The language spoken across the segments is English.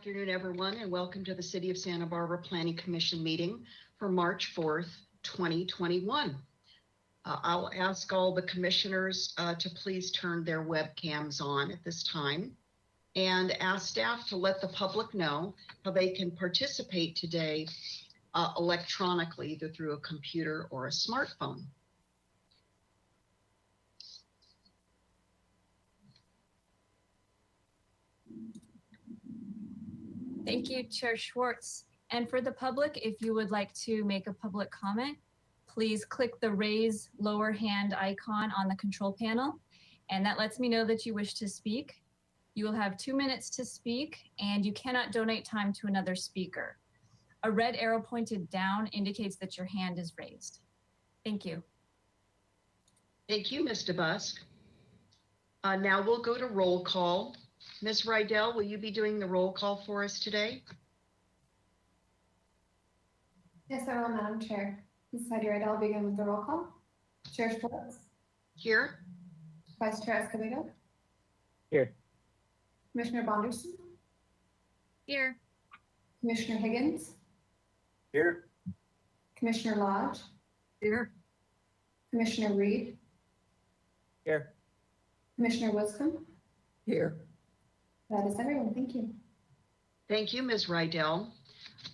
afternoon, everyone, and welcome to the City of Santa Barbara Planning Commission meeting for March 4th, 2021. I'll ask all the commissioners to please turn their webcams on at this time and ask staff to let the public know how they can participate today electronically, either through a computer or a smartphone. Thank you, Chair Schwartz. And for the public, if you would like to make a public comment, please click the raise lower hand icon on the control panel, and that lets me know that you wish to speak. You will have 2 minutes to speak, and you cannot donate time to another speaker. A red arrow pointed down indicates that your hand is raised. Thank you. Thank you, Ms. DeBusk. Now we'll go to roll call. Ms. Rydell, will you be doing the roll call for us today? Yes, I will, Madam Chair. Ms. Heidi-Rydell will begin with the roll call. Chair Schwartz. Here. Vice Chair Escobedo. Here. Commissioner Bonderson. Here. Commissioner Higgins. Here. Commissioner Lodge. Here. Commissioner Reed. Here. Commissioner Wiscombe. Here. That is everyone. Thank you. Thank you, Ms. Rydell.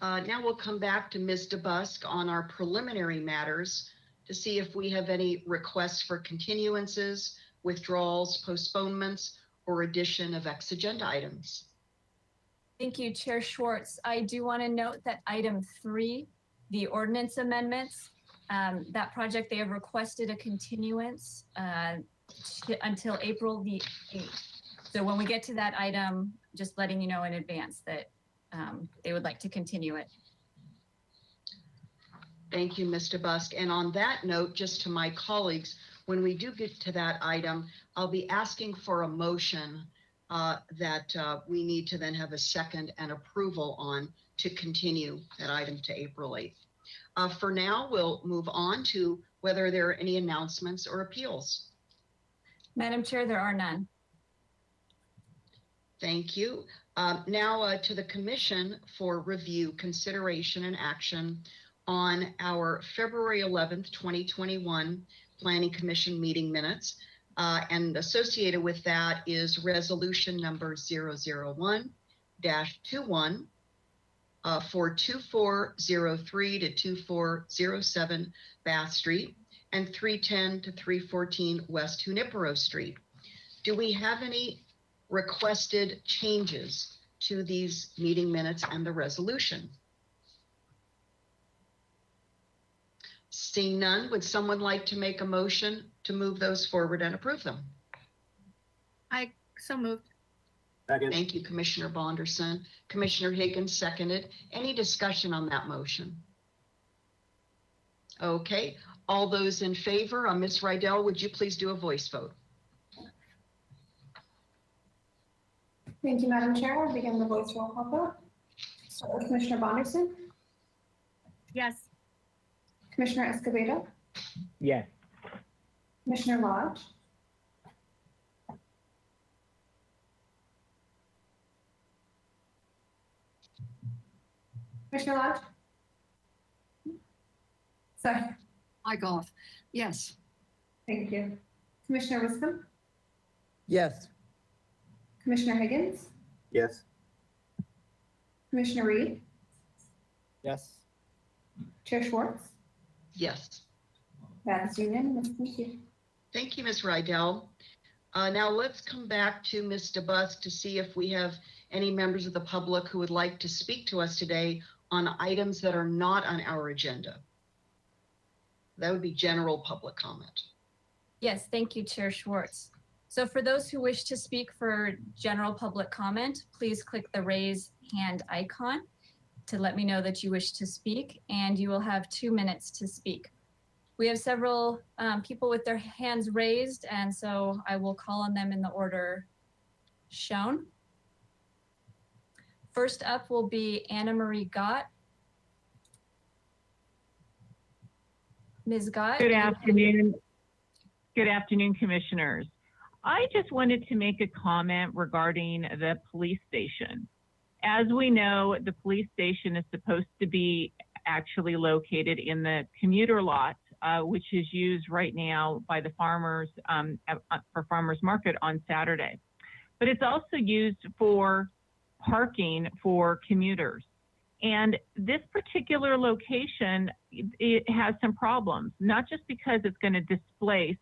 Now we'll come back to Ms. DeBusk on our preliminary matters to see if we have any requests for continuances, withdrawals, postponements, or addition of ex-agenda items. Thank you, Chair Schwartz. I do want to note that item 3, the ordinance amendments, that project, they have requested a continuance until April the 8th. So when we get to that item, just letting you know in advance that they would like to continue it. Thank you, Ms. DeBusk. And on that note, just to my colleagues, when we do get to that item, I'll be asking for a motion that we need to then have a second and approval on to continue that item to April 8th. For now, we'll move on to whether there are any announcements or appeals. Madam Chair, there are none. Thank you. Now to the Commission for review, consideration, and action on our February 11th, 2021 Planning Commission meeting minutes. And associated with that is resolution number 001-21 for 2403 to 2407 Bath Street and 310 to 314 West Junipero Street. Do we have any requested changes to these meeting minutes and the resolution? Seeing none, would someone like to make a motion to move those forward and approve them? I so moved. Second. Thank you, Commissioner Bonderson. Commissioner Higgins seconded. Any discussion on that motion? Okay, all those in favor, Ms. Rydell, would you please do a voice vote? Thank you, Madam Chair. I'll begin the voice roll call vote. Start with Commissioner Bonderson. Yes. Commissioner Escobedo. Yes. Commissioner Lodge. Commissioner Lodge? Sorry. I golf. Yes. Thank you. Commissioner Wiscombe. Yes. Commissioner Higgins. Yes. Commissioner Reed. Yes. Chair Schwartz. Yes. That is unanimous. Thank you. Thank you, Ms. Rydell. Now let's come back to Ms. DeBusk to see if we have any members of the public who would like to speak to us today on items that are not on our agenda. That would be general public comment. Yes, thank you, Chair Schwartz. So for those who wish to speak for general public comment, please click the raise hand icon to let me know that you wish to speak, and you will have 2 minutes to speak. We have several people with their hands raised, and so I will call on them in the order shown. First up will be Anna Marie Gott. Ms. Gott. Good afternoon. Good afternoon, commissioners. I just wanted to make a comment regarding the police station. as we know, the police station is supposed to be actually located in the commuter lot, which is used right now by the farmers for farmers market on Saturday. But it's also used for parking for commuters. And this particular location, it has some problems, not just because it's going to displace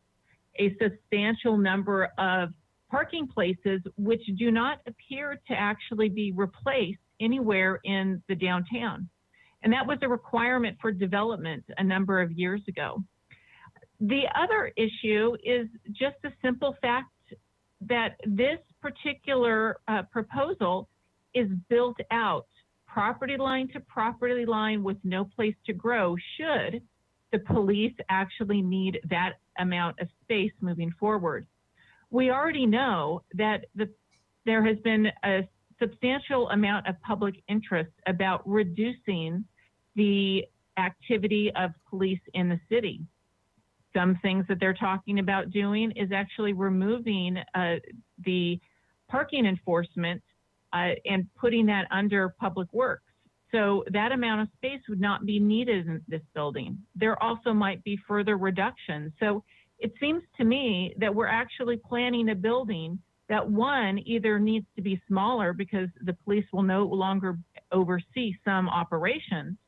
a substantial number of parking places, which do not appear to actually be replaced anywhere in the downtown. And that was a requirement for development a number of years ago. The other issue is just the simple fact that this particular proposal is built out property line to property line with no place to grow should the police actually need that amount of space moving forward. We already know that there has been a substantial amount of public interest about reducing the activity of police in the city. Some things that they're talking about doing is actually removing the parking enforcement and putting that under public works. So that amount of space would not be needed in this building. There also might be further reductions. So it seems to me that we're actually planning a building that, one, either needs to be smaller because the police will no longer oversee some operations,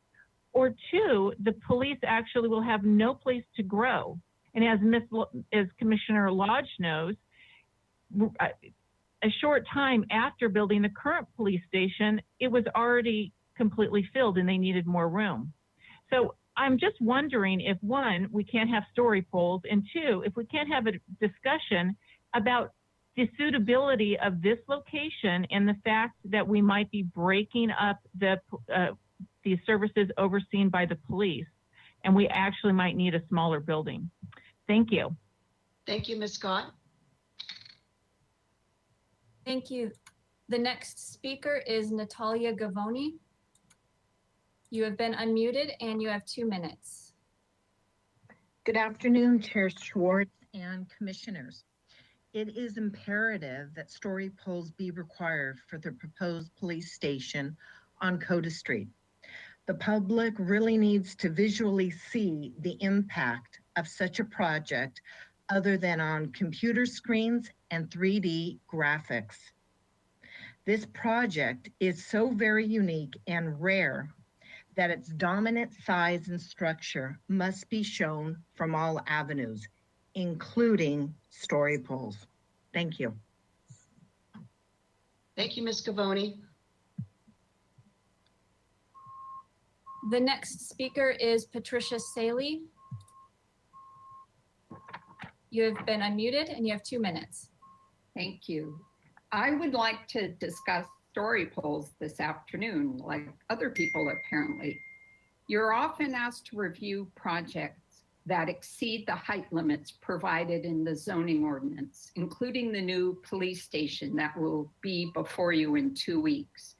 or two, the police actually will have no place to grow. And as Commissioner Lodge knows, a short time after building the current police station, it was already completely filled and they needed more room. So I'm just wondering if, one, we can't have story polls, and two, if we can't have a discussion about the suitability of this location and the fact that we might be breaking up the services overseen by the police, and we actually might need a smaller building. Thank you. Thank you, Ms. Scott. Thank you. The next speaker is Natalia Gavoni. You have been unmuted and you have 2 minutes. Good afternoon, Chair Schwartz and commissioners. It is imperative that story poles be required for the proposed police station on Coda Street. The public really needs to visually see the impact of such a project other than on computer screens and 3D graphics. This project is so very unique and rare that its dominant size and structure must be shown from all avenues, including story poles. Thank you. Thank you, Ms. Gavoni. The next speaker is Patricia Saley. You have been unmuted and you have 2 minutes. Thank you. I would like to discuss story polls this afternoon, like other people apparently. You're often asked to review projects that exceed the height limits provided in the zoning ordinance, including the new police station that will be before you in 2 weeks.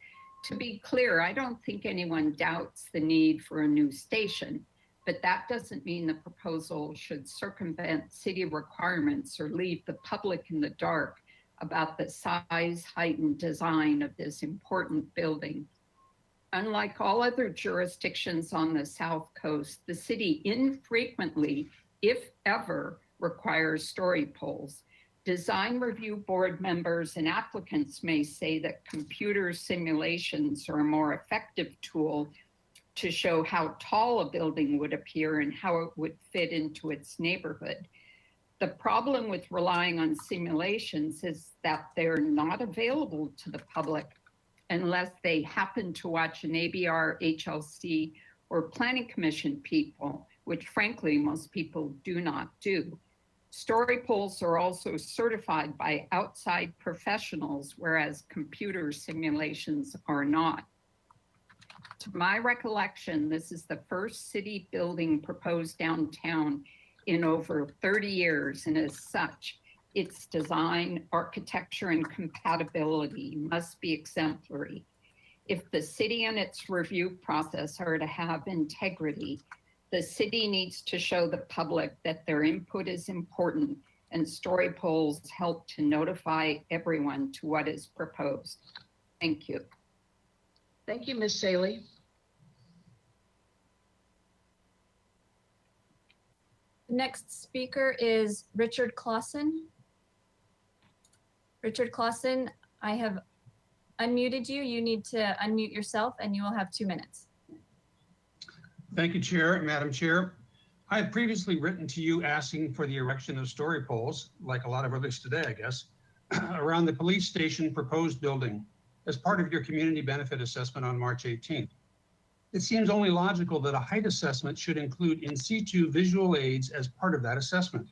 To be clear, I don't think anyone doubts the need for a new station, but that doesn't mean the proposal should circumvent city requirements or leave the public in the dark about the size, height, and design of this important building. Unlike all other jurisdictions on the South Coast, the city infrequently, if ever, requires story poles. Design review board members and applicants may say that computer simulations are a more effective tool to show how tall a building would appear and how it would fit into its neighborhood. The problem with relying on simulations is that they're not available to the public unless they happen to watch an ABR, HLC, or planning commission people, which frankly most people do not do. Story poles are also certified by outside professionals, whereas computer simulations are not. To my recollection, this is the first city building proposed downtown in over 30 years, and as such, its design, architecture, and compatibility must be exemplary. If the city and its review process are to have integrity, the city needs to show the public that their input is important, and story poles help to notify everyone to what is proposed. Thank you. Thank you, Ms. Saley. The next speaker is Richard Clausen. Richard Clausen, I have unmuted you. You need to unmute yourself and you will have 2 minutes. Thank you, Chair, Madam Chair. I have previously written to you asking for the erection of story poles, like a lot of others today, I guess, around the police station proposed building as part of your community benefit assessment on March 18th. It seems only logical that a height assessment should include in situ visual aids as part of that assessment.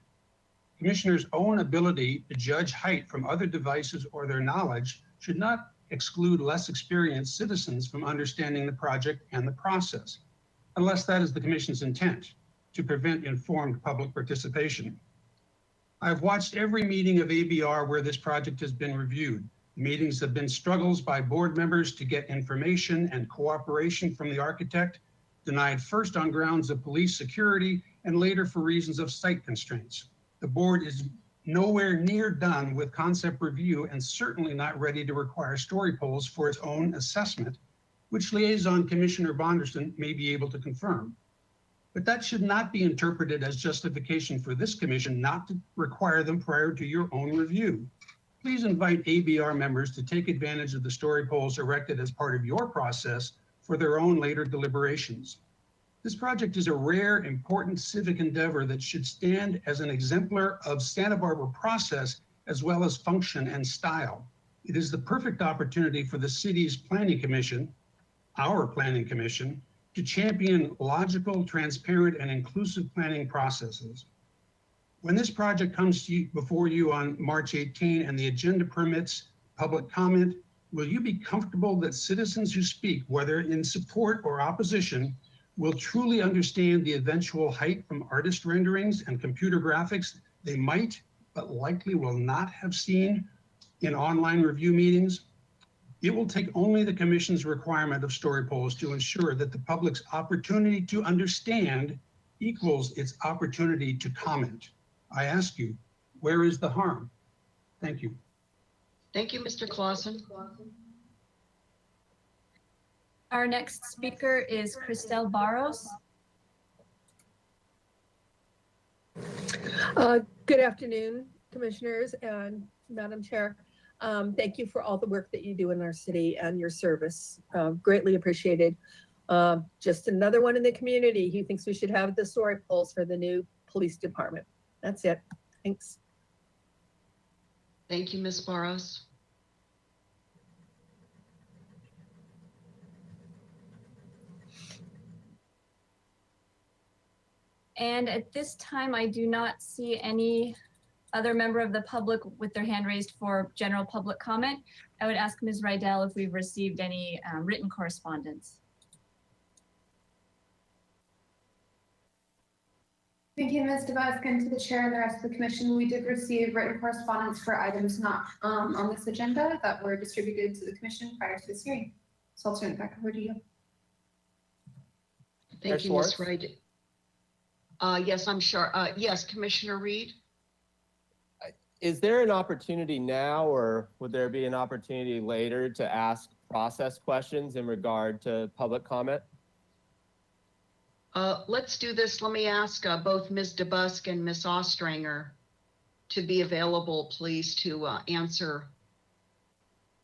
Commissioners' own ability to judge height from other devices or their knowledge should not exclude less experienced citizens from understanding the project and the process, unless that is the Commission's intent, to prevent informed public participation. I've watched every meeting of ABR where this project has been reviewed. Meetings have been struggles by board members to get information and cooperation from the architect, denied first on grounds of police security and later for reasons of site constraints. The board is nowhere near done with concept review and certainly not ready to require story poles for its own assessment, which Liaison Commissioner Bonderson may be able to confirm. But that should not be interpreted as justification for this commission not to require them prior to your own review. Please invite ABR members to take advantage of the story poles erected as part of your process for their own later deliberations. This project is a rare, important civic endeavor that should stand as an exemplar of Santa Barbara process as well as function and style. It is the perfect opportunity for the city's planning commission, our planning commission, to champion logical, transparent, and inclusive planning processes. When this project comes to you, before you on March 18 and the agenda permits public comment, will you be comfortable that citizens who speak, whether in support or opposition, will truly understand the eventual height from artist renderings and computer graphics they might, but likely will not have seen in online review meetings? It will take only the Commission's requirement of story poles to ensure that the public's opportunity to understand equals its opportunity to comment. I ask you, where is the harm? Thank you. Thank you, Mr. Clausen. Our next speaker is Christelle Barros. Good afternoon, Commissioners and Madam Chair. Thank you for all the work that you do in our city and your service. Greatly appreciated. Just another one in the community who thinks we should have the story poles for the new police department. That's it. Thanks. Thank you, Ms. Barros. And at this time, I do not see any other member of the public with their hand raised for general public comment. I would ask Ms. Rydell if we've received any written correspondence. Thank you, Ms. DeBusk, and to the chair and the rest of the commission. We did receive written correspondence for items not on this agenda that were distributed to the commission prior to this hearing. So I'll turn it back over to you. Thank you, Ms. Reid. Yes, I'm sure. Yes, Commissioner Reed. Is there an opportunity now, or would there be an opportunity later to ask process questions in regard to public comment? Let's do this. Let me ask both Ms. DeBusk and Ms. Ostranger to be available, please, to answer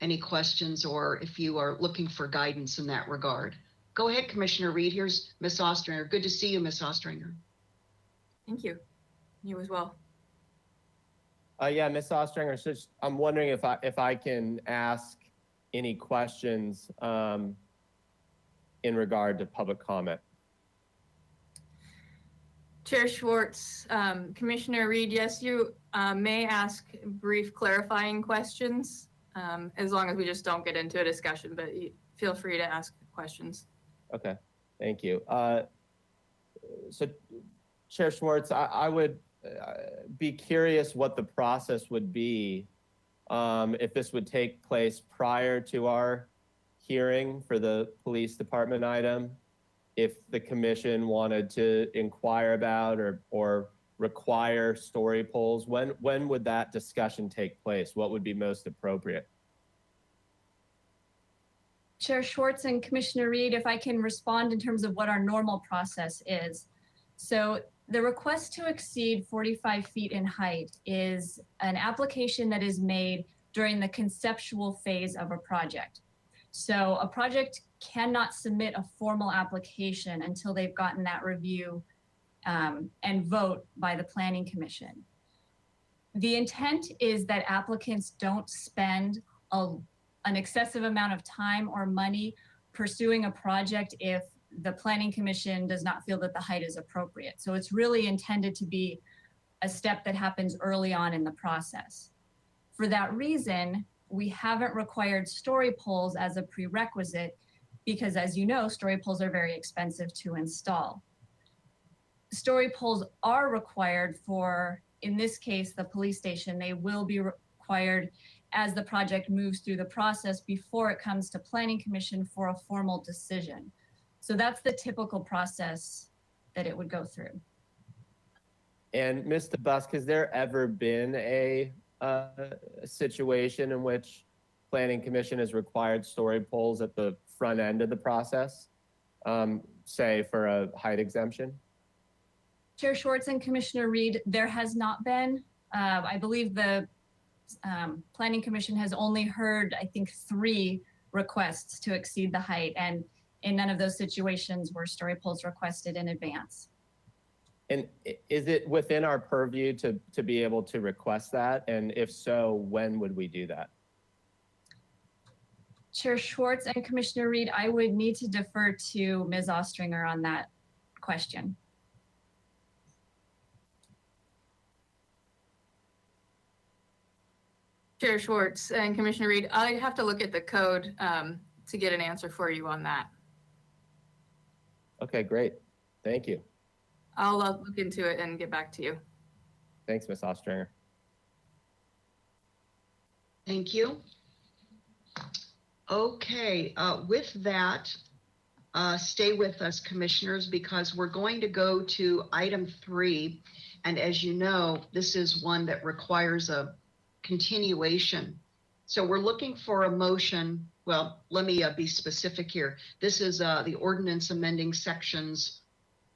any questions or if you are looking for guidance in that regard. Go ahead, Commissioner Reed. Here's Ms. Ostranger. Good to see you, Ms. Ostranger. Thank you. You as well. Yeah, Ms. Ostranger, so I'm wondering if I can ask any questions in regard to public comment. Chair Schwartz, Commissioner Reed, yes, you may ask brief clarifying questions as long as we just don't get into a discussion, but feel free to ask questions. Okay, thank you. So Chair Schwartz, I would be curious what the process would be if this would take place prior to our hearing for the police department item, if the commission wanted to inquire about or require story polls. When would that discussion take place? What would be most appropriate? Chair Schwartz and Commissioner Reed, if I can respond in terms of what our normal process is. So the request to exceed 45 feet in height is an application that is made during the conceptual phase of a project. So a project cannot submit a formal application until they've gotten that review and vote by the Planning Commission. The intent is that applicants don't spend an excessive amount of time or money pursuing a project if the Planning Commission does not feel that the height is appropriate. So it's really intended to be a step that happens early on in the process. For that reason, we haven't required story poles as a prerequisite because, as you know, story poles are very expensive to install. Story poles are required for, in this case, the police station. They will be required as the project moves through the process before it comes to Planning Commission for a formal decision. So that's the typical process that it would go through. And Ms. DeBusk, has there ever been a situation in which Planning Commission has required story poles at the front end of the process, say for a height exemption? Chair Schwartz and Commissioner Reed, there has not been. I believe the Planning Commission has only heard, I think, 3 requests to exceed the height, and in none of those situations were story poles requested in advance. And is it within our purview to be able to request that? And if so, when would we do that? Chair Schwartz and Commissioner Reed, I would need to defer to Ms. Ostringer on that question. Chair Schwartz and Commissioner Reed, I'd have to look at the code to get an answer for you on that. Okay, great. Thank you. I'll look into it and get back to you. Thanks, Ms. Ostringer. Thank you. Okay, with that, stay with us, commissioners, because we're going to go to item 3. And as you know, this is one that requires a continuation. So we're looking for a motion. Well, let me be specific here. This is the ordinance amending sections.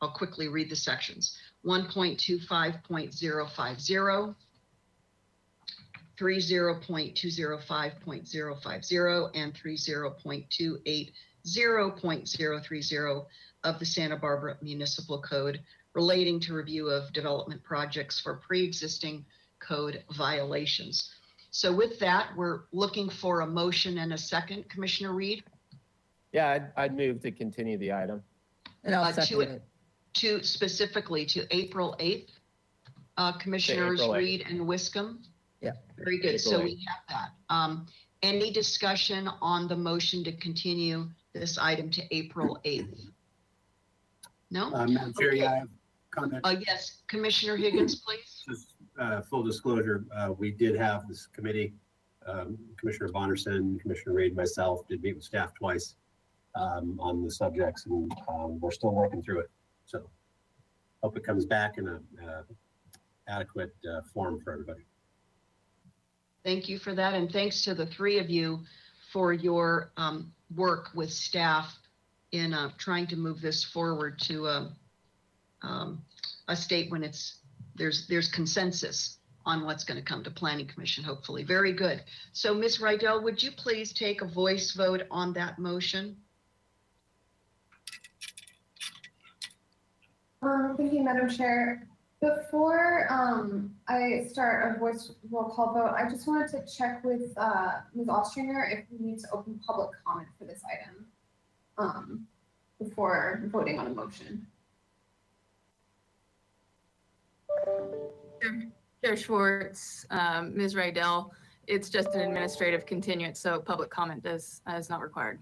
I'll quickly read the sections. 1.25.050, 30.205.050, and 30.280.030 of the Santa Barbara Municipal Code relating to review of development projects for pre-existing code violations. So with that, we're looking for a motion and a second. Commissioner Reed? Yeah, I'd move to continue the item. And I'll second it. To specifically to April 8th, Commissioners April 8th. Reed and Wiscombe? Yeah. Very good. April So 8th. we have that. Any discussion on the motion to continue this item to April 8th? No? Madam Chair, Okay. yeah, I have comment. Yes, Commissioner Higgins, please. Just full disclosure, we did have this committee, Commissioner Bonnerson, Commissioner Reed, myself did meet with staff twice on the subjects, and we're still working through it. So hope it comes back in a adequate form for everybody. Thank you for that. And thanks to the 3 of you for your work with staff in trying to move this forward to a state when there's consensus on what's going to come to Planning Commission, hopefully. Very good. So Ms. Rydell, would you please take a voice vote on that motion? Thank you, Madam Chair. Before I start a voice roll call vote, I just wanted to check with Ms. Ostringer if we need to open public comment for this item before voting on a motion. Chair Schwartz, Ms. Rydell, it's just an administrative continuance, so public comment is not required.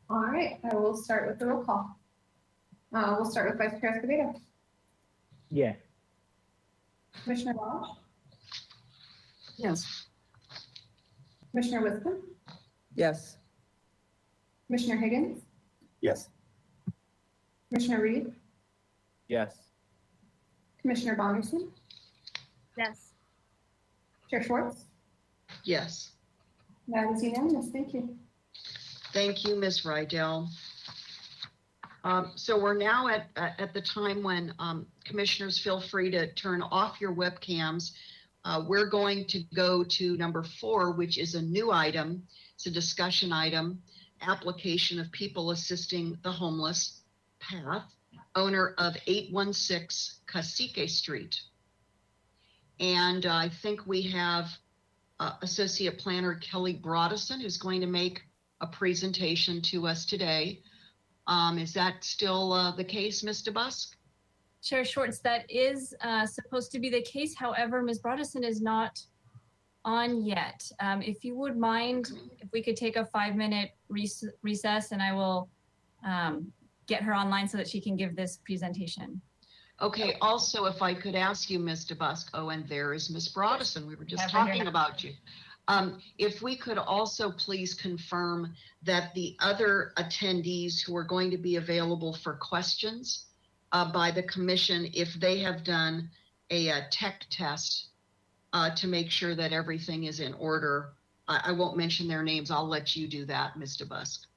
All right, I will start with the roll call. We'll start with Vice Chair Escobedo. Yes. Commissioner Walsh, Yes. Commissioner Wiscombe, Yes. Commissioner Higgins, Yes. Commissioner Reed, Yes. Commissioner Bonnerson, Yes. Chair Schwartz. Yes. That is unanimous. Thank you. Thank you, Ms. Rydell. So we're now at the time when commissioners feel free to turn off your webcams. We're going to go to number 4, which is a new item. It's a discussion item, application of People Assisting the Homeless, PATH, owner of 816 Cacique Street. And I think we have Associate Planner Kelly Broadison, who's going to make a presentation to us today. Is that still the case, Ms. DeBusk? Chair Schwartz, that is supposed to be the case. However, Ms. Broadison is not on yet. If you would mind, if we could take a 5-minute recess, and I will get her online so that she can give this presentation. Okay, also, if I could ask you, Ms. DeBusk, oh, and there is Ms. Broadison. We were just Have her here talking now. about you. If we could also please confirm that the other attendees who are going to be available for questions by the commission, if they have done a tech test to make sure that everything is in order. I won't mention their names. I'll let you do that, Ms. DeBusk.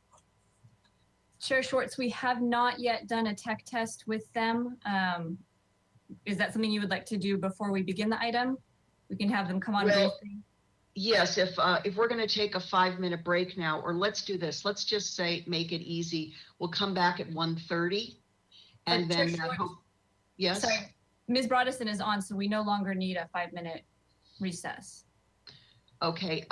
Chair Schwartz, we have not yet done a tech test with them. Is that something you would like to do before we begin the item? We can have them come on Well, briefly. Yes, if we're going to take a 5-minute break now, or let's do this. Let's just say, make it easy. We'll come back at 1:30 and Chair then, Schwartz, yes? Sorry, Ms. Broadison is on, so we no longer need a 5-minute recess. Okay,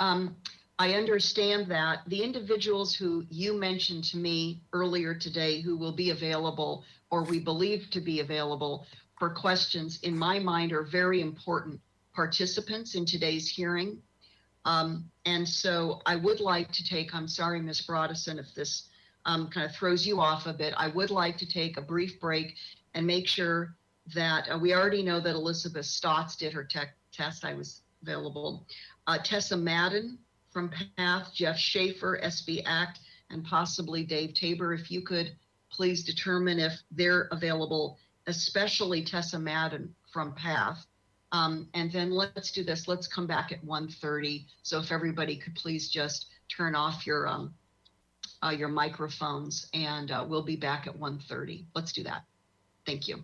I understand that. The individuals who you mentioned to me earlier today who will be available, or we believe to be available for questions, in my mind, are very important participants in today's hearing. And so I would like to take, I'm sorry, Ms. Broadison, if this kind of throws you off a bit, I would like to take a brief break and make sure that we already know that Elizabeth Stotts did her tech test. I was available. Tessa Madden from PATH, Jeff Schaefer, SB ACT, and possibly Dave Tabor. If you could please determine if they're available, especially Tessa Madden from PATH. And then let's do this. Let's come back at 1:30. So if everybody could please just turn off your microphones, and we'll be back at 1:30. Let's do that. Thank you.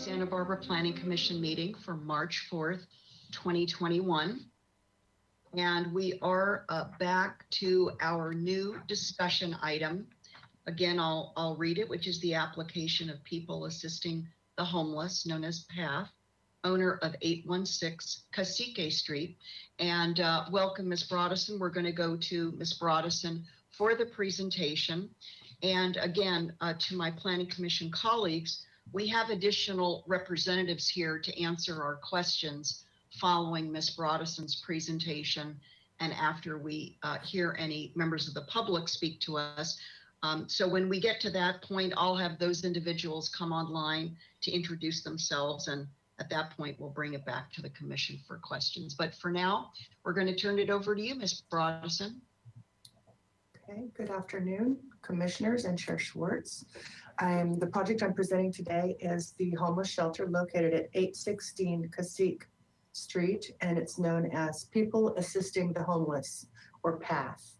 Santa Barbara Planning Commission meeting for March 4th, 2021. And we are back to our new discussion item. Again, I'll read it, which is the application of People Assisting the Homeless, known as PATH, owner of 816 Cacique Street. And welcome, Ms. Broadison. We're going to go to Ms. Broadison for the presentation. And again, to my Planning Commission colleagues, we have additional representatives here to answer our questions following Ms. Broadison's presentation and after we hear any members of the public speak to us. So when we get to that point, I'll have those individuals come online to introduce themselves, and at that point, we'll bring it back to the commission for questions. But for now, we're going to turn it over to you, Ms. Broadison. Okay, good afternoon, commissioners and Chair Schwartz. The project I'm presenting today is the homeless shelter located at 816 Cacique Street, and it's known as People Assisting the Homeless, or PATH.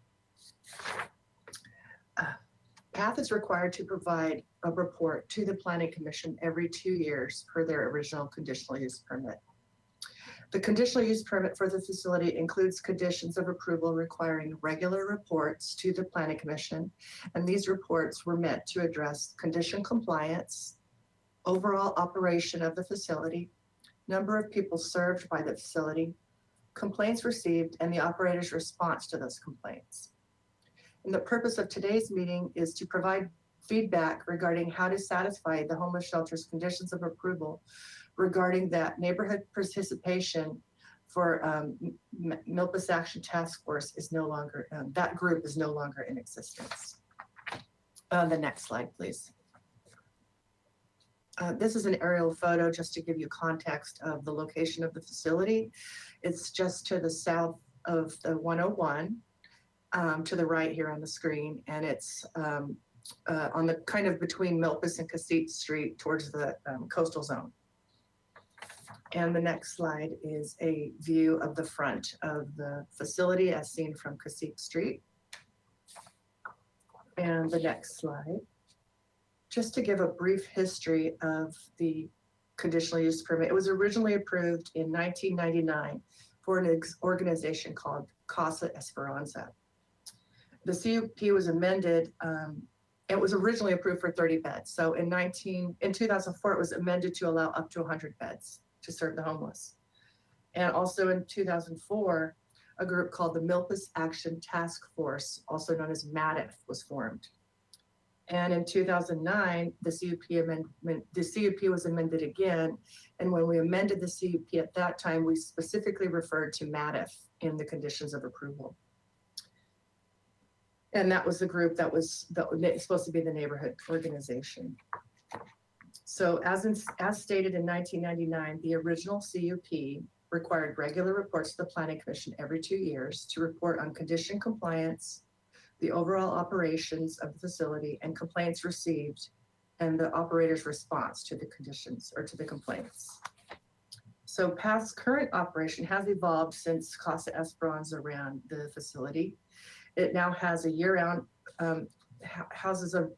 PATH is required to provide a report to the Planning Commission every 2 years per their original conditional use permit. The conditional use permit for the facility includes conditions of approval requiring regular reports to the Planning Commission, and these reports were meant to address condition compliance, overall operation of the facility, number of people served by the facility, complaints received, and the operator's response to those complaints. And the purpose of today's meeting is to provide feedback regarding how to satisfy the homeless shelter's conditions of approval regarding that neighborhood participation for Milpas Action Task Force is no longer, that group is no longer in existence. The next slide, please. This is an aerial photo just to give you context of the location of the facility. It's just to the south of the 101, to the right here on the screen, and it's on the kind of between Milpas and Cacique Street towards the coastal zone. And the next slide is a view of the front of the facility as seen from Cacique Street. And the next slide, just to give a brief history of the conditional use permit. It was originally approved in 1999 for an organization called Casa Esperanza. The CUP was amended. It was originally approved for 30 beds. So in 2004, it was amended to allow up to 100 beds to serve the homeless. And also in 2004, a group called the Milpas Action Task Force, also known as MATIF, was formed. And in 2009, the CUP was amended again. And when we amended the CUP at that time, we specifically referred to MATIF in the conditions of approval. And that was the group that was supposed to be the neighborhood organization. So as stated in 1999, the original CUP required regular reports to the Planning Commission every 2 years to report on condition compliance, the overall operations of the facility, and complaints received, and the operator's response to the conditions or to the complaints. So PATH's current operation has evolved since Casa Esperanza ran the facility. It now has a year-round, houses a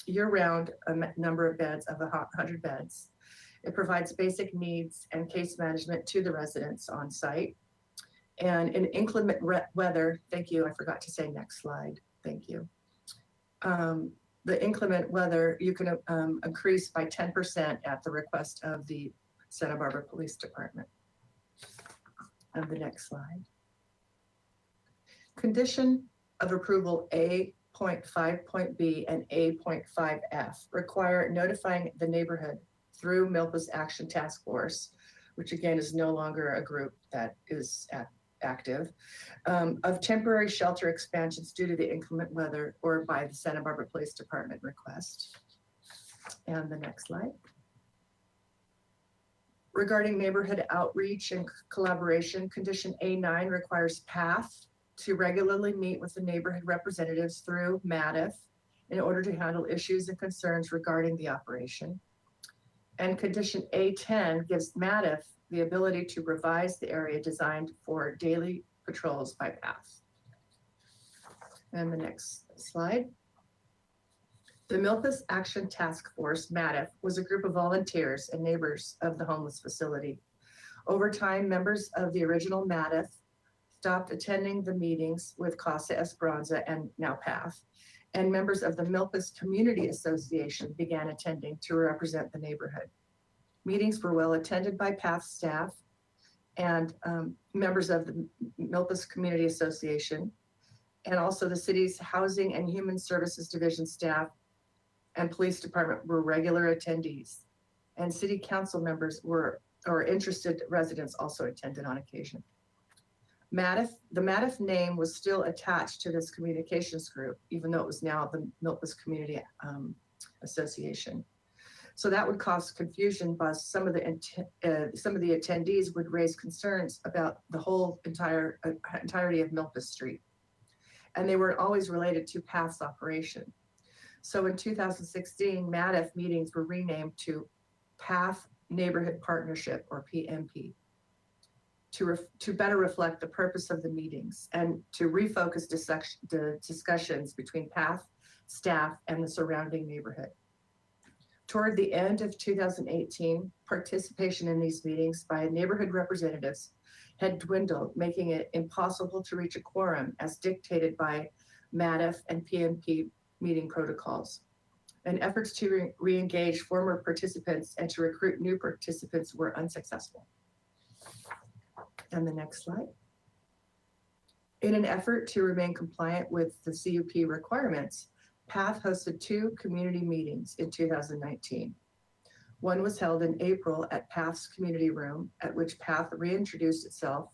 year-round number of beds of 100 beds. It provides basic needs and case management to the residents on site. And in inclement weather, thank you, I forgot to say next slide, thank you. The inclement weather, you can increase by 10% at the request of the Santa Barbara Police Department. And the next slide. Condition of approval A.5.B and A.5F require notifying the neighborhood through Milpas Action Task Force, which again is no longer a group that is active, of temporary shelter expansions due to the inclement weather or by the Santa Barbara Police Department request. And the next slide. Regarding neighborhood outreach and collaboration, condition A9 requires PATH to regularly meet with the neighborhood representatives through MATIF in order to handle issues and concerns regarding the operation. And condition A10 gives MATIF the ability to revise the area designed for daily patrols by PATH. And the next slide. The Milpas Action Task Force, MATF, was a group of volunteers and neighbors of the homeless facility. Over time, members of the original MATF stopped attending the meetings with Casa Esperanza and now PATH, and members of the Milpas Community Association began attending to represent the neighborhood. Meetings were well attended by PATH staff and members of the Milpas Community Association, and also the city's Housing and Human Services Division staff and police department were regular attendees. And city council members or interested residents also attended on occasion. MATF, the MATF name was still attached to this communications group, even though it was now the Milpas Community Association. So that would cause confusion, but some of the attendees would raise concerns about the whole entirety of Milpas Street. And they were always related to PATH's operation. So in 2016, MATF meetings were renamed to PATH Neighborhood Partnership, or PNP, to better reflect the purpose of the meetings and to refocus the discussions between PATH staff and the surrounding neighborhood. Toward the end of 2018, participation in these meetings by neighborhood representatives had dwindled, making it impossible to reach a quorum as dictated by MATF and PNP meeting protocols. And efforts to re-engage former participants and to recruit new participants were unsuccessful. And the next slide. In an effort to remain compliant with the CUP requirements, PATH hosted 2 community meetings in 2019. One was held in April at PATH's community room, at which PATH reintroduced itself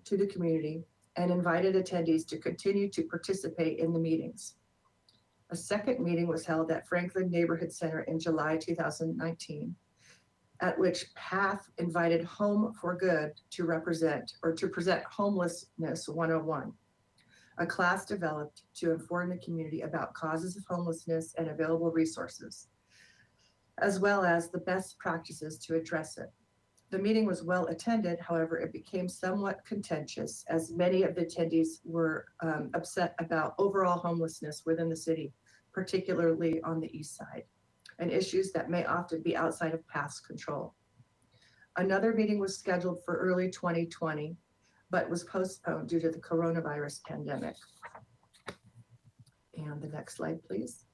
to the community and invited attendees to continue to participate in the meetings. A second meeting was held at Franklin Neighborhood Center in July 2019, at which PATH invited Home for Good to present Homelessness 101, a class developed to inform the community about causes of homelessness and available resources, as well as the best practices to address it. The meeting was well attended, however, it became somewhat contentious as many of the attendees were upset about overall homelessness within the city, particularly on the east side, and issues that may often be outside of PATH's control. Another meeting was scheduled for early 2020, but was postponed due to the coronavirus pandemic. And the next slide, please.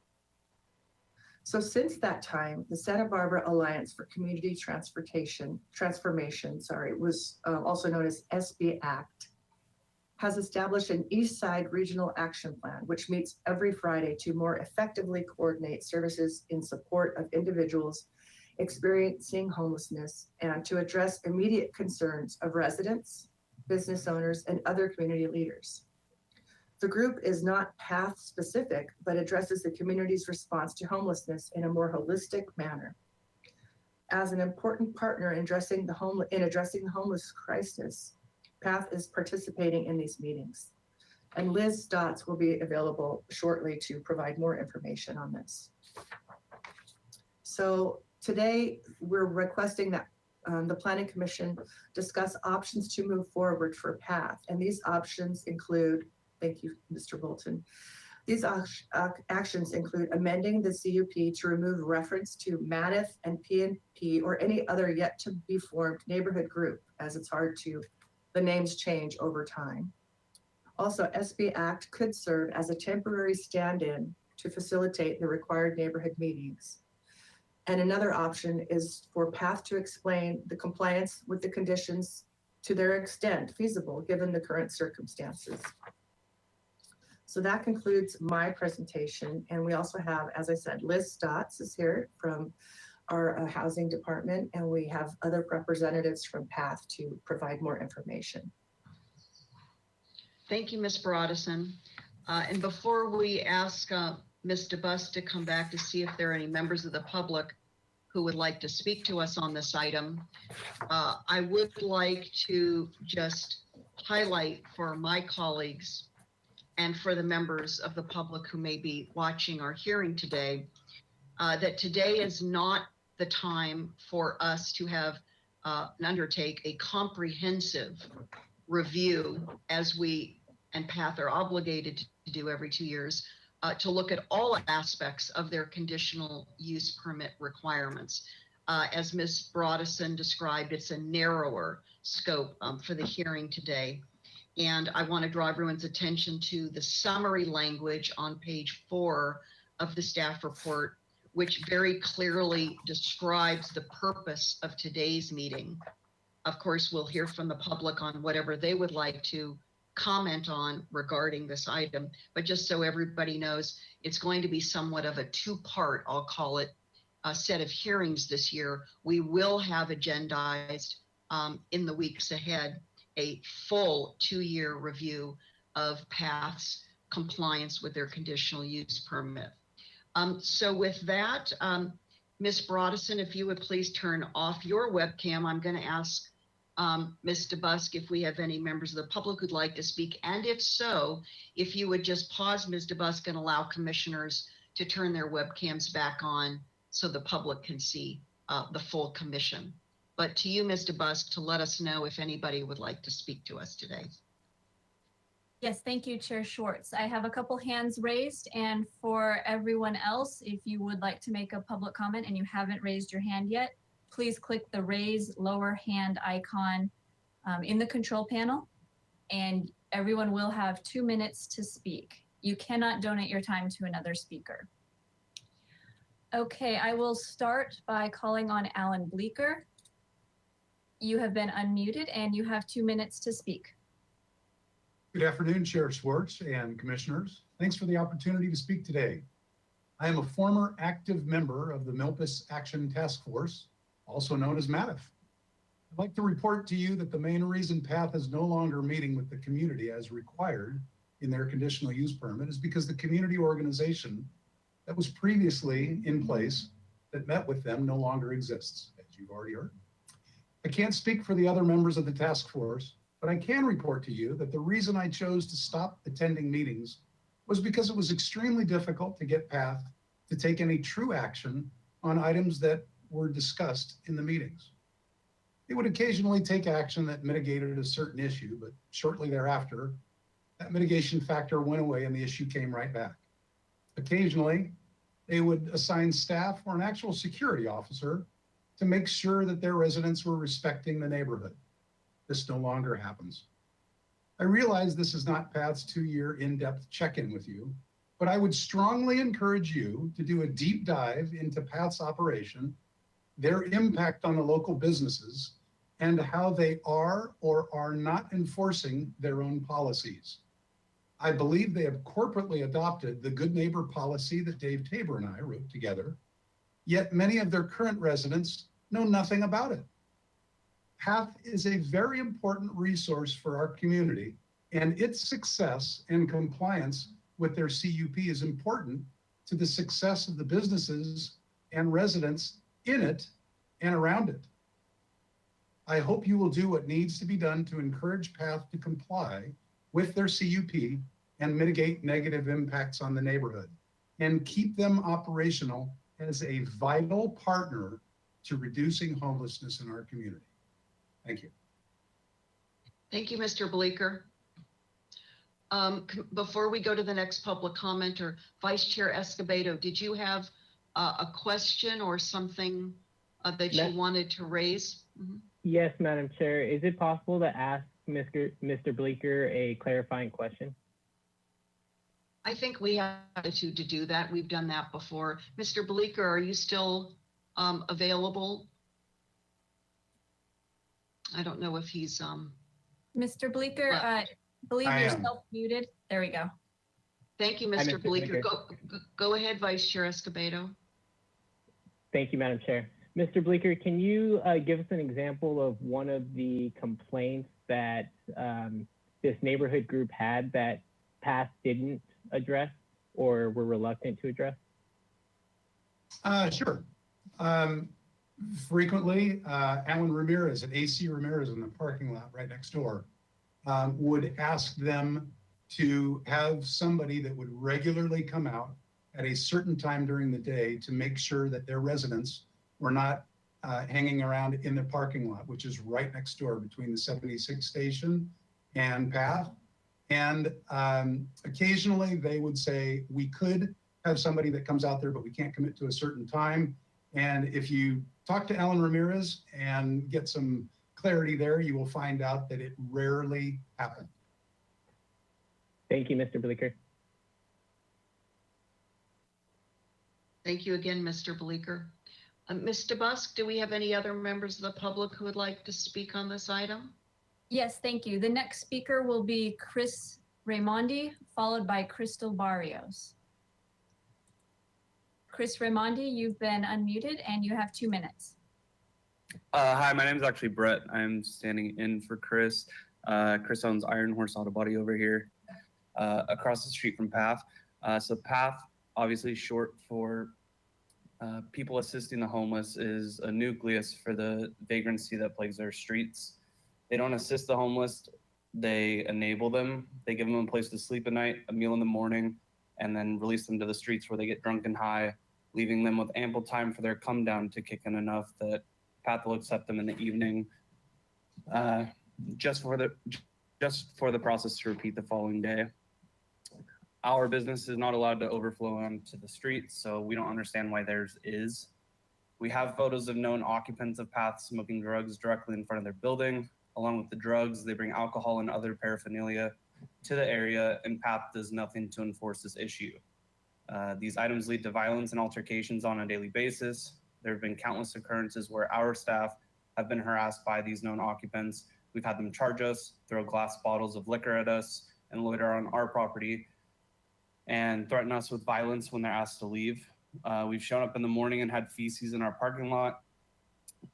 So since that time, the Santa Barbara Alliance for Community Transformation, was also known as SB ACT, has established an East Side Regional Action Plan, which meets every Friday to more effectively coordinate services in support of individuals experiencing homelessness and to address immediate concerns of residents, business owners, and other community leaders. The group is not PATH specific, but addresses the community's response to homelessness in a more holistic manner. As an important partner in addressing the homeless crisis, PATH is participating in these meetings. And Liz Stotts will be available shortly to provide more information on this. So today we're requesting that the Planning Commission discuss options to move forward for PATH. And these options include, thank you, Mr. Bolton. These actions include amending the CUP to remove reference to MATF and PNP or any other yet to be formed neighborhood group, as it's hard to, the names change over time. Also, SB Act could serve as a temporary stand-in to facilitate the required neighborhood meetings. And another option is for PATH to explain the compliance with the conditions to their extent feasible given the current circumstances. So that concludes my presentation. And we also have, as I said, Liz Stotts is here from our housing department, and we have other representatives from PATH to provide more information. Thank you, Ms. Broadison. And before we ask Ms. DeBus to come back to see if there are any members of the public who would like to speak to us on this item, I would like to just highlight for my colleagues and for the members of the public who may be watching or hearing today, that today is not the time for us to have undertake a comprehensive review, as we and PATH are obligated to do every 2 years, to look at all aspects of their conditional use permit requirements. As Ms. Broadison described, it's a narrower scope for the hearing today. And I want to draw everyone's attention to the summary language on page 4 of the staff report, which very clearly describes the purpose of today's meeting. Of course, we'll hear from the public on whatever they would like to comment on regarding this item, but just so everybody knows, it's going to be somewhat of a two-part, I'll call it, a set of hearings this year. We will have agendized in the weeks ahead a full 2-year review of PATH's compliance with their conditional use permit. So with that, Ms. Broadison, if you would please turn off your webcam. I'm going to ask Ms. DeBusk if we have any members of the public who'd like to speak. And if so, if you would just pause, Ms. DeBusk, and allow commissioners to turn their webcams back on so the public can see the full commission. But to you, Ms. DeBusk, to let us know if anybody would like to speak to us today. Yes, thank you, Chair Schwartz. I have a couple hands raised, and for everyone else, if you would like to make a public comment and you haven't raised your hand yet, please click the raise lower hand icon in the control panel, and everyone will have 2 minutes to speak. You cannot donate your time to another speaker. Okay, I will start by calling on Alan Bleeker. You have been unmuted and you have 2 minutes to speak. Good afternoon, Chair Schwartz and commissioners. Thanks for the opportunity to speak today. I am a former active member of the Milpas Action Task Force, also known as MATF. I'd like to report to you that the main reason PATH is no longer meeting with the community as required in their conditional use permit is because the community organization that was previously in place that met with them no longer exists, as you've already heard. I can't speak for the other members of the task force, but I can report to you that the reason I chose to stop attending meetings was because it was extremely difficult to get PATH to take any true action on items that were discussed in the meetings. They would occasionally take action that mitigated a certain issue, but shortly thereafter, that mitigation factor went away and the issue came right back. Occasionally, they would assign staff or an actual security officer to make sure that their residents were respecting the neighborhood. This no longer happens. I realize this is not PATH's 2-year in-depth check-in with you, but I would strongly encourage you to do a deep dive into PATH's operation, their impact on the local businesses, and how they are or are not enforcing their own policies. I believe they have corporately adopted the Good Neighbor policy that Dave Tabor and I wrote together, yet many of their current residents know nothing about it. PATH is a very important resource for our community, and its success and compliance with their CUP is important to the success of the businesses and residents in it and around it. I hope you will do what needs to be done to encourage PATH to comply with their CUP and mitigate negative impacts on the neighborhood and keep them operational as a vital partner to reducing homelessness in our community. Thank you. Thank you, Mr. Bleeker. Before we go to the next public commenter, Vice Chair Escobedo, did you have a question or something that you wanted to raise? Mm-hmm. Yes, Madam Chair. Is it possible to ask Mr. Bleeker a clarifying question? I think we have attitude to do that. We've done that before. Mr. Bleeker, are you still available? I don't know if he's Mr. Bleeker, believe yourself muted. There we go. Thank you, Mr. Bleeker. Go ahead, Vice Chair Escobedo. Thank you, Madam Chair. Mr. Bleeker, can you give us an example of one of the complaints that this neighborhood group had that PATH didn't address or were reluctant to address? Sure. Frequently, Alan Ramirez at AC Ramirez in the parking lot right next door would ask them to have somebody that would regularly come out at a certain time during the day to make sure that their residents were not hanging around in the parking lot, which is right next door between the 76 station and PATH. And occasionally they would say, we could have somebody that comes out there, but we can't commit to a certain time. And if you talk to Alan Ramirez and get some clarity there, you will find out that it rarely happens. Thank you, Mr. Bleeker. Thank you again, Mr. Bleeker. Ms. DeBusk, do we have any other members of the public who would like to speak on this item? Yes, thank you. The next speaker will be Chris Raimondi, followed by Crystal Barrios. Chris Raimondi, you've been unmuted and you have 2 minutes. Hi, my name is actually Brett. I'm standing in for Chris. Chris owns Iron Horse Auto Body over here, across the street from PATH. So PATH, obviously short for people assisting the homeless, is a nucleus for the vagrancy that plagues our streets. They don't assist the homeless, they enable them. They give them a place to sleep at night, a meal in the morning, and then release them to the streets where they get drunk and high, leaving them with ample time for their come down to kick in enough that PATH will accept them in the evening, just for the process to repeat the following day. Our business is not allowed to overflow onto the streets, so we don't understand why theirs is. We have photos of known occupants of PATH smoking drugs directly in front of their building. Along with the drugs, they bring alcohol and other paraphernalia to the area, and PATH does nothing to enforce this issue. These items lead to violence and altercations on a daily basis. There have been countless occurrences where our staff have been harassed by these known occupants. We've had them charge us, throw glass bottles of liquor at us, and loiter on our property, and threaten us with violence when they're asked to leave. We've shown up in the morning and had feces in our parking lot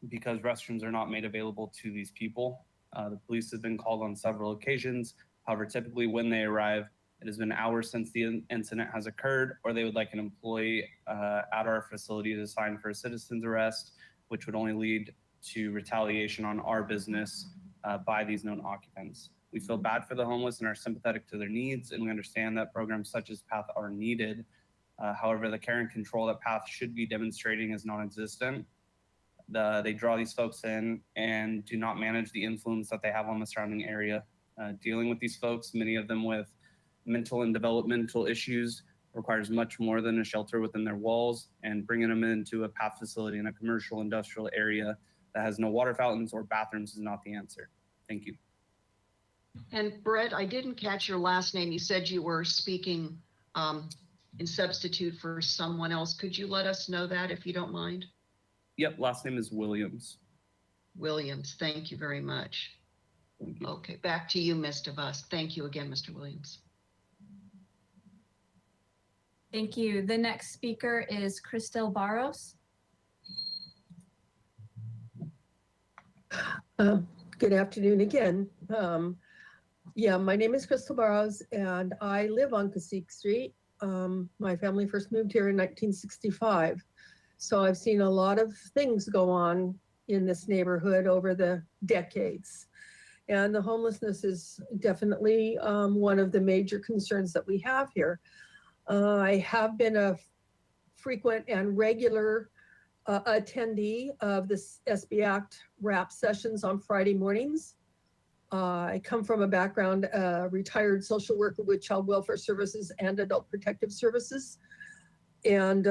because restrooms are not made available to these people. The police have been called on several occasions. However, typically when they arrive, it has been hours since the incident has occurred, or they would like an employee at our facility to sign for a citizen's arrest, which would only lead to retaliation on our business by these known occupants. We feel bad for the homeless and are sympathetic to their needs, and we understand that programs such as PATH are needed. However, the care and control that PATH should be demonstrating is non-existent. They draw these folks in and do not manage the influence that they have on the surrounding area. Dealing with these folks, many of them with mental and developmental issues, requires much more than a shelter within their walls, and bringing them into a PATH facility in a commercial industrial area that has no water fountains or bathrooms is not the answer. Thank you. And Brett, I didn't catch your last name. You said you were speaking in substitute for someone else. Could you let us know that if you don't mind? Yep, last name is Williams. Williams, thank you very much. Thank you. Okay, back to you, Ms. DeBusk. Thank you again, Mr. Williams. Thank you. The next speaker is Crystal Barros. Good afternoon again. Yeah, my name is Crystal Barros and I live on Cacique Street. My family first moved here in 1965. So I've seen a lot of things go on in this neighborhood over the decades. And the homelessness is definitely one of the major concerns that we have here. I have been a frequent and regular attendee of the SB Act RAP sessions on Friday mornings. I come from a background, retired social worker with child welfare services and adult protective services. And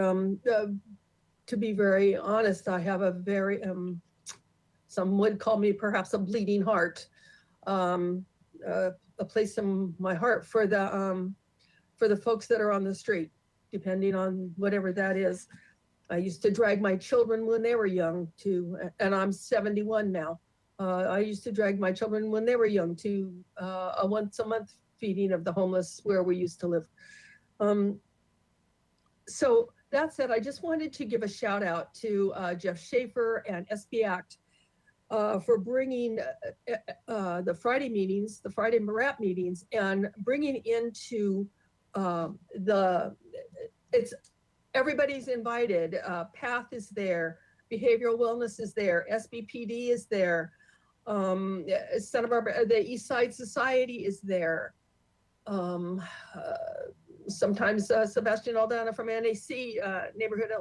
to be very honest, I have a very, some would call me perhaps a bleeding heart, a place in my heart for the folks that are on the street, depending on whatever that is. I used to drag my children when they were young to, and I'm 71 now. I used to drag my children when they were young to a once a month feeding of the homeless where we used to live. So that said, I just wanted to give a shout out to Jeff Schaefer and SB Act for bringing the Friday meetings, the Friday RAP meetings, and bringing into everybody's invited. PATH is there, behavioral wellness is there, SBPD is there, Santa Barbara, the East Side Society is there. Sometimes Sebastian Aldana from NAC, Neighborhood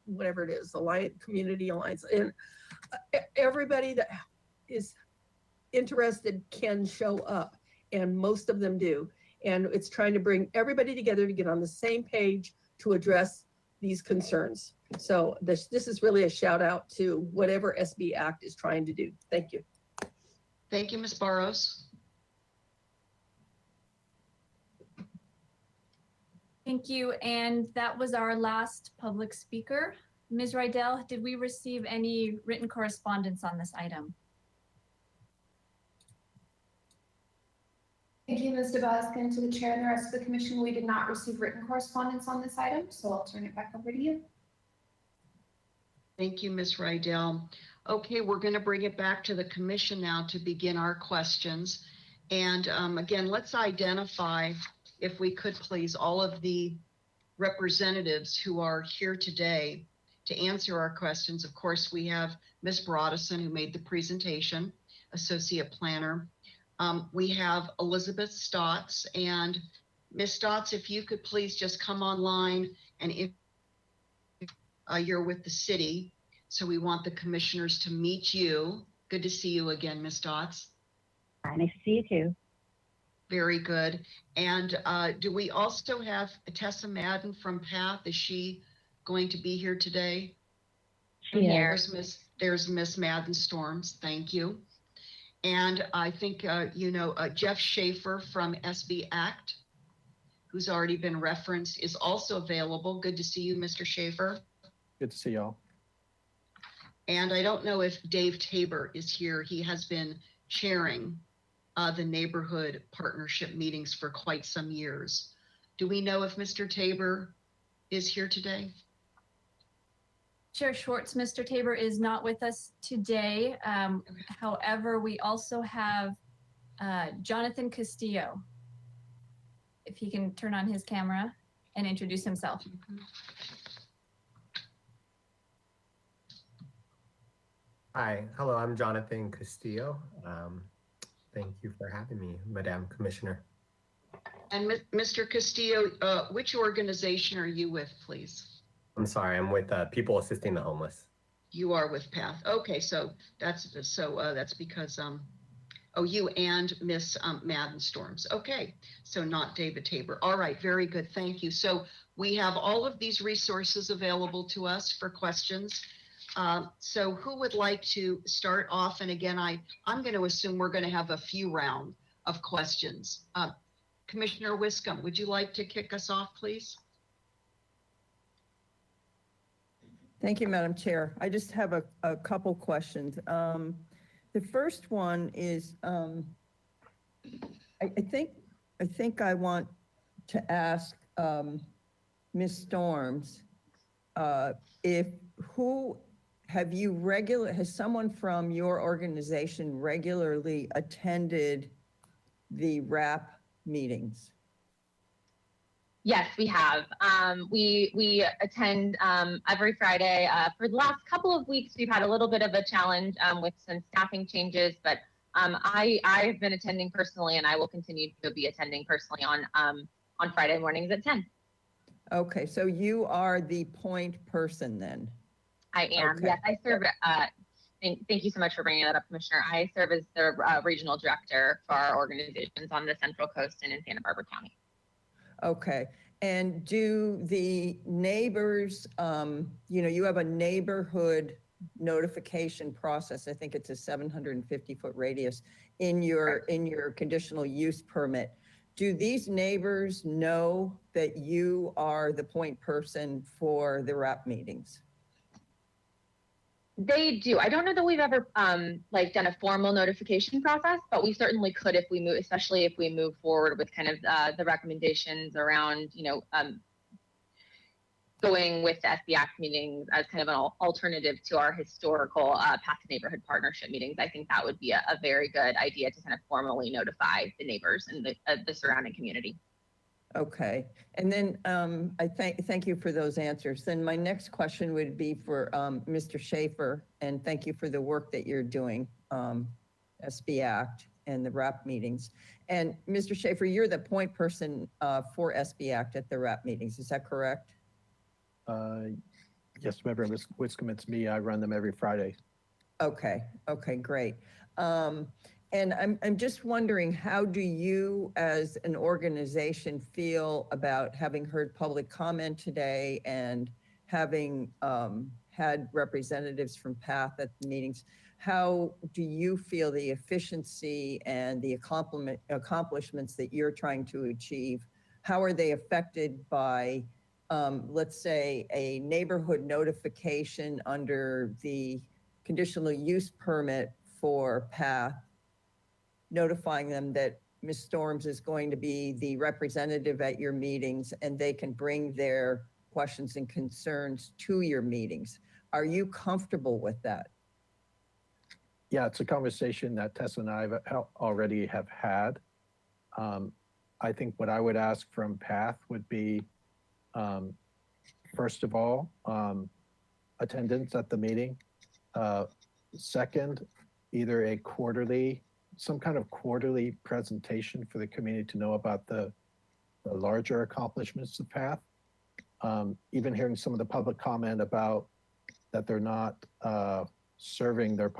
whatever it is, Alliance, Community Alliance, and everybody that is interested can show up. and most of them do. And it's trying to bring everybody together to get on the same page to address these concerns. So this is really a shout out to whatever SB Act is trying to do. Thank you. Thank you, Ms. Barros. Thank you. And that was our last public speaker. Ms. Rydell, did we receive any written correspondence on this item? Thank you, Ms. Duboskin. To the chair and the rest of the commission, we did not receive written correspondence on this item, so I'll turn it back over to you. Thank you, Ms. Rydell. Okay, we're going to bring it back to the commission now to begin our questions. And again, let's identify, if we could please, all of the representatives who are here today to answer our questions. Of course, we have Ms. Broadison, who made the presentation, Associate Planner. We have Elizabeth Stotts, and Ms. Stotts, if you could please just come online, and if you're with the city, so we want the commissioners to meet you. Good to see you again, Ms. Stotts. Nice to see you too. Very good. And do we also have Tessa Madden from PATH? Is she going to be here today? There's Miss Madden Storms. Thank you. And I think, Jeff Schaefer from SB Act, who's already been referenced, is also available. Good to see you, Mr. Schaefer. Good to see y'all. And I don't know if Dave Tabor is here. He has been chairing the neighborhood partnership meetings for quite some years. Do we know if Mr. Tabor is here today? Chair Schwartz, Mr. Tabor is not with us today. However, we also have Jonathan Castillo. If he can turn on his camera and introduce himself. Hi, hello, I'm Jonathan Castillo. Thank you for having me, Madam Commissioner. And Mr. Castillo, which organization are you with, please? I'm sorry, I'm with People Assisting the Homeless. You are with PATH. Okay, so that's because you and Miss Madden Storms. Okay, so not David Tabor. All right, very good. Thank you. So we have all of these resources available to us for questions. So who would like to start off? And again, I'm going to assume we're going to have a few rounds of questions. Commissioner Wiscombe, would you like to kick us off, please? Thank you, Madam Chair. I just have a couple questions. The first one is, I think I want to ask Ms. Storms, has someone from your organization regularly attended the RAP meetings? Yes, we have. We attend every Friday. For the last couple of weeks, we've had a little bit of a challenge with some staffing changes, but I've been attending personally, and I will continue to be attending personally on Friday mornings at 10. Okay, so you are the point person then? I am. Okay. Yes, I serve. Thank you so much for bringing that up, Commissioner. I serve as the regional director for our organizations on the Central Coast and in Santa Barbara County. Okay, and do the neighbors, you have a neighborhood notification process. I think it's a 750-foot radius in your conditional use permit. Do these neighbors know that you are the point person for the RAP meetings? They do. I don't know that we've ever done a formal notification process, but we certainly could if we move, especially if we move forward with kind of the recommendations around, going with the SB Act meetings as kind of an alternative to our historical PATH neighborhood partnership meetings. I think that would be a very good idea to kind of formally notify the neighbors and the surrounding community. Okay, and then I thank you for those answers. Then my next question would be for Mr. Schaefer, and thank you for the work that you're doing, SB Act and the RAP meetings. And Mr. Schaefer, you're the point person for SB Act at the RAP meetings, is that correct? Yes, Member Wiscombe, it's me. I run them every Friday. Okay, great. And I'm just wondering, how do you as an organization feel about having heard public comment today and having had representatives from PATH at the meetings? How do you feel the efficiency and the accomplishments that you're trying to achieve, how are they affected by, let's say, a neighborhood notification under the conditional use permit for PATH, notifying them that Ms. Storms is going to be the representative at your meetings and they can bring their questions and concerns to your meetings? Are you comfortable with that? Yeah, it's a conversation that Tessa and I already have had. I think what I would ask from PATH would be, first of all, attendance at the meeting. Second, either a quarterly, some kind of quarterly presentation for the community to know about the larger accomplishments of PATH. Even hearing some of the public comment about that they're not serving their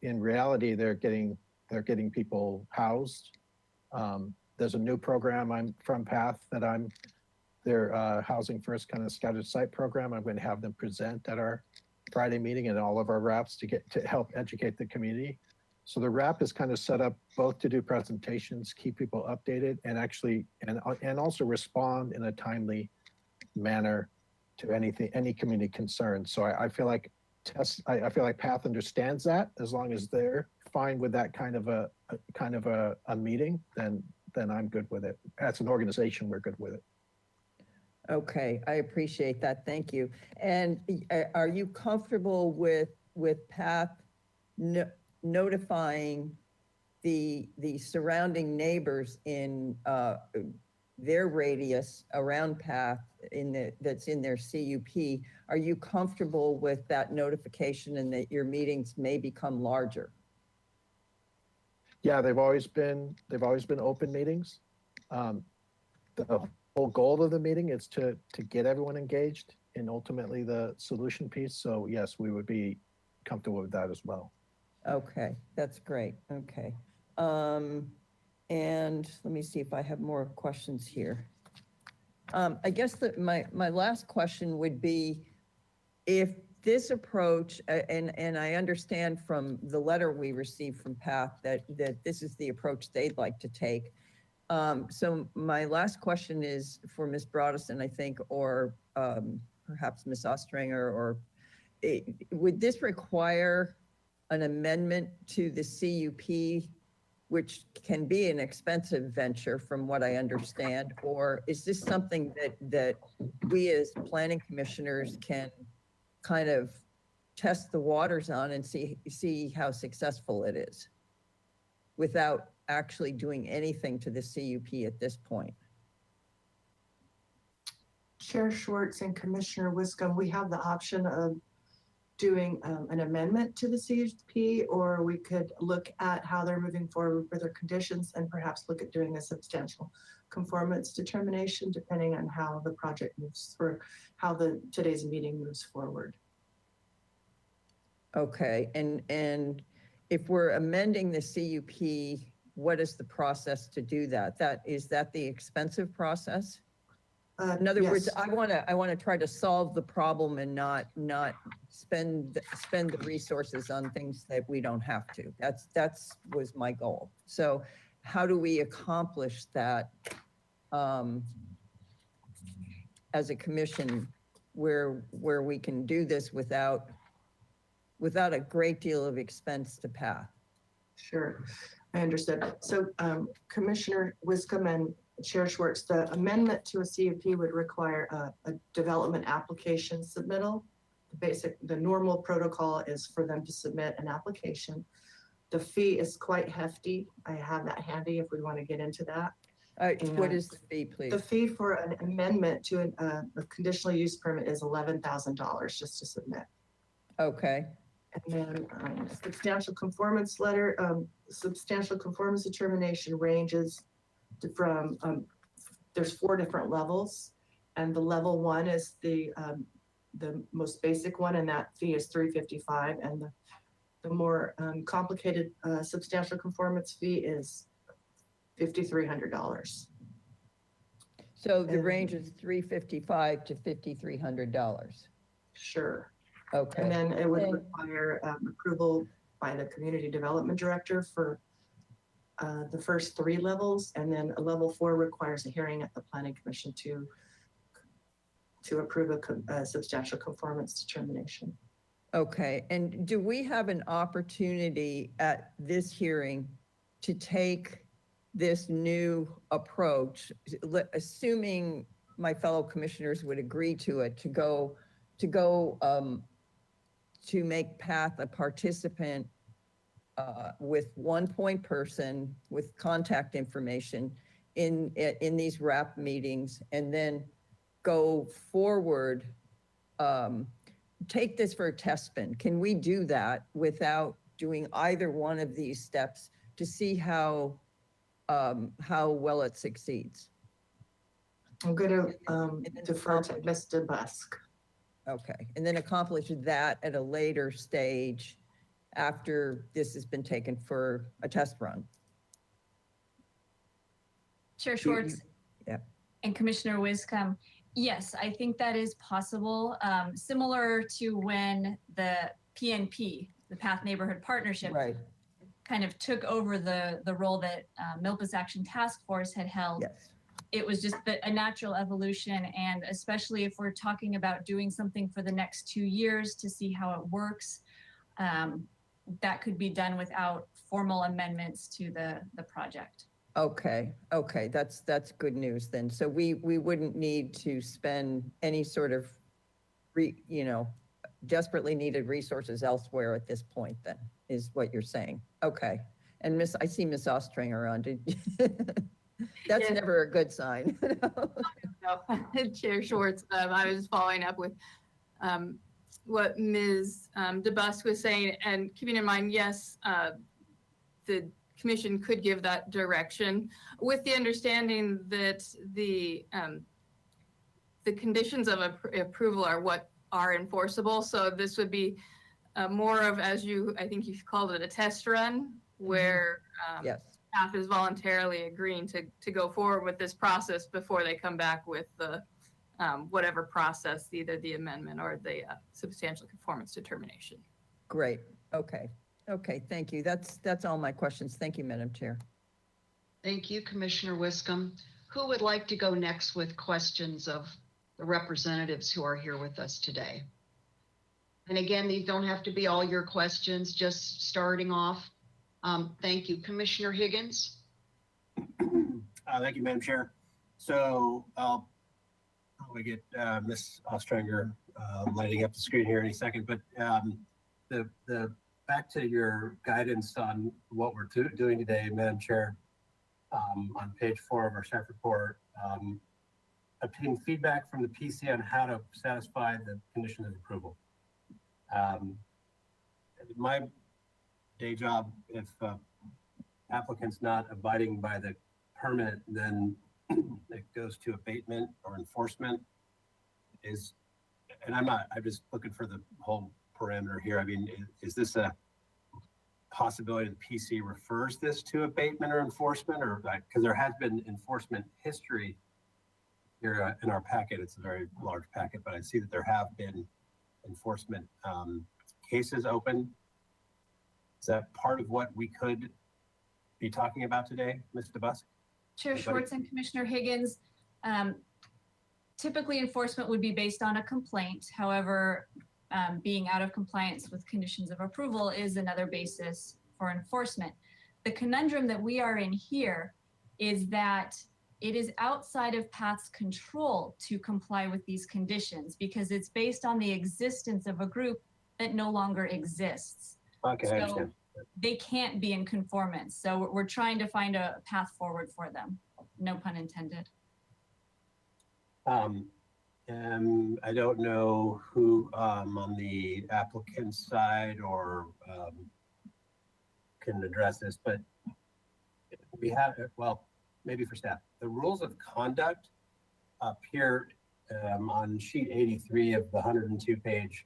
in reality, they're getting people housed. There's a new program from PATH that their Housing First kind of scattered site program. I'm going to have them present at our Friday meeting and all of our reps to help educate the community. So the rep is kind of set up both to do presentations, keep people updated, and actually, and also respond in a timely manner to any community concerns. So I feel like I feel like PATH understands that. As long as they're fine with that kind of a meeting, then I'm good with it. As an organization, we're good with it. Okay, I appreciate that. Thank you. And are you comfortable with PATH notifying the surrounding neighbors in their radius around PATH that's in their CUP? Are you comfortable with that notification and that your meetings may become larger? Yeah, they've always been open meetings. The whole goal of the meeting is to get everyone engaged in ultimately the solution piece. So yes, we would be comfortable with that as well. Okay, that's great. Okay. And let me see if I have more questions here. I guess that my last question would be, if this approach, and I understand from the letter we received from PATH that this is the approach they'd like to take. So my last question is for Ms. Broadison, I think, or perhaps Ms. Ostringer, or would this require an amendment to the CUP, which can be an expensive venture from what I understand? Or is this something that we as planning commissioners can kind of test the waters on and see how successful it is without actually doing anything to the CUP at this point? Chair Schwartz and Commissioner Wiscombe, we have the option of doing an amendment to the CUP, or we could look at how they're moving forward with their conditions and perhaps look at doing a substantial conformance determination depending on how the project moves, or how today's meeting moves forward. Okay, and if we're amending the CUP, what is the process to do that? Is that the expensive process? In other words, I want to try to solve the problem and not spend the resources on things that we don't have to. That's was my goal. So how do we accomplish that as a commission where we can do this without a great deal of expense to PATH? Sure, I understood. So Commissioner Wiscombe and Chair Schwartz, the amendment to a CUP would require a development application submittal. The normal protocol is for them to submit an application. The fee is quite hefty. I have that handy if we want to get into that. What is the fee, please? The fee for an amendment to a conditional use permit is $11,000 just to submit. Okay. And then substantial conformance letter, substantial conformance determination ranges from, there's 4 different levels, and the level 1 is the most basic one, and that fee is $355, and The more complicated substantial conformance fee is $5,300. So the range is $355 to $5,300. Sure. Okay. And then it would require approval by the community development director for the first 3 levels, and then a level 4 requires a hearing at the planning commission to approve a substantial conformance determination. Okay, and do we have an opportunity at this hearing to take this new approach, assuming my fellow commissioners would agree to it, to make PATH a participant with one point person with contact information in these RAP meetings, and then go forward, take this for a test spin? Can we do that without doing either one of these steps to see how well it succeeds? I'm going to defer to Mr. Busk. Okay, and then accomplish that at a later stage after this has been taken for a test run. Chair Schwartz. Yeah. And Commissioner Wiscombe, yes, I think that is possible. Similar to when the PNP, the Path Neighborhood Partnership, kind of took over the role that Milpas Action Task Force had held. Yes. It was just a natural evolution, and especially if we're talking about doing something for the next 2 years to see how it works, that could be done without formal amendments to the project. Okay, that's good news then. So we wouldn't need to spend any sort of, desperately needed resources elsewhere at this point then, is what you're saying. Okay, and I see Miss Ostringer on. That's Yes. never a good sign. No, Chair Schwartz, I was following up with what Ms. DeBusk was saying, and keeping in mind, yes, the commission could give that direction with the understanding that the conditions of approval are what are enforceable. So this would be more of, I think you called it a test run, where yes. staff is voluntarily agreeing to go forward with this process before they come back with the whatever process, either the amendment or the substantial conformance determination. Great. Okay, thank you. That's all my questions. Thank you, Madam Chair. Thank you, Commissioner Wiscombe. Who would like to go next with questions of the representatives who are here with us today? And again, these don't have to be all your questions, just starting off. Thank you. Commissioner Higgins. Thank you, Madam Chair. So I'll probably get Ms. Ostringer lighting up the screen here any second, but the back to your guidance on what we're doing today, Madam Chair, on page 4 of our staff report, obtain feedback from the PC on how to satisfy the conditions of approval. My day job, if applicant's not abiding by the permit, then it goes to abatement or enforcement. And I'm just looking for the whole parameter here. I mean, is this a possibility the PC refers this to abatement or enforcement, or because there has been enforcement history here in our packet. It's a very large packet, but I see that there have been enforcement cases open. Is that part of what we could be talking about today, Ms. DeBusk? Chair Schwartz and Commissioner Higgins, typically enforcement would be based on a complaint. However, being out of compliance with conditions of approval is another basis for enforcement. The conundrum that we are in here is that it is outside of PATH's control to comply with these conditions because it's based on the existence of a group that no longer exists. Okay, I understand. They can't be in conformance. So we're trying to find a path forward for them. No pun intended. I don't know who on the applicant side or can address this, but we have, well, maybe for staff, the rules of conduct appear on sheet 83 of the 102-page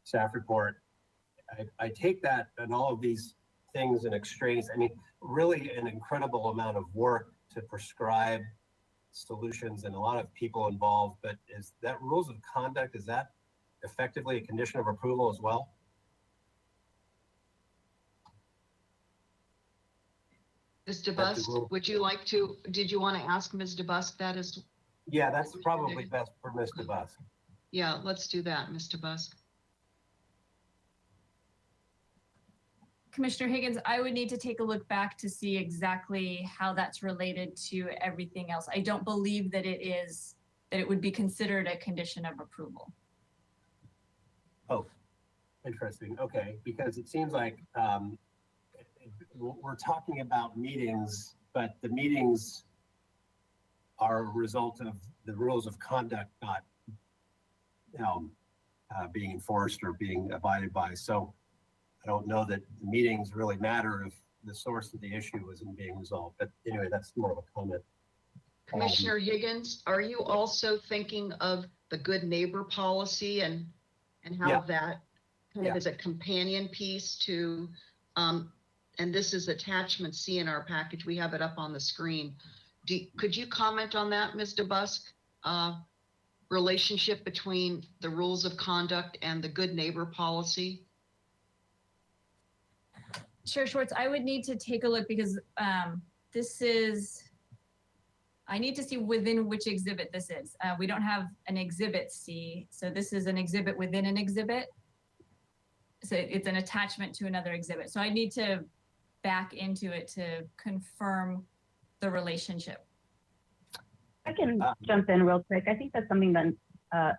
staff report. I take that and all of these things in extraneous, I mean, really an incredible amount of work to prescribe solutions and a lot of people involved, but is that rules of conduct, is that effectively a condition of approval as well? Ms. DeBusk, would you like to, did you want to ask Ms. DeBusk that as? Yeah, that's probably best for Ms. DeBusk. Yeah, let's do that, Ms. DeBusk. Commissioner Higgins, I would need to take a look back to see exactly how that's related to everything else. I don't believe that it would be considered a condition of approval. Oh, interesting. Okay, because it seems like we're talking about meetings, but the meetings are a result of the rules of conduct not being enforced or being abided by. So I don't know that the meetings really matter if the source of the issue isn't being resolved. But anyway, that's more of a comment. Commissioner Higgins, are you also thinking of the good neighbor policy and how that kind of is a companion piece to, and this is attachment C in our package. We have it up on the screen. Could you comment on that, Ms. DeBusk? Relationship between the rules of conduct and the good neighbor policy? Chair Schwartz, I would need to take a look because I need to see within which exhibit this is. We don't have an exhibit C, so this is an exhibit within an exhibit. So it's an attachment to another exhibit. So I need to back into it to confirm the relationship. I can jump in real quick. I think that's something that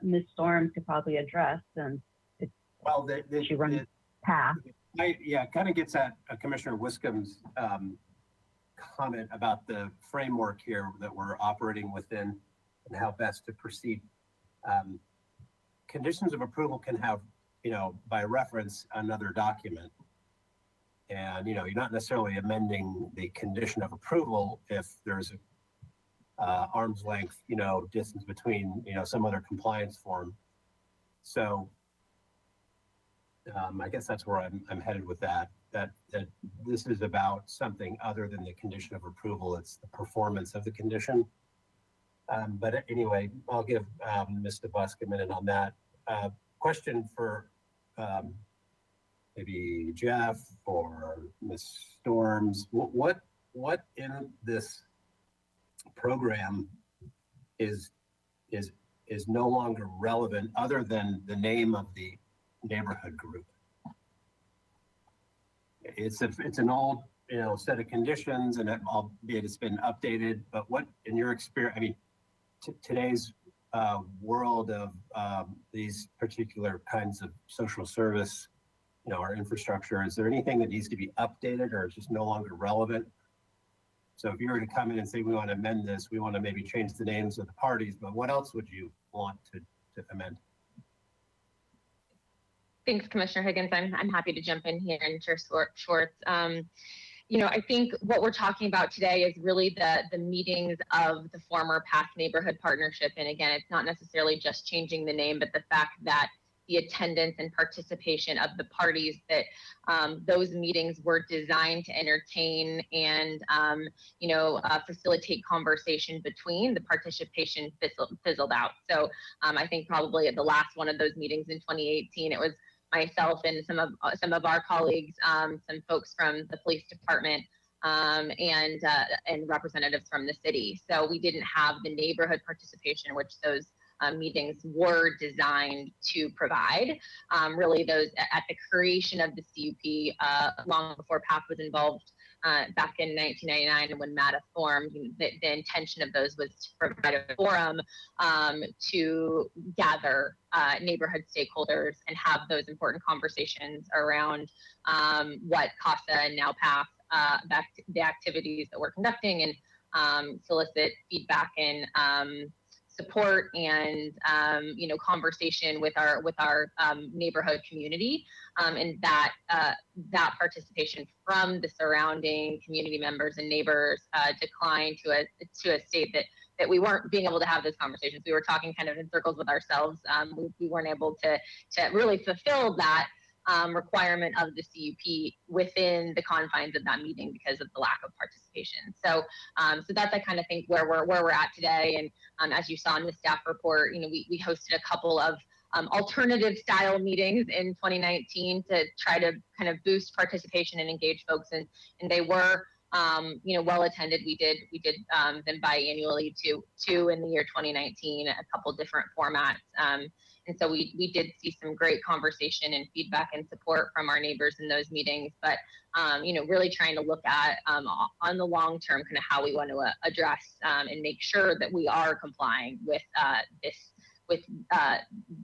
Ms. Storms could probably address, and she runs PATH. It kind of gets at Commissioner Wiscombe's comment about the framework here that we're operating within and how best to proceed. Conditions of approval can have, by reference, another document. And, you're not necessarily amending the condition of approval if there's a arm's length, distance between, some other compliance form. So I guess that's where I'm headed with that this is about something other than the condition of approval. It's the performance of the condition. But anyway, I'll give Ms. DeBusk a minute on that. Question for maybe Jeff or Ms. Storms. What in this program is no longer relevant other than the name of the neighborhood group? It's an old set of conditions, and albeit it's been updated, but what in your experience, I mean, today's world of these particular kinds of social service, our infrastructure, is there anything that needs to be updated or is just no longer relevant? So if you were to come in and say, we want to amend this, we want to maybe change the names of the parties, but what else would you want to amend? Thanks, Commissioner Higgins. I'm happy to jump in here and Chair Schwartz. I think what we're talking about today is really the meetings of the former PATH Neighborhood Partnership. And again, it's not necessarily just changing the name, but the fact that the attendance and participation of the parties, that those meetings were designed to entertain and facilitate conversation between the participation fizzled out. So I think probably at the last one of those meetings in 2018, it was myself and some of our colleagues, some folks from the police department, and representatives from the city. So we didn't have the neighborhood participation, which those meetings were designed to provide. Really, those at the creation of the CUP, long before PATH was involved, back in 1999, and when MATA formed, the intention of those was to provide a forum to gather neighborhood stakeholders and have those important conversations around what CASA and now PATH, the activities that we're conducting, and solicit feedback and support and conversation with our neighborhood community, and that participation from the surrounding community members and neighbors declined to a state that we weren't being able to have those conversations. We were talking kind of in circles with ourselves. We weren't able to really fulfill that requirement of the CUP within the confines of that meeting because of the lack of participation. So, so that's I kind of think where we're at today. And as you saw in the staff report, you know, we hosted a couple of alternative style meetings in 2019 to try to kind of boost participation and engage folks, and they were you know, well attended. We did them biannually two in the year 2019, a couple different formats. And so we did see some great conversation and feedback and support from our neighbors in those meetings, but you know, really trying to look at on the long term kind of how we want to address and make sure that we are complying with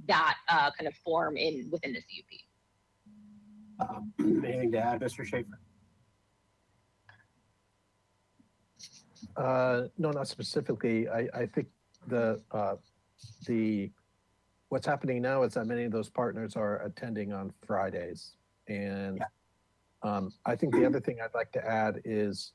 that kind of form within the CUP. Anything to add, Mr. Schaefer? No, not specifically. I think the what's happening now is that many of those partners are attending on Fridays. And I think the other thing I'd like to add is,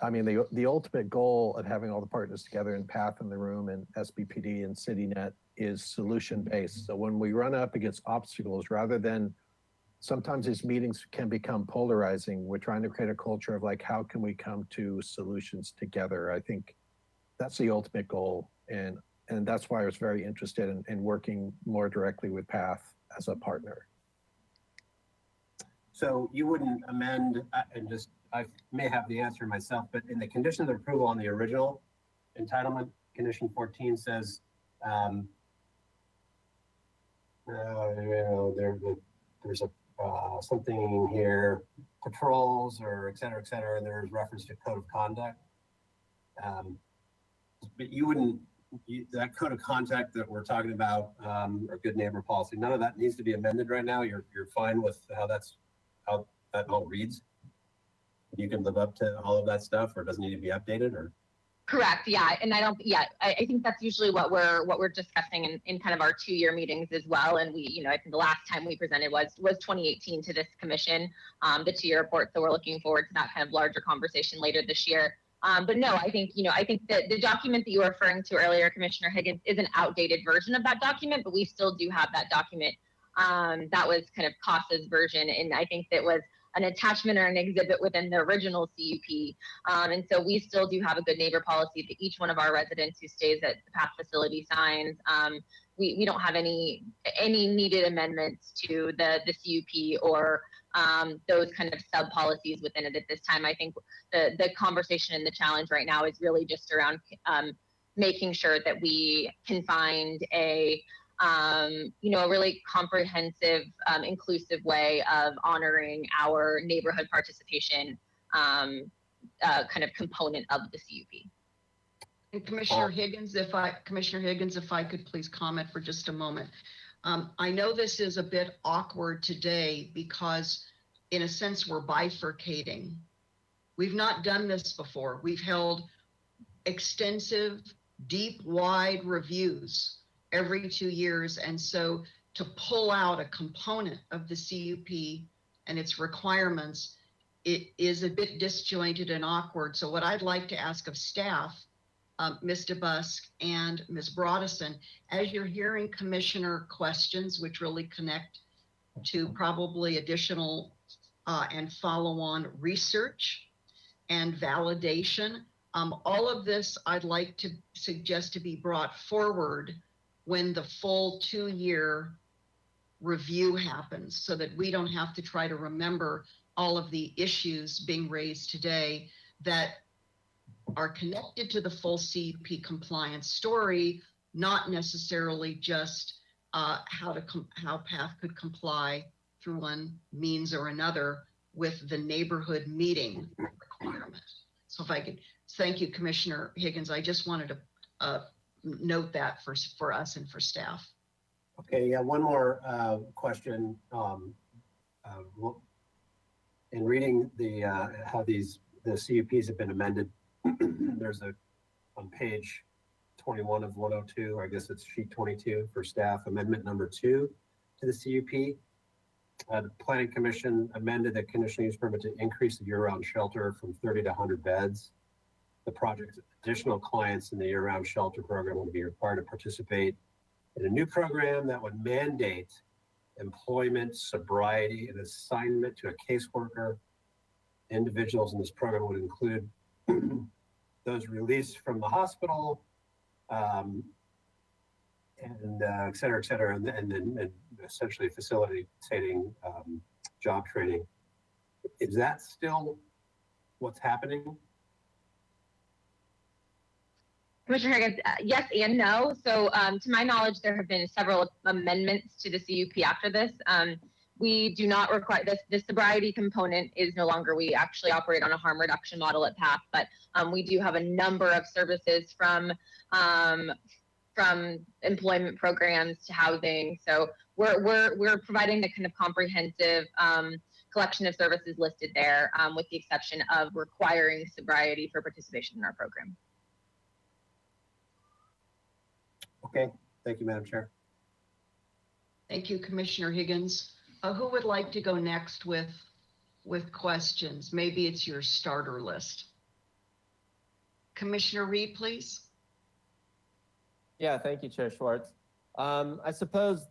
I mean, the ultimate goal of having all the partners together in Path in the Room and SBPD and CityNet is solution-based. So when we run up against obstacles, rather than sometimes these meetings can become polarizing, we're trying to create a culture of like, how can we come to solutions together? I think that's the ultimate goal. And that's why I was very interested in working more directly with Path as a partner. So you wouldn't amend, and just, I may have the answer myself, but in the conditions of approval on the original entitlement, condition 14 says, there's a something here, patrols or et cetera, and there's reference to code of conduct. But you wouldn't, that code of conduct that we're talking about, or good neighbor policy, none of that needs to be amended right now. You're fine with how that all reads? You can live up to all of that stuff, or doesn't need to be updated, or? Correct. Yeah. And I think that's usually what we're discussing in kind of our 2-year meetings as well. And we, you know, I think the last time we presented was 2018 to this commission, the 2-year report. So we're looking forward to that kind of larger conversation later this year. But no, I think that the document that you were referring to earlier, Commissioner Higgins, is an outdated version of that document, but we still do have that document. That was kind of CASA's version. And I think that was an attachment or an exhibit within the original CUP. And so we still do have a good neighbor policy that each one of our residents who stays at the Path facility signs. We don't have any needed amendments to the CUP or those kind of sub policies within it at this time. I think the conversation and the challenge right now is really just around making sure that we can find a really comprehensive, inclusive way of honoring our neighborhood participation kind of component of the CUP. And Commissioner Higgins, if I could please comment for just a moment. I know this is a bit awkward today because in a sense we're bifurcating. We've not done this before. We've held extensive, deep, wide reviews every 2 years. And so to pull out a component of the CUP and its requirements, it is a bit disjointed and awkward. So what I'd like to ask of staff, Ms. DeBusk and Ms. Broadison, as you're hearing commissioner questions, which really connect to probably additional and follow-on research and validation, all of this I'd like to suggest to be brought forward when the full 2-year review happens, so that we don't have to try to remember all of the issues being raised today that are connected to the full CUP compliance story, not necessarily just how Path could comply through one means or another with the neighborhood meeting requirement. So if I could, thank you, Commissioner Higgins. I just wanted to note that for us and for staff. Okay, yeah, one more question. In reading how the CUPs have been amended, there's on page 21 of 102, or I guess it's sheet 22 for staff, amendment number 2 to the CUP. The Planning Commission amended the conditional use permit to increase the year-round shelter from 30 to 100 beds. The project's additional clients in the year-round shelter program will be required to participate in a new program that would mandate employment, sobriety, and assignment to a caseworker. Individuals in this program would include those released from the hospital, and et cetera, and then essentially facilitating job training. Is that still what's happening? Commissioner Higgins, yes and no. So to my knowledge, there have been several amendments to the CUP after this. We do not require this. The sobriety component is no longer, we actually operate on a harm reduction model at PATH, but we do have a number of services from employment programs to housing. So we're providing the kind of comprehensive collection of services listed there, with the exception of requiring sobriety for participation in our program. Okay, thank you, Madam Chair. Thank you, Commissioner Higgins. Who would like to go next with questions? Maybe it's your starter list. Commissioner Reed, please. Yeah, thank you, Chair Schwartz. I suppose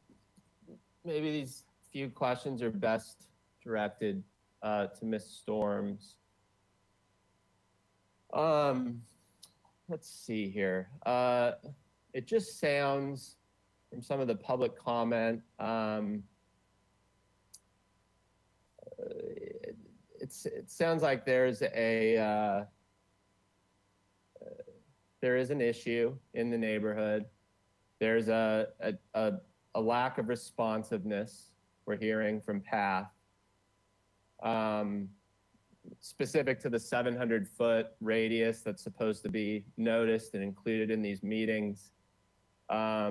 maybe these few questions are best directed to Ms. Storms. Let's see here. It just sounds from some of the public comment, it sounds like there is an issue in the neighborhood. There's a lack of responsiveness we're hearing from PATH, specific to the 700-foot radius that's supposed to be noticed and included in these meetings. I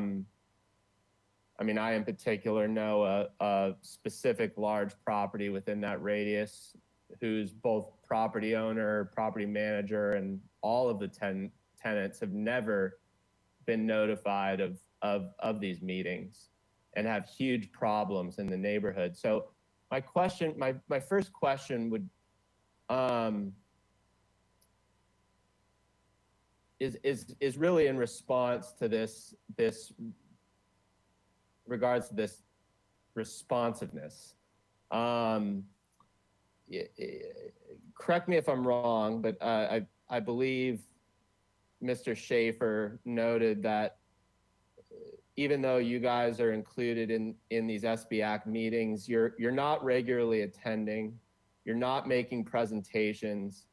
mean, I in particular know a specific large property within that radius whose both property owner, property manager, and all of the tenants have never been notified of these meetings and have huge problems in the neighborhood. So my question, my first question would is really in response to this regards to this responsiveness. Correct me if I'm wrong, but I believe Mr. Schaefer noted that even though you guys are included in these SBAC meetings, you're not regularly attending, you're not making presentations,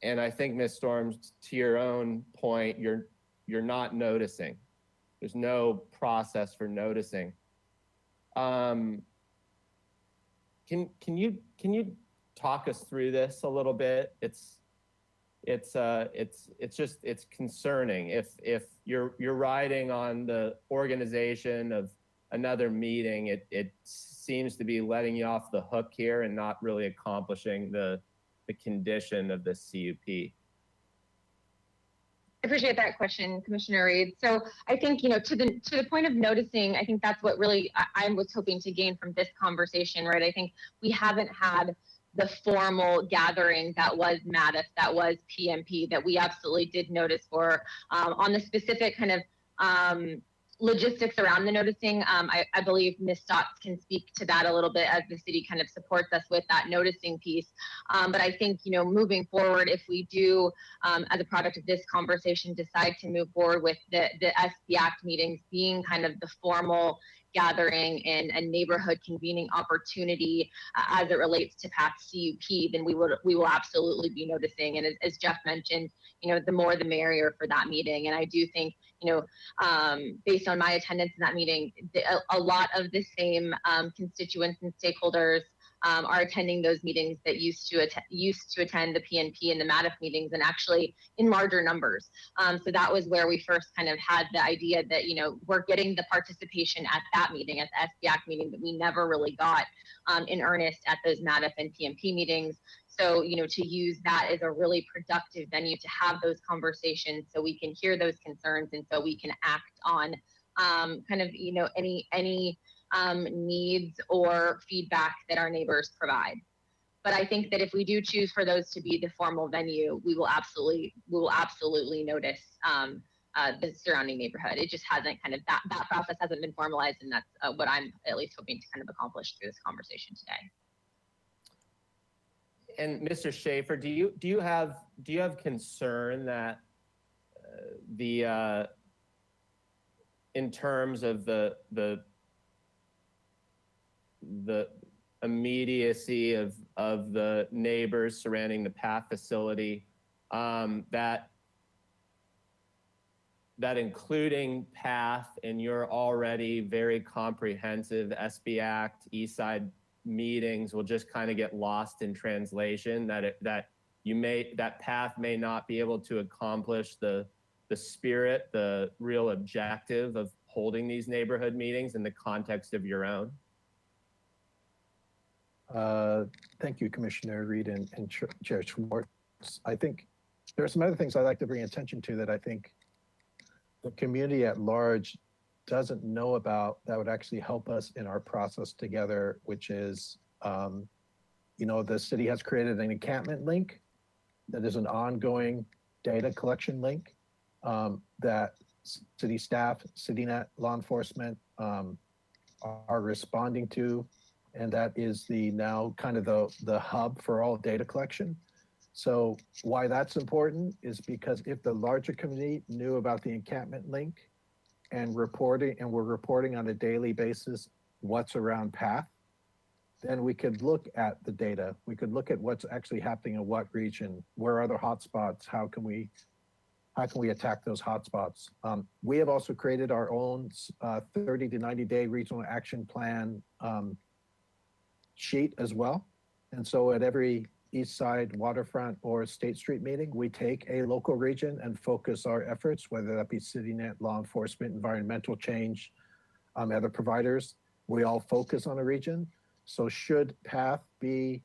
and I think, Ms. Storms, to your own point, you're not noticing. There's no process for noticing. Can you talk us through this a little bit? It's concerning. If you're riding on the organization of another meeting, it seems to be letting you off the hook here and not really accomplishing the condition of the CUP. I appreciate that question, Commissioner Reed. So I think, to the point of noticing, I think that's what really I was hoping to gain from this conversation, right? I think we haven't had the formal gathering that was MADIF, that was PMP, that we absolutely did notice for on the specific kind of logistics around the noticing. I believe Ms. Stotts can speak to that a little bit as the city kind of supports us with that noticing piece. But I think, moving forward, if we do, as a product of this conversation, decide to move forward with the SBAC meetings being kind of the formal gathering and a neighborhood convening opportunity as it relates to PATH CUP, then we will absolutely be noticing. And as Jeff mentioned, the more the merrier for that meeting. And I do think, based on my attendance in that meeting, a lot of the same constituents and stakeholders are attending those meetings that used to attend the PNP and the MADIF meetings, and actually in larger numbers. So that was where we first kind of had the idea that, we're getting the participation at that meeting, at the SBAC meeting, that we never really got in earnest at those MADIF and PMP meetings. So, to use that as a really productive venue to have those conversations so we can hear those concerns and so we can act on kind of, any needs or feedback that our neighbors provide. But I think that if we do choose for those to be the formal venue, we will absolutely notice the surrounding neighborhood. It just hasn't kind of, that process hasn't been formalized, and that's what I'm at least hoping to kind of accomplish through this conversation today. And Mr. Schaefer, do you have concern that in terms of the immediacy of the neighbors surrounding the PATH facility, that including PATH in your already very comprehensive SB Act Eastside meetings will just kind of get lost in translation, that PATH may not be able to accomplish the spirit, the real objective of holding these neighborhood meetings in the context of your own? Thank you, Commissioner Reed and Chair Schwartz. I think there are some other things I'd like to bring attention to that I think the community at large doesn't know about that would actually help us in our process together, which is, the city has created an encampment link that is an ongoing data collection link that city staff, CityNet, law enforcement are responding to. And that is now kind of the hub for all data collection. So why that's important is because if the larger community knew about the encampment link and we're reporting on a daily basis what's around PATH, then we could look at the data. We could look at what's actually happening in what region, where are the hotspots, how can we attack those hotspots? We have also created our own 30 to 90 day regional action plan sheet as well. And so at every East Side, Waterfront, or State Street meeting, we take a local region and focus our efforts, whether that be CityNet, law enforcement, environmental change, other providers. We all focus on a region. So should PATH be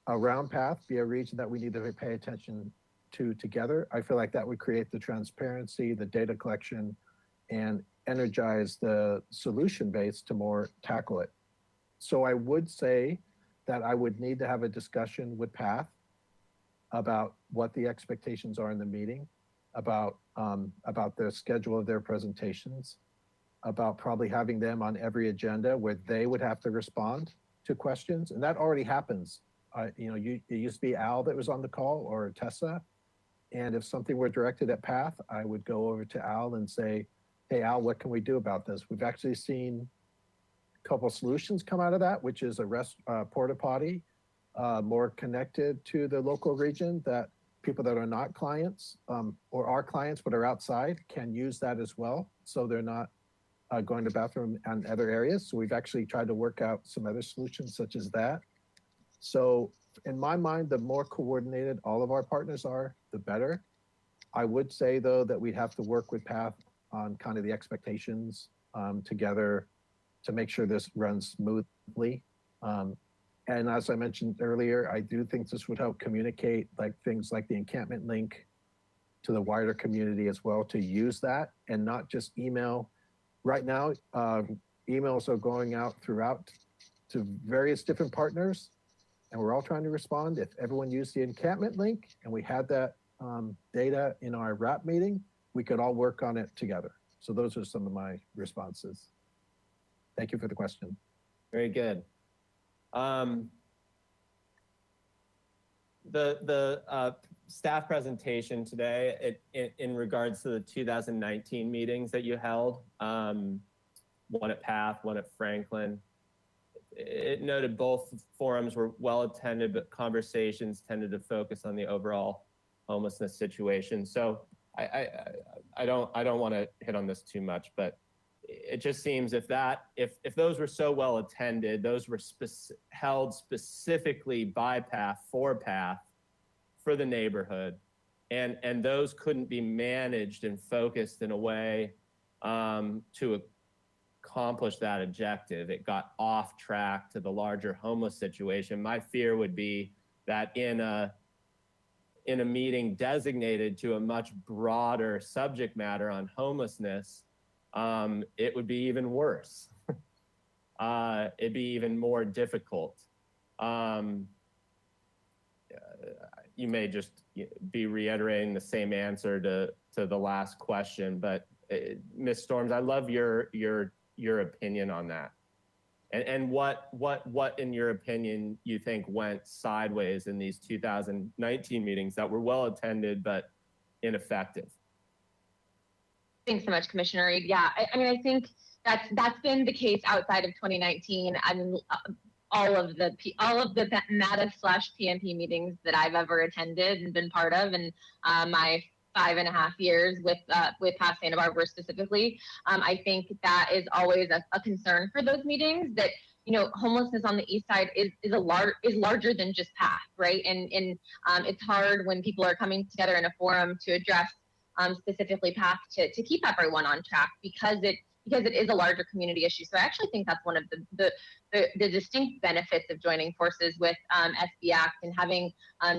a region that we need to pay attention to together, I feel like that would create the transparency, the data collection, and energize the solution base to more tackle it. So I would say that I would need to have a discussion with PATH about what the expectations are in the meeting, about the schedule of their presentations, about probably having them on every agenda where they would have to respond to questions. And that already happens. It used to be Al that was on the call, or Tessa. And if something were directed at PATH, I would go over to Al and say, hey, Al, what can we do about this? We've actually seen couple solutions come out of that, which is a porta potty, more connected to the local region, that people that are not clients or are clients but are outside can use that as well. So they're not going to bathroom and other areas. So we've actually tried to work out some other solutions such as that. So in my mind, the more coordinated all of our partners are, the better. I would say though that we'd have to work with PATH on kind of the expectations together to make sure this runs smoothly. And as I mentioned earlier, I do think this would help communicate things like the encampment link to the wider community as well, to use that and not just email. Right now, emails are going out throughout to various different partners, and we're all trying to respond. If everyone used the encampment link and we had that data in our wrap meeting, we could all work on it together. So those are some of my responses. Thank you for the question. Very good. The staff presentation today in regards to the 2019 meetings that you held, one at PATH, one at Franklin, it noted both forums were well attended, but conversations tended to focus on the overall homelessness situation. So I don't want to hit on this too much, but it just seems if those were so well attended, those were held specifically by PATH for the neighborhood, and those couldn't be managed and focused in a way to accomplish that objective. It got off track to the larger homeless situation. My fear would be that in a meeting designated to a much broader subject matter on homelessness, it would be even worse. It'd be even more difficult. You may just be reiterating the same answer to the last question, but Ms. Storms, I love your opinion on that. And what in your opinion you think went sideways in these 2019 meetings that were well attended but ineffective? Thanks so much, Commissioner Reed. Yeah, I mean, I think that's been the case outside of 2019. I mean, all of the MATA/PMP meetings that I've ever attended and been part of, and my 5.5 years with Path Santa Barbara specifically, I think that is always a concern for those meetings. That homelessness on the east side is larger than just Path, right? And it's hard when people are coming together in a forum to address specifically Path to keep everyone on track because it is a larger community issue. So I actually think that's one of the distinct benefits of joining forces with SB Act and having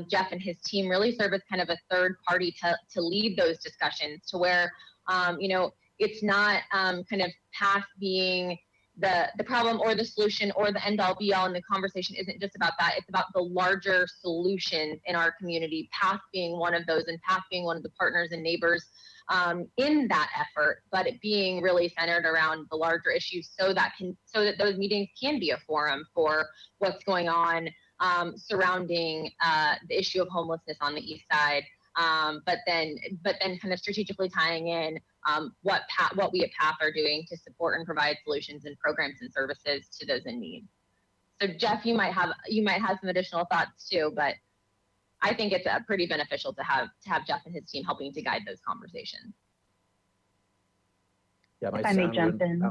Jeff and his team really serve as kind of a third party to lead those discussions to where, it's not kind of Path being the problem or the solution or the end all be all, and the conversation isn't just about that. It's about the larger solutions in our community, Path being one of those, and Path being one of the partners and neighbors in that effort, but it being really centered around the larger issues so that those meetings can be a forum for what's going on surrounding the issue of homelessness on the east side, but then kind of strategically tying in what we at Path are doing to support and provide solutions and programs and services to those in need. So Jeff, you might have some additional thoughts too, but I think it's pretty beneficial to have Jeff and his team helping to guide those conversations. Yeah, if I may jump in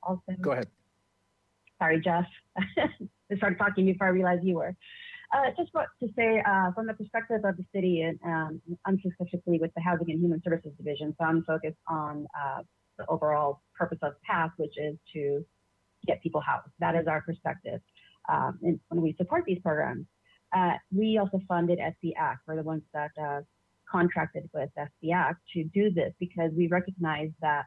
also. Go ahead. Sorry, Jeff. I started talking before I realized you were. Just what to say from the perspective of the city, and I'm specifically with the Housing and Human Services Division, so I'm focused on the overall purpose of PATH, which is to get people housed. That is our perspective. And when we support these programs, we also funded SB Act. We're the ones that contracted with SB Act to do this because we recognize that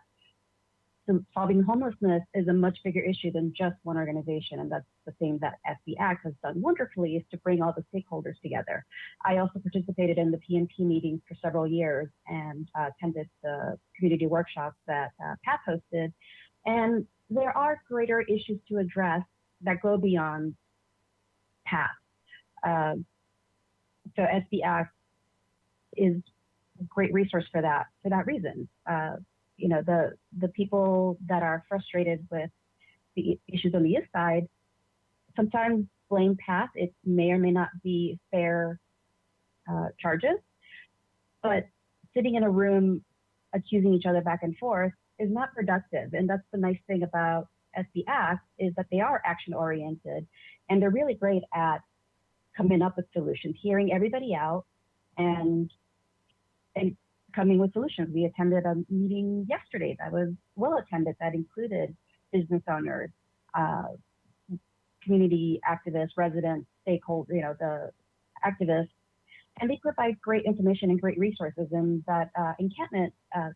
solving homelessness is a much bigger issue than just one organization. And that's the thing that SB Act has done wonderfully, is to bring all the stakeholders together. I also participated in the PNP meetings for several years and attended the community workshops that Pat hosted. And there are greater issues to address that go beyond PATH. So SB Act is a great resource for that reason. The people that are frustrated with the issues on the east side sometimes blame PATH. It may or may not be fair charges, but sitting in a room accusing each other back and forth is not productive. And that's the nice thing about SB Act, is that they are action oriented and they're really great at coming up with solutions, hearing everybody out and coming with solutions. We attended a meeting yesterday that was well attended that included business owners, community activists, residents, stakeholders, the activists, and they provide great information and great resources. And that encampment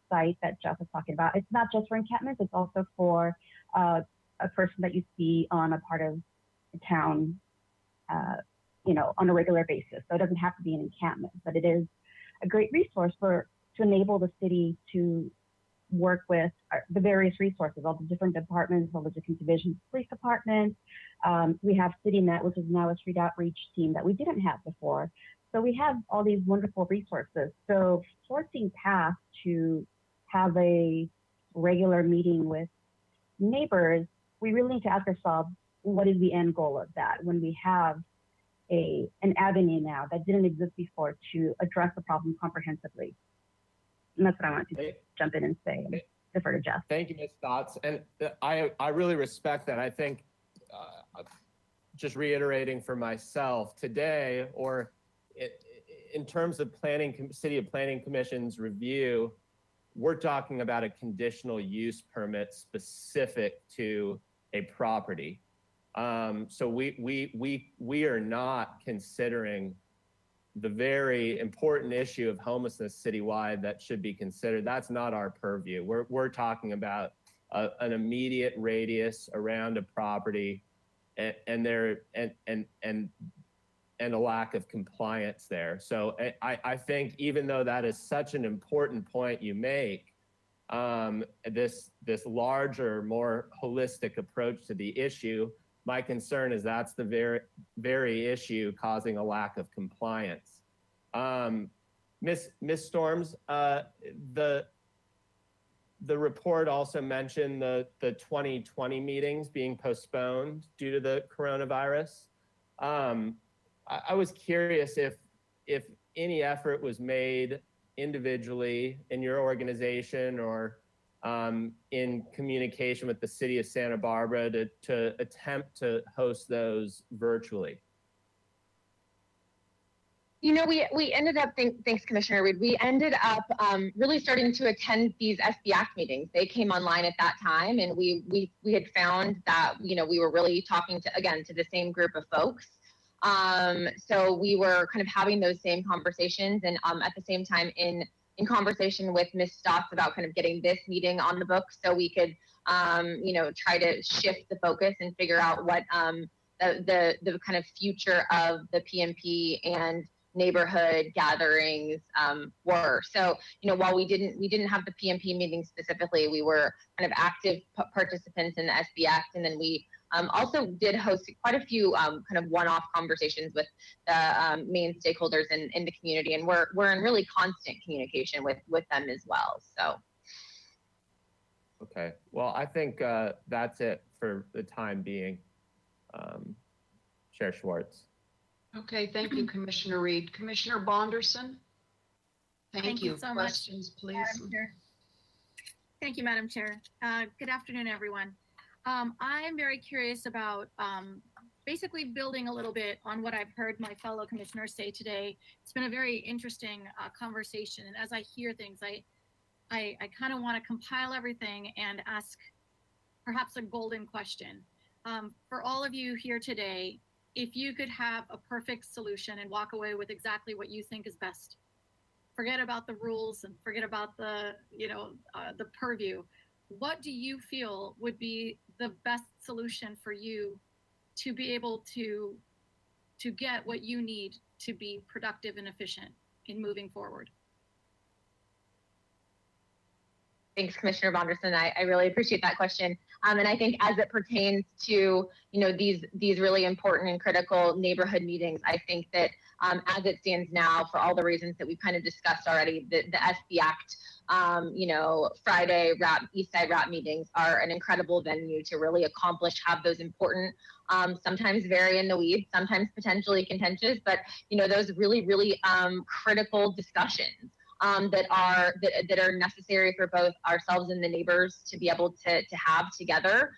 site that Jeff was talking about, it's not just for encampments, it's also for a person that you see on a part of the town, on a regular basis. So it doesn't have to be an encampment, but it is a great resource to enable the city to work with the various resources, all the different departments, all the different divisions, police departments. We have CityNet, which is now a street outreach team that we didn't have before. So we have all these wonderful resources. So forcing PATH to have a regular meeting with neighbors, we really need to ask ourselves, what is the end goal of that when we have an avenue now that didn't exist before to address the problem comprehensively? And that's what I wanted to jump in and say and defer to Jeff. Thank you, Ms. Stotts. And I really respect that. I think just reiterating for myself today, or in terms of City of Planning Commission's review, we're talking about a conditional use permit specific to a property. So we are not considering the very important issue of homelessness citywide that should be considered. That's not our purview. We're talking about an immediate radius around a property, and and a lack of compliance there. So I think even though that is such an important point you make, this larger, more holistic approach to the issue, my concern is that's the very issue causing a lack of compliance. Ms. Storms, the report also mentioned the 2020 meetings being postponed due to the coronavirus. I was curious if any effort was made individually in your organization or in communication with the city of Santa Barbara to attempt to host those virtually. You know, we ended up, thanks Commissioner Reed, we ended up really starting to attend these SB Act meetings. They came online at that time, and we had found that, you know, we were really talking to the same group of folks. So we were kind of having those same conversations, and at the same time in conversation with Ms. Stotts about kind of getting this meeting on the books so we could, you know, try to shift the focus and figure out what the kind of future of the PMP and neighborhood gatherings were. So, you know, while we didn't have the PMP meeting specifically, we were kind of active participants in the SB Act, and then we also did host quite a few kind of one-off conversations with the main stakeholders in the community, and we're in really constant communication with them as well. So. Okay, well, I think that's it for the time being. Chair Schwartz. Okay, thank you, Commissioner Reed. Commissioner Bonderson? Thank you. so Questions, much, please. Madam Chair. Thank you, Madam Chair. Good afternoon, everyone. I am very curious about basically building a little bit on what I've heard my fellow commissioners say today. It's been a very interesting conversation, and as I hear things, I kind of want to compile everything and ask perhaps a golden question. For all of you here today, if you could have a perfect solution and walk away with exactly what you think is best, forget about the rules and forget about the, you know, the purview. What do you feel would be the best solution for you to be able to get what you need to be productive and efficient in moving forward? Thanks, Commissioner Bonderson. I really appreciate that question. And I think as it pertains to, you know, these really important and critical neighborhood meetings, I think that as it stands now, for all the reasons that we've kind of discussed already, the SB Act, you know, Friday East Side RAP meetings are an incredible venue to really have those important, sometimes very in the weeds, sometimes potentially contentious, but, you know, those really, really critical discussions. That are necessary for both ourselves and the neighbors to be able to have together,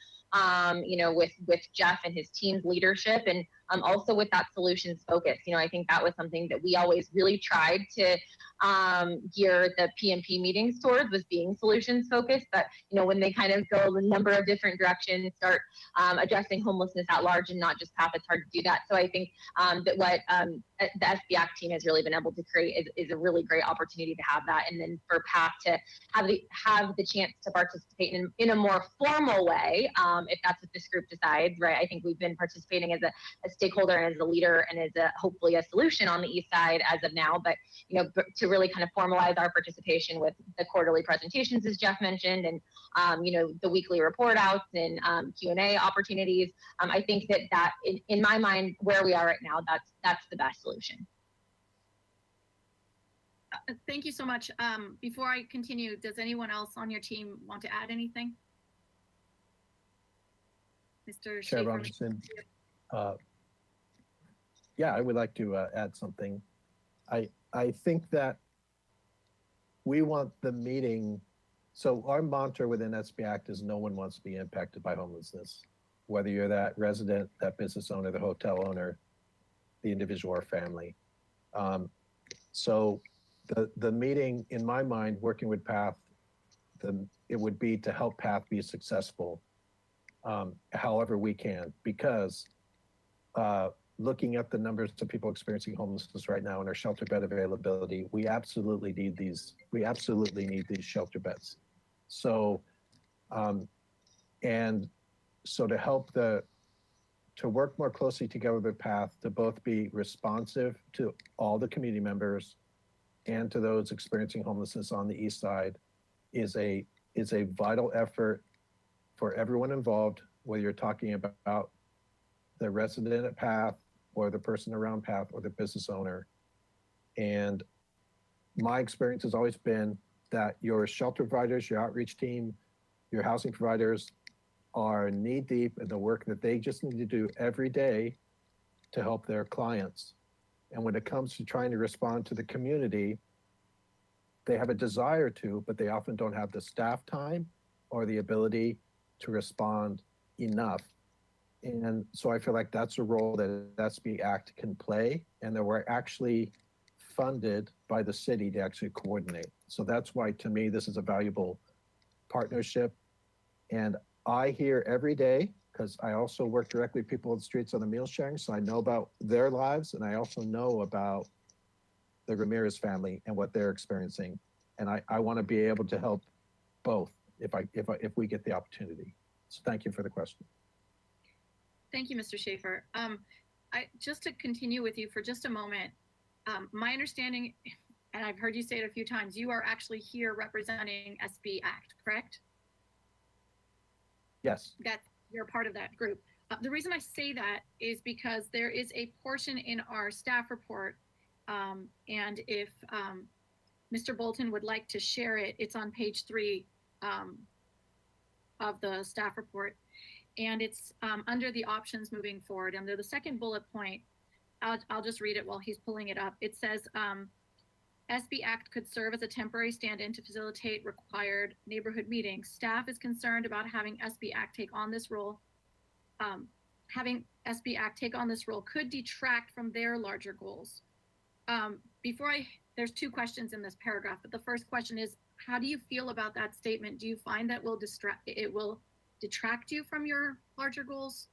you know, with Jeff and his team's leadership, and also with that solutions focus. You know, I think that was something that we always really tried to gear the PMP meetings towards, was being solutions focused. But, you know, when they kind of go a number of different directions, start addressing homelessness at large and not just PATH, it's hard to do that. So I think that what the SB Act team has really been able to create is a really great opportunity to have that. And then for PATH to have the chance to participate in a more formal way, if that's what this group decides, right? I think we've been participating as a stakeholder and as a leader and as hopefully a solution on the East Side as of now. But, you know, to really kind of formalize our participation with the quarterly presentations, as Jeff mentioned, and, you know, the weekly report outs and Q&A opportunities. I think that in my mind, where we are right now, that's the best solution. Thank you so much. Before I continue, does anyone else on your team want to add anything? Mr. Chair Schaefer? Robinson, yeah, I would like to add something. I think that we want the meeting, so our mantra within SB Act is no one wants to be impacted by homelessness, whether you're that resident, that business owner, the hotel owner, the individual or family. So the meeting, in my mind, working with PATH, it would be to help PATH be successful however we can, because looking at the numbers of people experiencing homelessness right now and our shelter bed availability, we absolutely need these shelter beds. So, and so to help to work more closely together with PATH to both be responsive to all the community members and to those experiencing homelessness on the east side is a vital effort for everyone involved, whether you're talking about the resident at PATH or the person around PATH or the business owner. And my experience has always been that your shelter providers, your outreach team, your housing providers are knee deep in the work that they just need to do every day to help their clients. And when it comes to trying to respond to the community, they have a desire to, but they often don't have the staff time or the ability to respond enough. And so I feel like that's a role that SB Act can play, and that we're actually funded by the city to actually coordinate. So that's why, to me, this is a valuable partnership. And I hear every day, because I also work directly with people on the streets on the meal sharing, so I know about their lives, and I also know about the Ramirez family and what they're experiencing. And I want to be able to help both if we get the opportunity. So thank you for the question. Thank you, Mr. Schaefer. Just to continue with you for just a moment, my understanding, and I've heard you say it a few times, you are actually here representing SB Act, correct? Yes. That you're part of that group. The reason I say that is because there is a portion in our staff report, and if Mr. Bolton would like to share it, it's on page 3 of the staff report. And it's under the options moving forward. Under the second bullet point, I'll just read it while he's pulling it up. It says, SB Act could serve as a temporary stand-in to facilitate required neighborhood meetings. Staff is concerned about having SB Act take on this role. Having SB Act take on this role could detract from their larger goals. There's 2 questions in this paragraph, but the first question is, how do you feel about that statement? Do you find that it will detract you from your larger goals?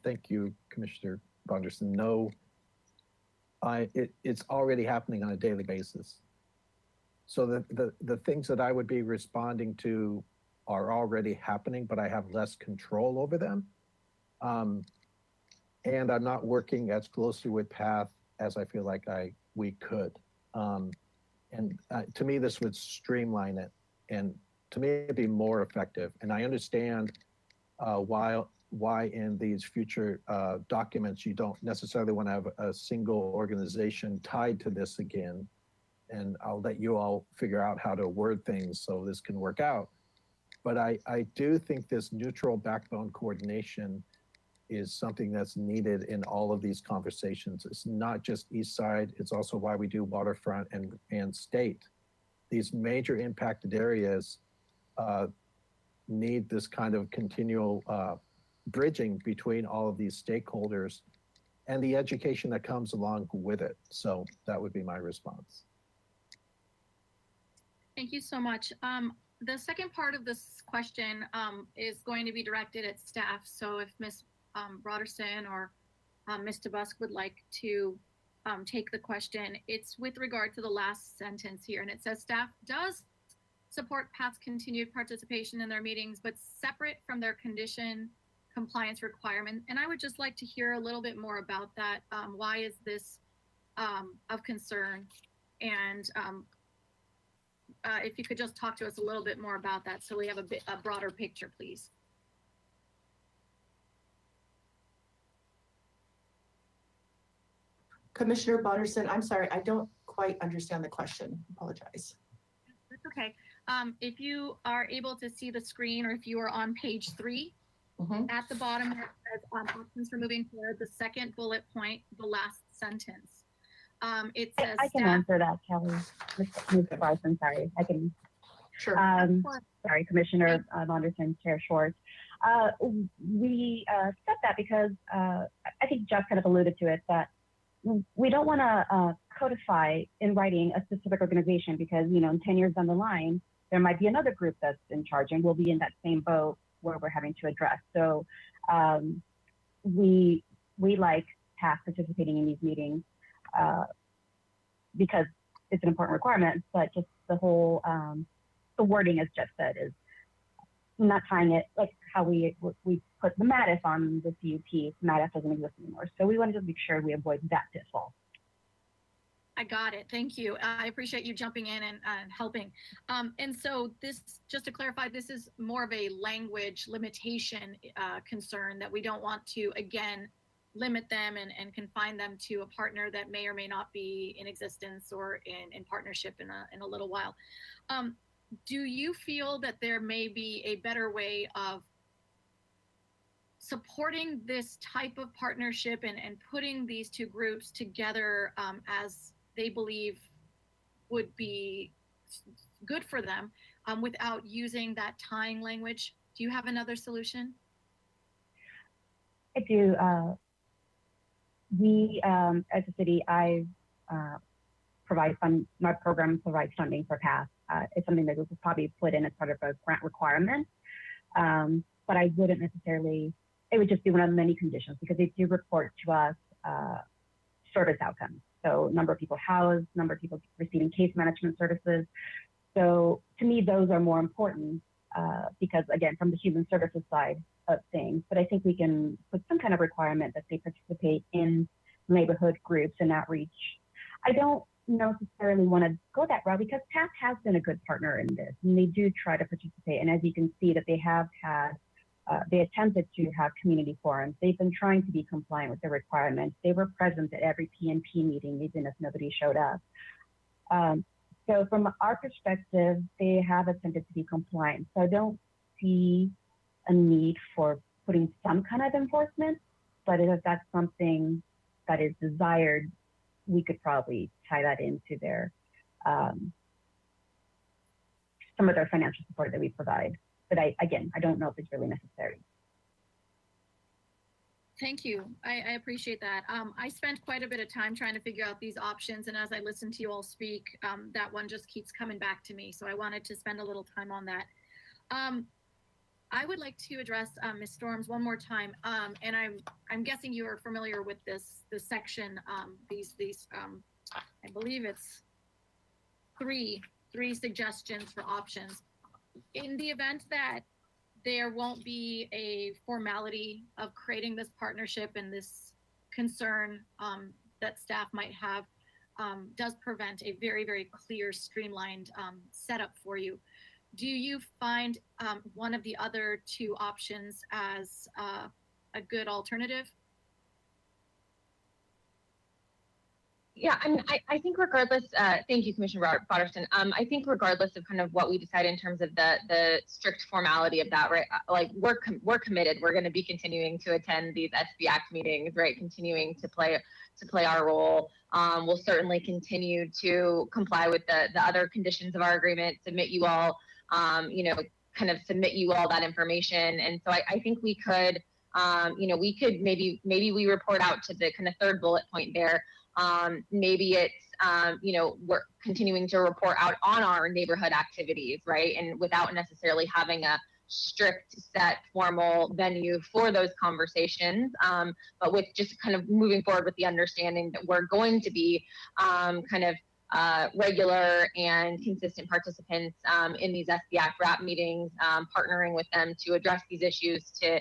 Thank you, Commissioner Bonderson. No, it's already happening on a daily basis. So the things that I would be responding to are already happening, but I have less control over them. And I'm not working as closely with PATH as I feel like we could. To me, this would streamline it, and to me, it'd be more effective. And I understand why in these future documents you don't necessarily want to have a single organization tied to this again. And I'll let you all figure out how to word things so this can work out. But I do think this neutral backbone coordination is something that's needed in all of these conversations. It's not just East Side, it's also why we do waterfront and state. These major impacted areas need this kind of continual bridging between all of these stakeholders and the education that comes along with it. So that would be my response. Thank you so much. The second part of this question is going to be directed at staff. So if Ms. Broderson or Ms. DeBusk would like to take the question, it's with regard to the last sentence here. And it says staff does support PATH's continued participation in their meetings, but separate from their condition compliance requirement. And I would just like to hear a little bit more about that. Why is this of concern? And if you could just talk to us a little bit more about that so we have a broader picture, please. Commissioner Bonderson, I'm sorry, I don't quite understand the question. Apologize. That's okay. If you are able to see the screen, or if you are on page 3, at the bottom it says options for moving forward, the second bullet point, the last sentence. It says I can answer that, Kelly. Mr. Barson, sorry. I can. Sure. Sorry, Commissioner Bonderson, Chair Schwartz. We said that because I think Jeff kind of alluded to it, that we don't want to codify in writing a specific organization because, in 10 years down the line, there might be another group that's in charge and we'll be in that same boat where we're having to address. So we like PATH participating in these meetings because it's an important requirement, but just the whole, the wording, as Jeff said, is not tying it like how we put the MATIF on the CUP. MATIF doesn't exist anymore. So we wanted to make sure we avoid that pitfall. I got it. Thank you. I appreciate you jumping in and helping. And so this, just to clarify, this is more of a language limitation concern that we don't want to, again, limit them and confine them to a partner that may or may not be in existence or in partnership in a little while. Do you feel that there may be a better way of supporting this type of partnership and putting these two groups together as they believe would be good for them without using that tying language? Do you have another solution? I do. We, as a city, I my program provides funding for PATH. It's something that we could probably put in as part of a grant requirement. But I wouldn't necessarily, it would just be one of the many conditions because they do report to us service outcomes. So number of people housed, number of people receiving case management services. So to me, those are more important because again, from the human services side of things, but I think we can put some kind of requirement that they participate in neighborhood groups and outreach. I don't necessarily want to go that route because PATH has been a good partner in this and they do try to participate. And as you can see that they have had, they attempted to have community forums. They've been trying to be compliant with the requirements. They were present at every PNP meeting, even if nobody showed up. So from our perspective, they have attempted to be compliant. So I don't see a need for putting some kind of enforcement, but if that's something that is desired, we could probably tie that into their some of their financial support that we provide. But I don't know if it's really necessary. Thank you. I appreciate that. I spent quite a bit of time trying to figure out these options, and as I listen to you all speak, that one just keeps coming back to me. So I wanted to spend a little time on that. I would like to address Ms. Storms one more time, and I'm guessing you are familiar with this section. I believe it's three suggestions for options. In the event that there won't be a formality of creating this partnership and this concern that staff might have does prevent a very, very clear, streamlined setup for you. Do you find one of the other two options as a good alternative? Yeah, I mean, I think regardless, thank you, Commissioner Bodderson. I think regardless of kind of what we decide in terms of the strict formality of that, right? Like we're committed. We're going to be continuing to attend these SB Act meetings, right? Continuing to play our role. We'll certainly continue to comply with the other conditions of our agreement, submit you all, kind of submit you all that information. And so I think we could, we could maybe we report out to the kind of third bullet point there. Maybe it's, we're continuing to report out on our neighborhood activities, right? And without necessarily having a strict set formal venue for those conversations, but with just kind of moving forward with the understanding that we're going to be regular and consistent participants in these SB Act RAP meetings, partnering with them to address these issues, to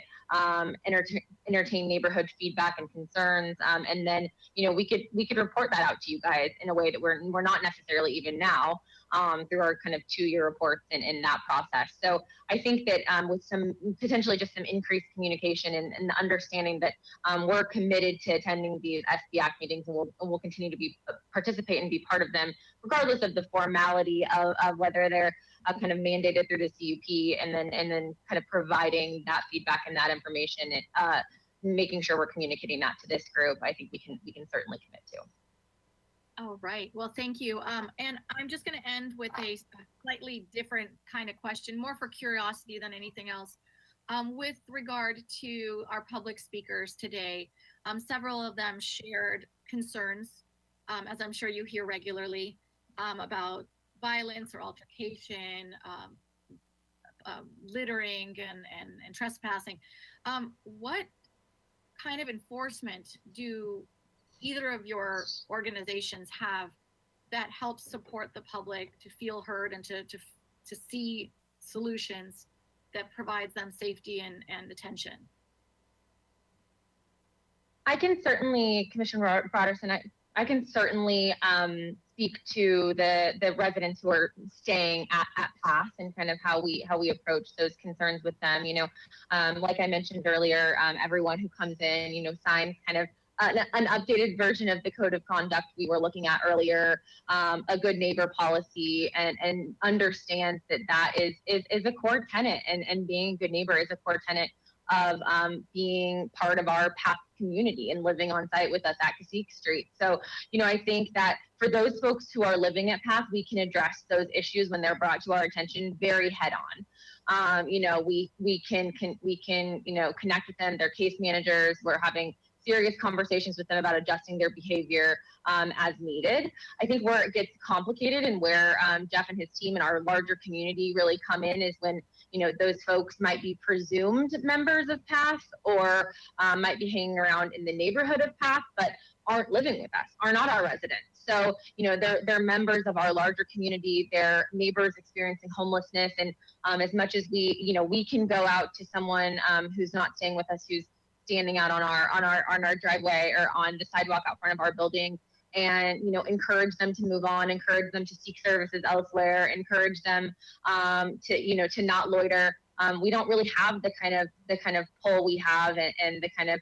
entertain neighborhood feedback and concerns, and then we could report that out to you guys in a way that we're not necessarily even now through our kind of 2-year reports in that process. So I think that with some potentially just some increased communication and the understanding that we're committed to attending these SB Act meetings and we'll continue to participate and be part of them, regardless of the formality of whether they're kind of mandated through the CUP, and then kind of providing that feedback and that information, and making sure we're communicating that to this group. I think we can certainly commit to. All right. Well, thank you. And I'm just going to end with a slightly different kind of question, more for curiosity than anything else. With regard to our public speakers today, several of them shared concerns, as I'm sure you hear regularly, about violence or altercation, littering and trespassing. What kind of enforcement do either of your organizations have that helps support the public to feel heard and to see solutions that provides them safety and attention? I can certainly, Commissioner Broderson, I can certainly speak to the residents who are staying at PATH and kind of how we approach those concerns with them. You know, like I mentioned earlier, everyone who comes in, you know, signs kind of an updated version of the code of conduct we were looking at earlier, a good neighbor policy, and understands that is a core tenet, and being a good neighbor is a core tenet of being part of our PATH community and living on site with us at Cacique Street. So, you know, I think that for those folks who are living at PATH, we can address those issues when they're brought to our attention very head on. You know, we can you know, connect with them, their case managers. We're having serious conversations with them about adjusting their behavior as needed. I think where it gets complicated and where Jeff and his team and our larger community really come in is when, you know, those folks might be presumed members of PATH or might be hanging around in the neighborhood of PATH, but aren't living with us, are not our residents. So, you know, they're members of our larger community, they're neighbors experiencing homelessness. And as much as we, you know, we can go out to someone who's not staying with us, who's standing out on our driveway or on the sidewalk out front of our building, and, you know, encourage them to move on, encourage them to seek services elsewhere, encourage them to, you know, to not loiter. We don't really have the kind of pull we have and the kind of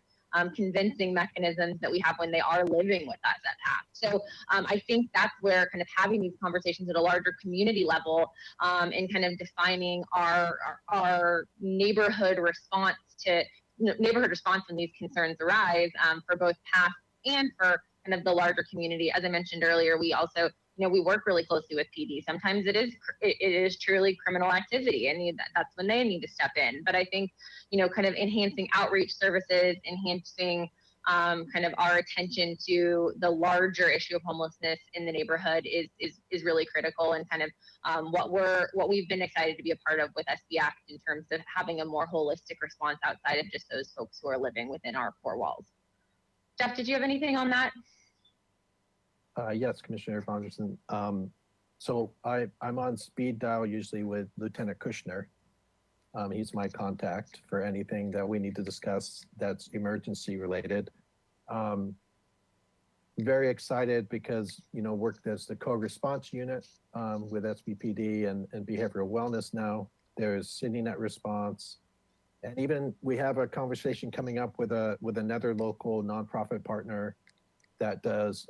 convincing mechanisms that we have when they are living with us at PATH. So I think that's where kind of having these conversations at a larger community level and kind of defining our neighborhood response when these concerns arise for both PATH and for kind of the larger community. As I mentioned earlier, we also, you know, we work really closely with PD. Sometimes it is truly criminal activity, and that's when they need to step in. But I think, you know, kind of enhancing outreach services, enhancing kind of our attention to the larger issue of homelessness in the neighborhood is really critical, and kind of what we've been excited to be a part of with SB Act in terms of having a more holistic response outside of just those folks who are living within our four walls. Jeff, did you have anything on that? Yes, Commissioner Bonderson. So I'm on speed dial usually with Lieutenant Kushner. He's my contact for anything that we need to discuss that's emergency related. Very excited because, you know, worked as the co-response unit with SBPD and behavioral wellness now. There's CityNet response. And even we have a conversation coming up with another local nonprofit partner that does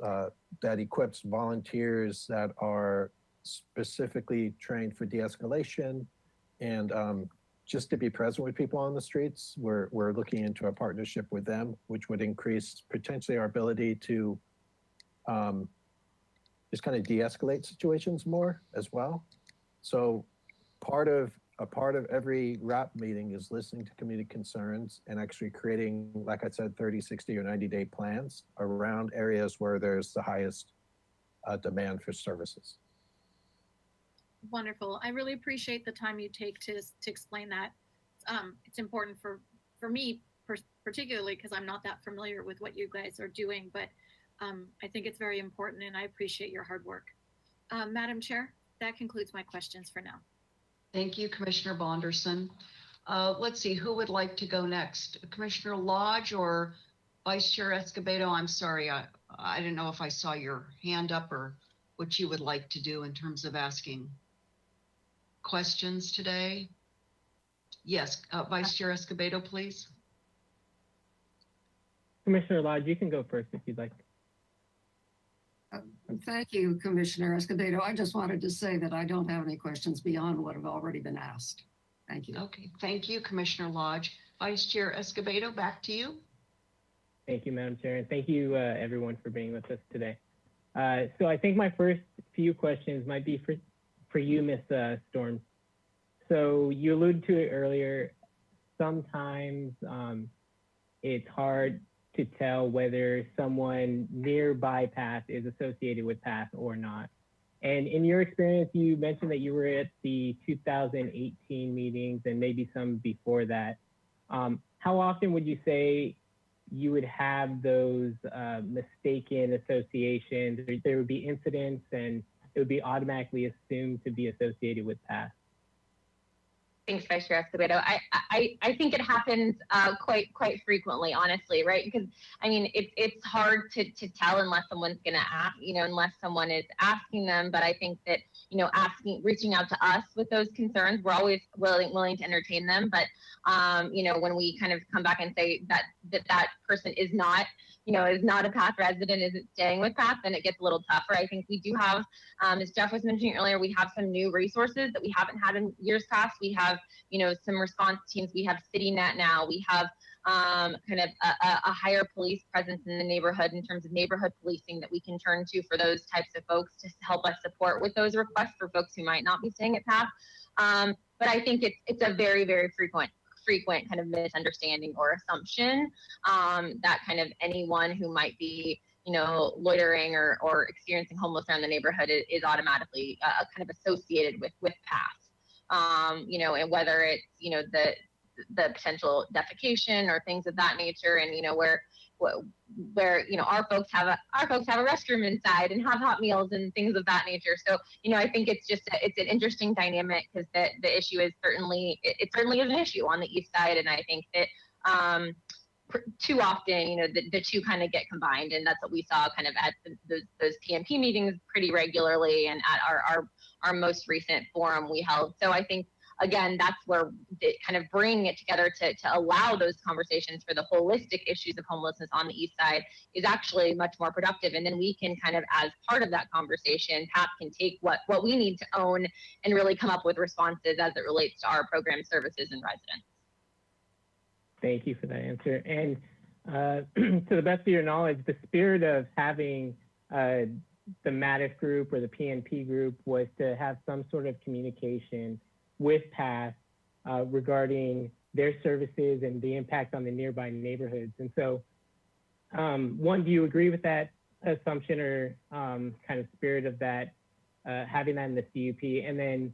that equips volunteers that are specifically trained for de-escalation and just to be present with people on the streets. We're looking into a partnership with them, which would increase potentially our ability to just kind of de-escalate situations more as well. So a part of every RAP meeting is listening to community concerns and actually creating, like I said, 30, 60, or 90-day plans around areas where there's the highest demand for services. Wonderful. I really appreciate the time you take to explain that. It's important for me particularly because I'm not that familiar with what you guys are doing, but I think it's very important and I appreciate your hard work. Madam Chair, that concludes my questions for now. Thank you, Commissioner Bonderson. Let's see, who would like to go next? Commissioner Lodge or Vice Chair Escobedo? I'm sorry, I didn't know if I saw your hand up or what you would like to do in terms of asking questions today. Yes, Vice Chair Escobedo, please. Commissioner Lodge, you can go first if you'd like. Thank you, Commissioner Escobedo. I just wanted to say that I don't have any questions beyond what have already been asked. Thank you. Okay, thank you, Commissioner Lodge. Vice Chair Escobedo, back to you. Thank you, Madam Chair, and thank you everyone for being with us today. So I think my first few questions might be for you, Ms. Storms. So you alluded to it earlier. Sometimes it's hard to tell whether someone nearby PATH is associated with PATH or not. And in your experience, you mentioned that you were at the 2018 meetings and maybe some before that. How often would you say you would have those mistaken associations? There would be incidents and it would be automatically assumed to be associated with PATH? Thanks, Vice Chair Escobedo. I think it happens quite frequently, honestly, right? Because I mean, it's hard to tell unless someone's going to ask, unless someone is asking them. But I think that reaching out to us with those concerns, we're always willing to entertain them. But when we kind of come back and say that person is not a PATH resident, isn't staying with PATH, then it gets a little tougher. I think we do have, as Jeff was mentioning earlier, we have some new resources that we haven't had in years past. We have, some response teams. We have CityNet now. We have kind of a higher police presence in the neighborhood in terms of neighborhood policing that we can turn to for those types of folks to help us support with those requests for folks who might not be staying at PATH. But I think it's a very, very frequent kind of misunderstanding or assumption that kind of anyone who might be loitering or experiencing homelessness around the neighborhood is automatically kind of associated with PATH. And whether it's the potential defecation or things of that nature, and where our folks have a restroom inside and have hot meals and things of that nature. So I think it's an interesting dynamic, because the issue is certainly is an issue on the east side, and I think that too often the two kind of get combined, and that's what we saw kind of at those PMP meetings pretty regularly, and at our most recent forum we held. So I think, again, that's where kind of bringing it together to allow those conversations for the holistic issues of homelessness on the east side is actually much more productive. And then we can kind of, as part of that conversation, PATH can take what we need to own and really come up with responses as it relates to our program, services, and residents. Thank you for that answer. And to the best of your knowledge, the spirit of having the MATIF group or the PNP group was to have some sort of communication with PATH regarding their services and the impact on the nearby neighborhoods. And so, one, do you agree with that assumption or kind of spirit of that, having that in the CUP? And then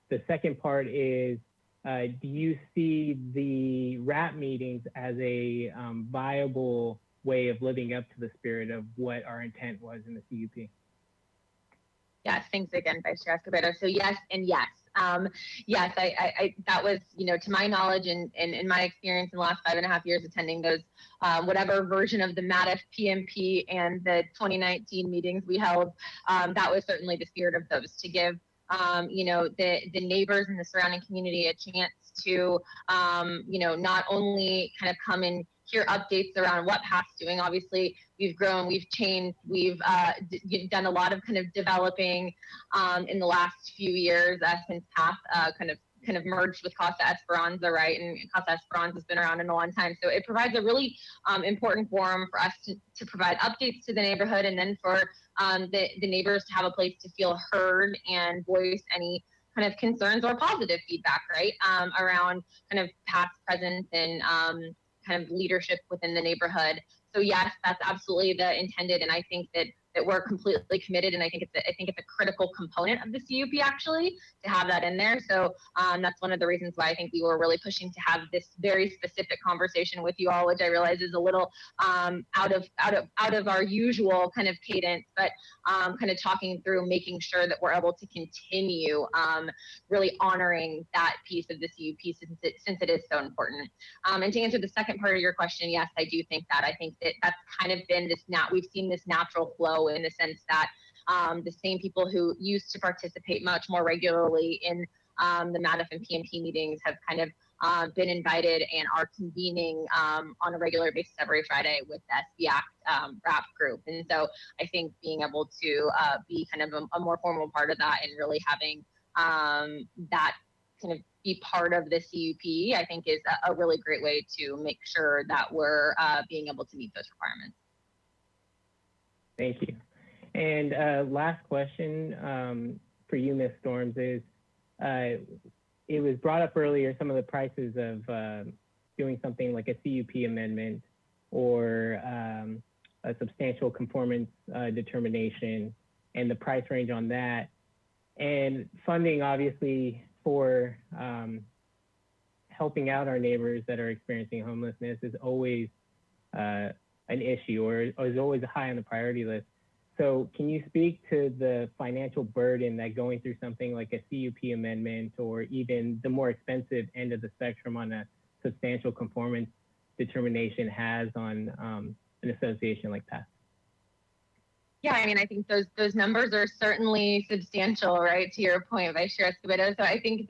the second part is, do you see the RAP meetings as a viable way of living up to the spirit of what our intent was in the CUP? Yes, thanks again, Vice Chair Escobedo. So yes and yes. Yes, I that was, to my knowledge and in my experience in the last 5.5 years attending those, whatever version of the MATIF, PMP, and the 2019 meetings we held, that was certainly the spirit of those, to give, the neighbors in the surrounding community a chance to, not only kind of come and hear updates around what PATH's doing. Obviously, we've grown, we've changed, we've done a lot of kind of developing in the last few years since PATH kind of merged with Casa Esperanza, right? And Casa Esperanza has been around in a long time. So it provides a really important forum for us to provide updates to the neighborhood, and then for the neighbors to have a place to feel heard and voice any kind of concerns or positive feedback, right? Around kind of PATH's presence and kind of leadership within the neighborhood. So yes, that's absolutely the intended, and I think that we're completely committed, and I think it's a critical component of the CUP actually to have that in there. So that's one of the reasons why I think we were really pushing to have this very specific conversation with you all, which I realize is a little out of our usual kind of cadence, but kind of talking through making sure that we're able to continue really honoring that piece of the CUP since it is so important. And to answer the second part of your question, yes, I do think that. I think that that's kind of been we've seen this natural flow, in the sense that the same people who used to participate much more regularly in the MATIF and PMP meetings have kind of been invited and are convening on a regular basis every Friday with the SB RAP group. And so I think being able to be kind of a more formal part of that, and really having that kind of be part of the CUP, I think is a really great way to make sure that we're being able to meet those requirements. Thank you. And last question for you, Ms. Storms, is it was brought up earlier, some of the prices of doing something like a CUP amendment or a substantial conformance determination, and the price range on that. And funding, obviously, for helping out our neighbors that are experiencing homelessness is always an issue, or is always high on the priority list. So can you speak to the financial burden that going through something like a CUP amendment or even the more expensive end of the spectrum on a substantial conformance determination has on an association like PATH? Yeah, I mean, I think those numbers are certainly substantial, right? To your point, Vice Chair Escobedo. So I think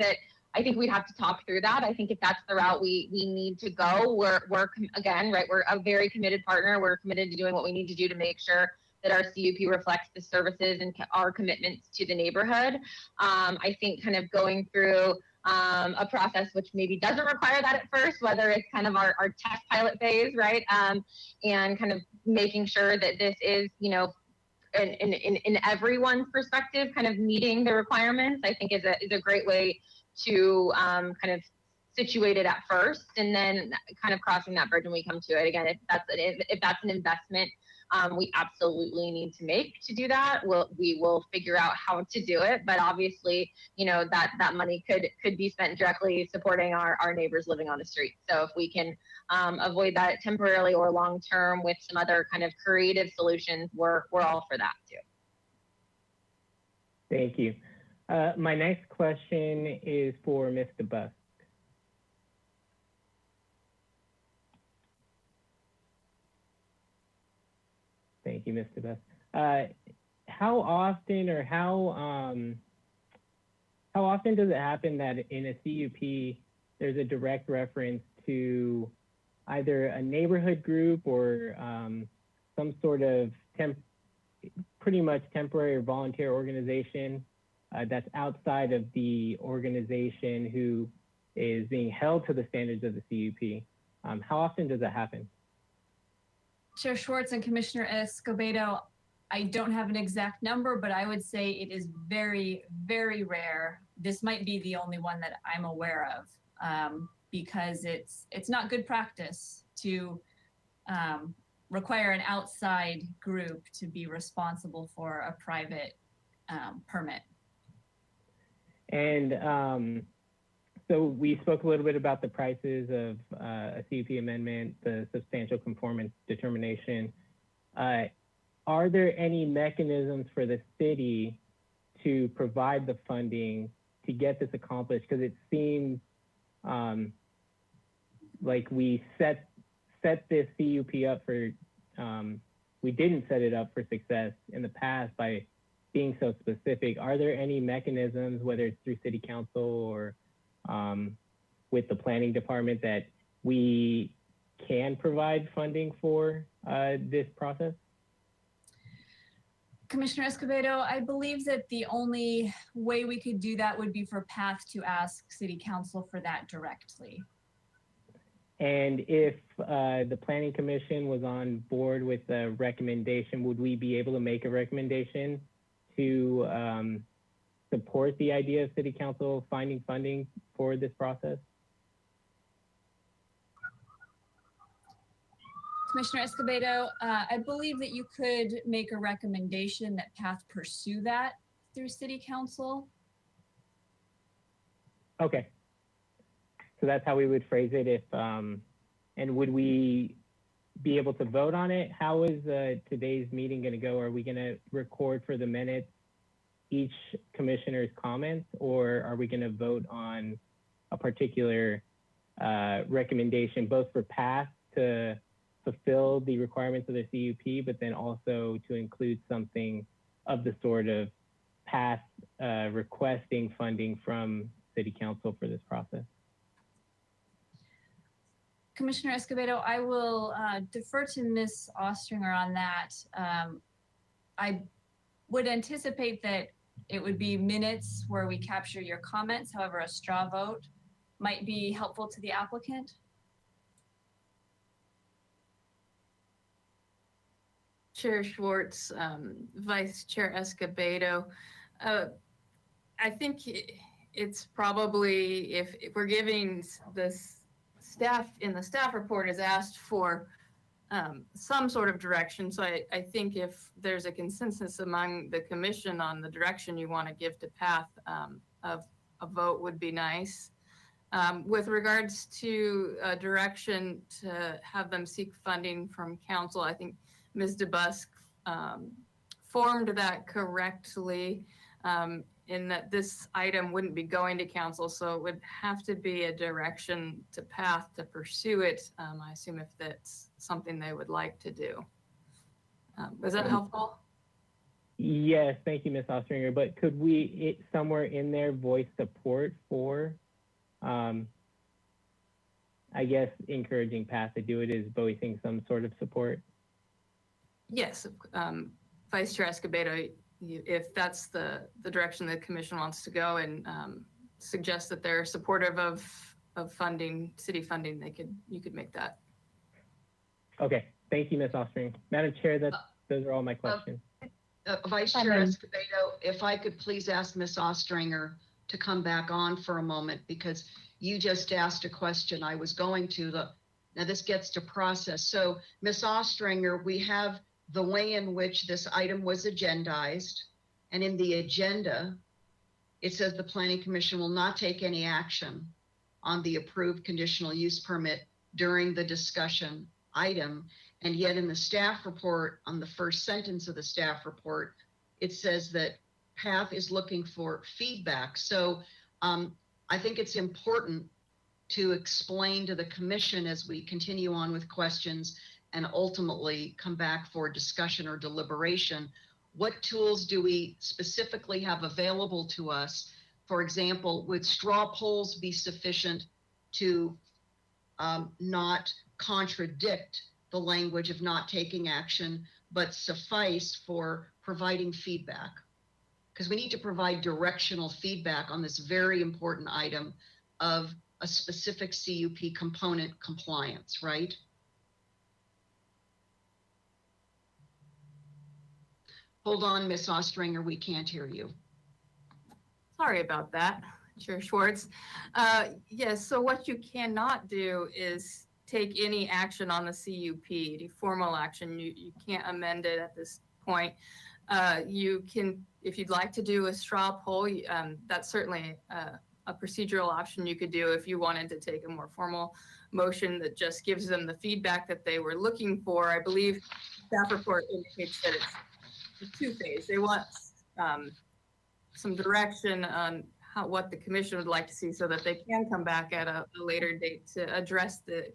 we'd have to talk through that. I think if that's the route we need to go, we're again, right? We're a very committed partner. We're committed to doing what we need to do to make sure that our CUP reflects the services and our commitments to the neighborhood. I think kind of going through a process which maybe doesn't require that at first, whether it's kind of our test pilot phase, right? And kind of making sure that this is, you know, in everyone's perspective, kind of meeting the requirements, I think is a great way to kind of situate it at first, and then kind of crossing that bridge when we come to it. Again, if that's an investment we absolutely need to make to do that, we will figure out how to do it. But obviously, you know, that money could be spent directly supporting our neighbors living on the street. So if we can avoid that temporarily or long term with some other kind of creative solutions, we're all for that too. Thank you. My next question is for Ms. DeBusk. Thank you, Ms. DeBusk. How often or how often does it happen that in a CUP there's a direct reference to either a neighborhood group or some sort of pretty much temporary or volunteer organization that's outside of the organization who is being held to the standards of the CUP? How often does that happen? Chair Schwartz and Commissioner Escobedo, I don't have an exact number, but I would say it is very, very rare. This might be the only one that I'm aware of, because it's not good practice to require an outside group to be responsible for a private permit. And so we spoke a little bit about the prices of a CUP amendment, the substantial conformance determination. Are there any mechanisms for the city to provide the funding to get this accomplished? Because it seems like we set this CUP up for, we didn't set it up for success in the past by being so specific. Are there any mechanisms, whether it's through city council or with the planning department, that we can provide funding for this process? Commissioner Escobedo, I believe that the only way we could do that would be for PATH to ask City Council for that directly. And if the Planning Commission was on board with a recommendation, would we be able to make a recommendation to support the idea of City Council finding funding for this process? Commissioner Escobedo, I believe that you could make a recommendation that PATH pursue that through City Council. Okay. So that's how we would phrase it. If and would we be able to vote on it? How is today's meeting going to go? Are we going to record for the minutes each commissioner's comments, or are we going to vote on a particular recommendation, both for PATH to fulfill the requirements of the CUP, but then also to include something of the sort of PATH requesting funding from City Council for this process? Commissioner Escobedo, I will defer to Ms. Ostringer on that. I would anticipate that it would be minutes where we capture your comments. However, a straw vote might be helpful to the applicant. Chair Schwartz, Vice Chair Escobedo, I think it's probably, if we're giving this staff in the staff report is asked for some sort of direction. So I think if there's a consensus among the commission on the direction you want to give to PATH, of a vote would be nice. With regards to a direction to have them seek funding from council, I think Ms. DeBusk formed that correctly, in that this item wouldn't be going to council, so it would have to be a direction to PATH to pursue it. I assume if that's something they would like to do. Was that helpful? Yes, thank you, Ms. Ostringer. But could we, somewhere in there, voice support for, I guess, encouraging PATH to do it is voicing some sort of support? Yes, Vice Chair Escobedo, if that's the direction the commission wants to go and suggest that they're supportive of funding, city funding, you could make that. Okay, thank you, Ms. Ostringer. Madam Chair, those are all my questions. Vice Chair Escobedo, if I could please ask Ms. Ostringer to come back on for a moment, because you just asked a question I was going to. Now this gets to process. So Ms. Ostringer, we have the way in which this item was agendized, and in the agenda, it says the Planning Commission will not take any action on the approved conditional use permit during the discussion item. And yet in the staff report, on the first sentence of the staff report, it says that PATH is looking for feedback. So I think it's important to explain to the commission as we continue on with questions and ultimately come back for discussion or deliberation, what tools do we specifically have available to us? For example, would straw polls be sufficient to not contradict the language of not taking action, but suffice for providing feedback? Because we need to provide directional feedback on this very important item of a specific CUP component compliance, right? Hold on, Ms. Ostringer, we can't hear you. Sorry about that, Chair Schwartz. Yes, so what you cannot do is take any action on the CUP, the formal action. You can't amend it at this point. You can, if you'd like to do a straw poll, that's certainly a procedural option you could do if you wanted to take a more formal motion that just gives them the feedback that they were looking for. I believe staff report indicates that it's a two-phase. They want some direction on what the commission would like to see so that they can come back at a later date to address the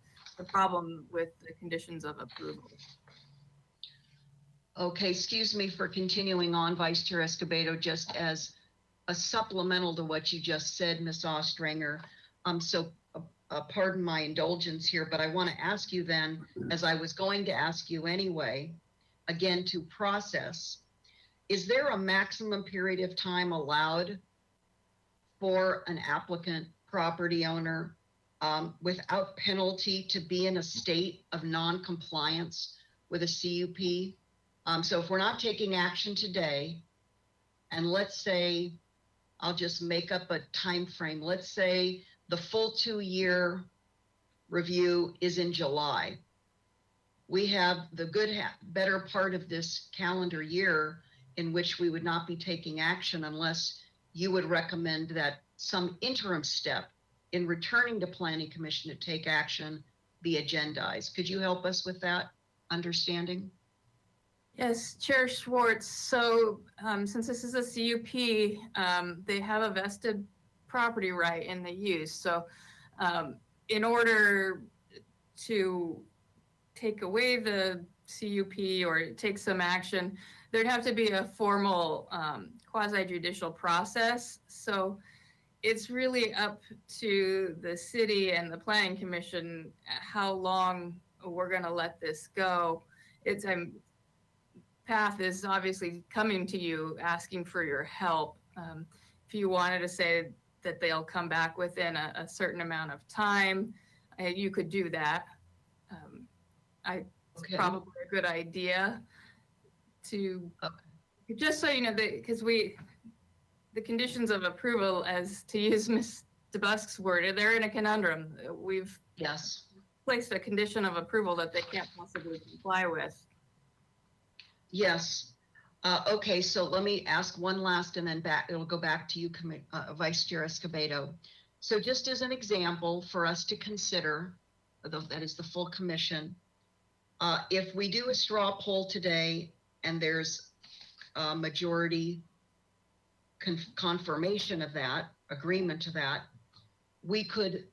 problem with the conditions of approval. Okay, excuse me for continuing on, Vice Chair Escobedo, just as a supplemental to what you just said, Ms. Ostringer. Pardon my indulgence here, but I want to ask you then, as I was going to ask you anyway, again, to process, is there a maximum period of time allowed for an applicant property owner without penalty to be in a state of non-compliance with a CUP? So if we're not taking action today, and let's say, I'll just make up a time frame. Let's say the full 2-year review is in July. We have the better part of this calendar year in which we would not be taking action unless you would recommend that some interim step in returning to Planning Commission to take action be agendized. Could you help us with that understanding? Yes, Chair Schwartz. So since this is a CUP, they have a vested property right in the use. So in order to take away the CUP or take some action, there'd have to be a formal quasi-judicial process. So it's really up to the city and the Planning Commission how long we're going to let this go. It's PATH is obviously coming to you asking for your help. If you wanted to say that they'll come back within a certain amount of time, you could do that. It's probably a good idea to, just so you know, because the conditions of approval, as to use Ms. DeBusk's word, they're in a conundrum. We've placed a condition of approval that they can't possibly comply with. Yes. Okay, so let me ask one last and then it'll go back to you, Vice Chair Escobedo. So just as an example for us to consider, that is the full commission, if we do a straw poll today and there's majority confirmation of that, agreement to that, we could,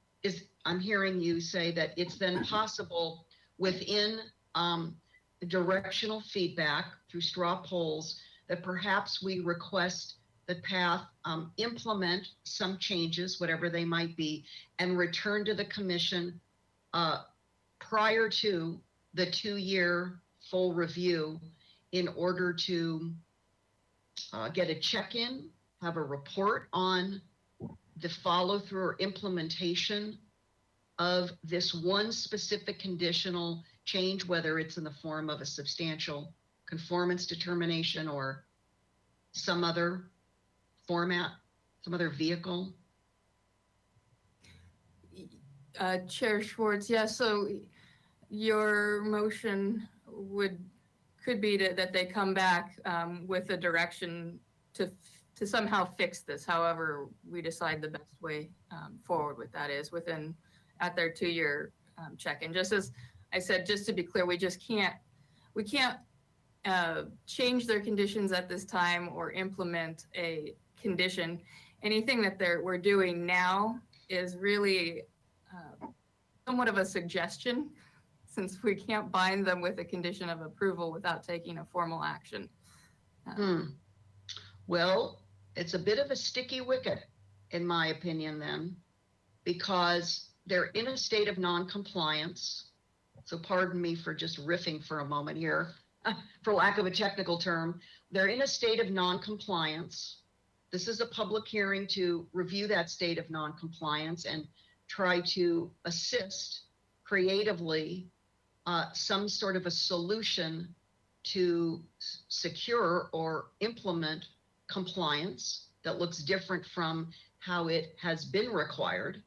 I'm hearing you say that it's then possible within the directional feedback through straw polls that perhaps we request that PATH implement some changes, whatever they might be, and return to the commission prior to the 2-year full review in order to get a check-in, have a report on the follow-through or implementation of this one specific conditional change, whether it's in the form of a substantial conformance determination or some other format, some other vehicle? Chair Schwartz, yes, so your motion could be that they come back with a direction to somehow fix this, however we decide the best way forward with that is at their 2-year check-in. Just as I said, just to be clear, we can't change their conditions at this time or implement a condition. Anything that we're doing now is really somewhat of a suggestion, since we can't bind them with a condition of approval without taking a formal action. Well, it's a bit of a sticky wicket, in my opinion, then, because they're in a state of non-compliance. So pardon me for just riffing for a moment here, for lack of a technical term. They're in a state of non-compliance. This is a public hearing to review that state of non-compliance and try to assist creatively some sort of a solution to secure or implement compliance that looks different from how it has been required.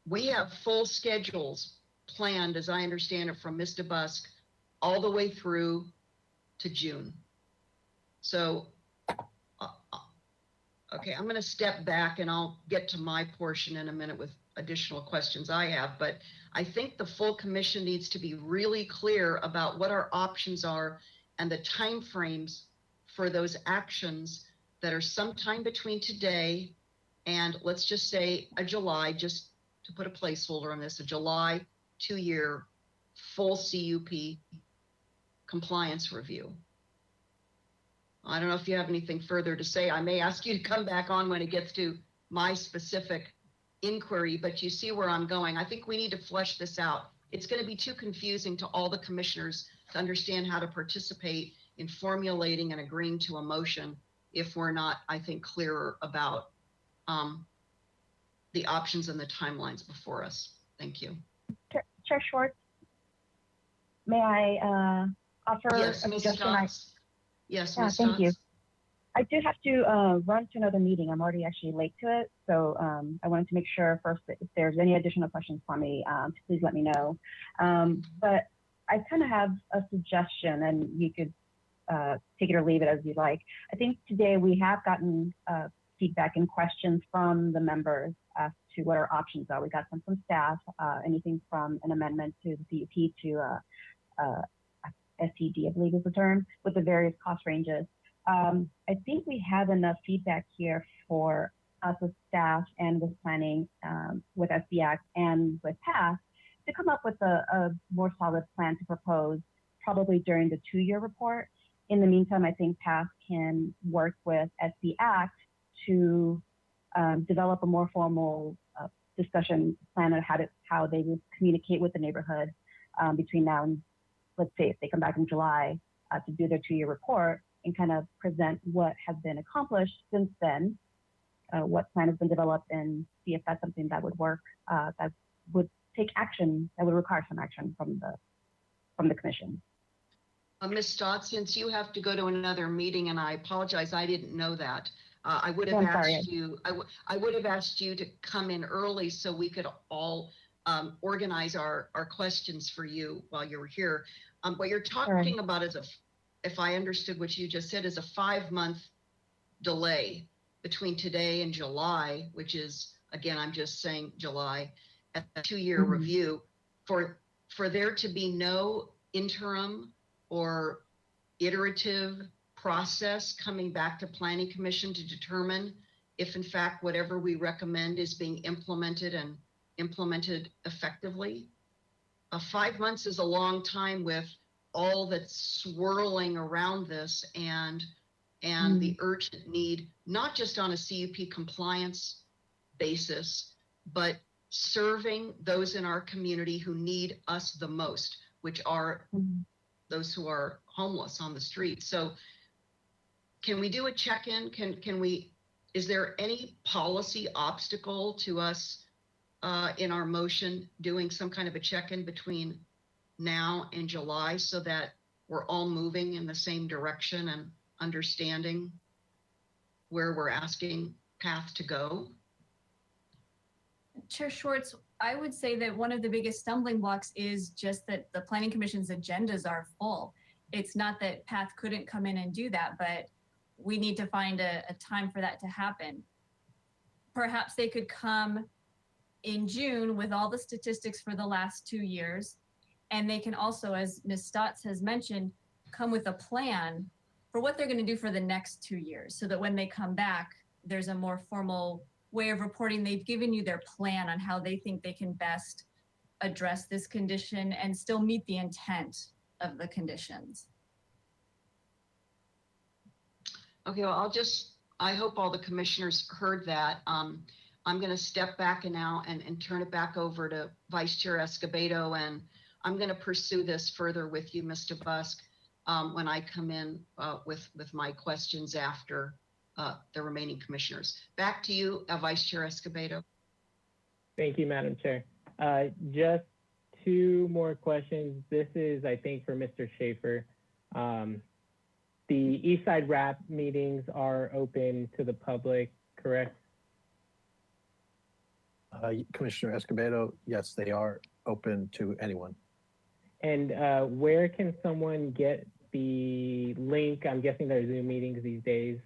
We have full schedules planned, as I understand it, from Ms. DeBusk all the way through to June. So, okay, I'm going to step back and I'll get to my portion in a minute with additional questions I have, but I think the full commission needs to be really clear about what our options are and the timeframes for those actions that are sometime between today and, let's just say, a July, just to put a placeholder on this, a July 2-year full CUP compliance review. I don't know if you have anything further to say. I may ask you to come back on when it gets to my specific inquiry, but you see where I'm going. I think we need to flesh this out. It's going to be too confusing to all the commissioners to understand how to participate in formulating and agreeing to a motion if we're not, I think, clearer about the options and the timelines before us. Thank you. Chair Schwartz, may I offer yes, a Ms. suggestion? Yes, yeah, Ms. thank you. Stotts. I do have to run to another meeting. I'm already actually late to it. So I wanted to make sure first that if there's any additional questions for me, please let me know. But I kind of have a suggestion, and you could take it or leave it as you like. I think today we have gotten feedback and questions from the members as to what our options are. We got some from staff, anything from an amendment to the CUP to SED, I believe is the term, with the various cost ranges. I think we have enough feedback here for us as staff and with planning, with SBAC and with PATH to come up with a more solid plan to propose probably during the 2-year report. In the meantime, I think PATH can work with SBAC to develop a more formal discussion plan on how they would communicate with the neighborhood between now and, let's say, if they come back in July to do their 2-year report and kind of present what has been accomplished since then, what plan has been developed, and see if that's something that would work, that would take action, that would require some action from the commission. Ms. Stott, since you have to go to another meeting, and I apologize, I didn't know that. I would have asked you. I would have asked you to come in early so we could all organize our questions for you while you were here. What you're talking about is if I understood what you just said, is a 5-month delay between today and July, which is, again, I'm just saying July, a 2-year review for there to be no interim or iterative process coming back to Planning Commission to determine if in fact whatever we recommend is being implemented and implemented effectively. 5 months is a long time with all that's swirling around this and the urgent need, not just on a CUP compliance basis, but serving those in our community who need us the most, which are those who are homeless on the street. So can we do a check-in? Is there any policy obstacle to us in our motion doing some kind of a check-in between now and July so that we're all moving in the same direction and understanding where we're asking path to go? Chair Schwartz, I would say that one of the biggest stumbling blocks is just that the Planning Commission's agendas are full. It's not that PATH couldn't come in and do that, but we need to find a time for that to happen. Perhaps they could come in June with all the statistics for the last 2 years. And they can also, as Ms. Stotts has mentioned, come with a plan for what they're going to do for the next 2 years so that when they come back, there's a more formal way of reporting. They've given you their plan on how they think they can best address this condition and still meet the intent of the conditions. Okay, well, I hope all the commissioners heard that. I'm going to step back now and turn it back over to Vice Chair Escobedo, and I'm going to pursue this further with you, Mr. Busk, when I come in with my questions after the remaining commissioners. Back to you, Vice Chair Escobedo. Thank you, Madam Chair. Just 2 more questions. This is, I think, for Mr. Schaefer. The Eastside RAP meetings are open to the public, correct? Commissioner Escobedo, yes, they are open to anyone. And where can someone get the link? I'm guessing there are Zoom meetings these days.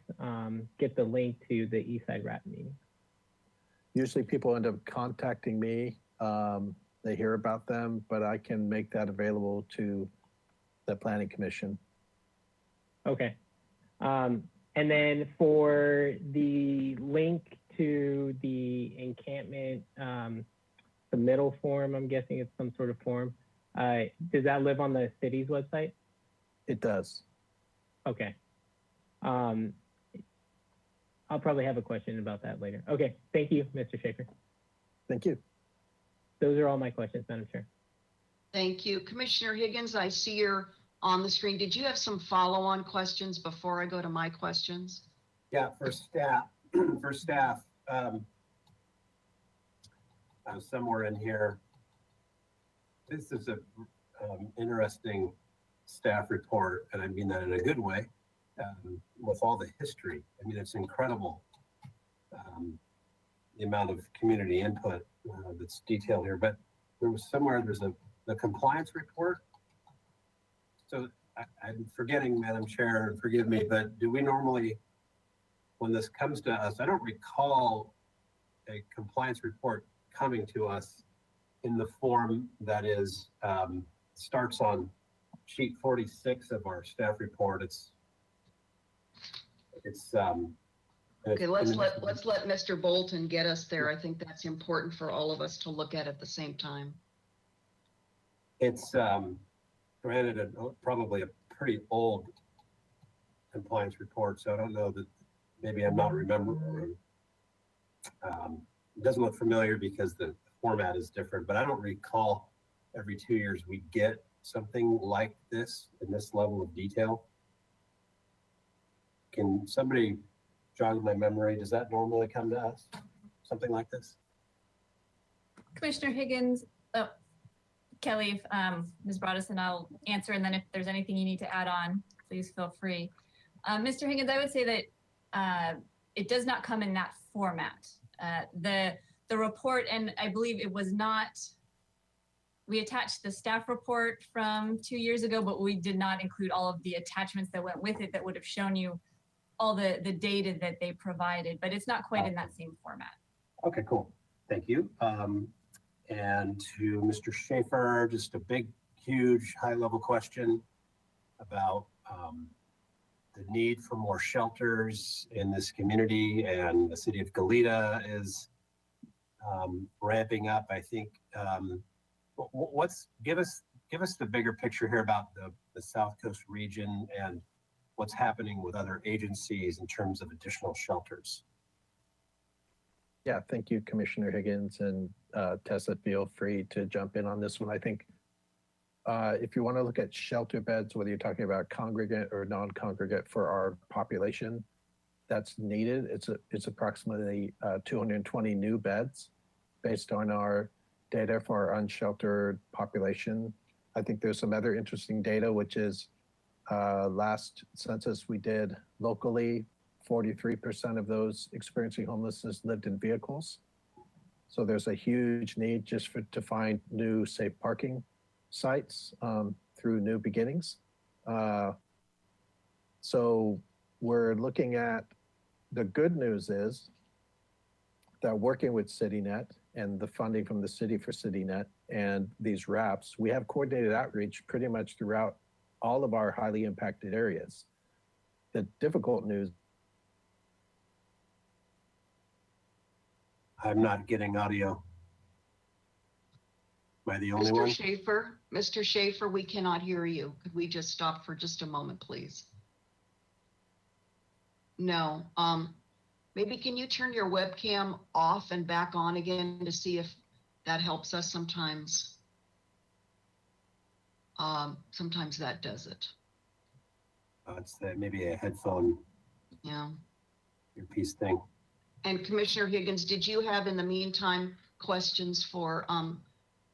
Get the link to the Eastside RAP meeting. Usually people end up contacting me. They hear about them, but I can make that available to the Planning Commission. Okay. And then for the link to the encampment submittal form, I'm guessing it's some sort of form. Does that live on the city's website? It does. Okay. I'll probably have a question about that later. Okay. Thank you, Mr. Schaefer. Thank you. Those are all my questions, Madam Chair. Thank you. Commissioner Higgins, I see you're on the screen. Did you have some follow-on questions before I go to my questions? Yeah, for staff, somewhere in here. This is a interesting staff report, and I mean that in a good way, with all the history. I mean, it's incredible, the amount of community input that's detailed here. But there's the compliance report. So I'm forgetting, Madam Chair, and forgive me, but do we normally, when this comes to us, I don't recall a compliance report coming to us in the form that is starts on sheet 46 of our staff report. Okay, let's let Mr. Bolton get us there. I think that's important for all of us to look at the same time. It's granted probably a pretty old compliance report, so I don't know that maybe I'm not remembering. It doesn't look familiar because the format is different, but I don't recall every 2 years we get something like this in this level of detail. Can somebody jog my memory? Does that normally come to us? Something like this? Commissioner Higgins, Kelly, if Ms. Broaddus, and I'll answer, and then if there's anything you need to add on, please feel free. Mr. Higgins, I would say that it does not come in that format. The report, and I believe it was not, we attached the staff report from 2 years ago, but we did not include all of the attachments that went with it that would have shown you all the data that they provided, but it's not quite in that same format. Okay, cool. Thank you. And to Mr. Schaefer, just a big, huge, high-level question about the need for more shelters in this community, and the city of Goleta is ramping up. I think give us the bigger picture here about the South Coast region and what's happening with other agencies in terms of additional shelters. Yeah, thank you, Commissioner Higgins, and Tessa, feel free to jump in on this one. I think if you want to look at shelter beds, whether you're talking about congregate or non-congregate for our population that's needed, it's approximately 220 new beds based on our data for our unsheltered population. I think there's some other interesting data, which is last census we did locally, 43% of those experiencing homelessness lived in vehicles. So there's a huge need just to find new safe parking sites through New Beginnings. So we're looking at, the good news is that working with CityNet and the funding from the city for CityNet and these RAPs, we have coordinated outreach pretty much throughout all of our highly impacted areas. The difficult news, I'm not getting audio. Am I the only one? Mr. Schaefer, we cannot hear you. Could we just stop for just a moment, please? No. Maybe can you turn your webcam off and back on again to see if that helps us sometimes? Sometimes that does it. It's maybe a headphone earpiece thing. And Commissioner Higgins, did you have in the meantime questions for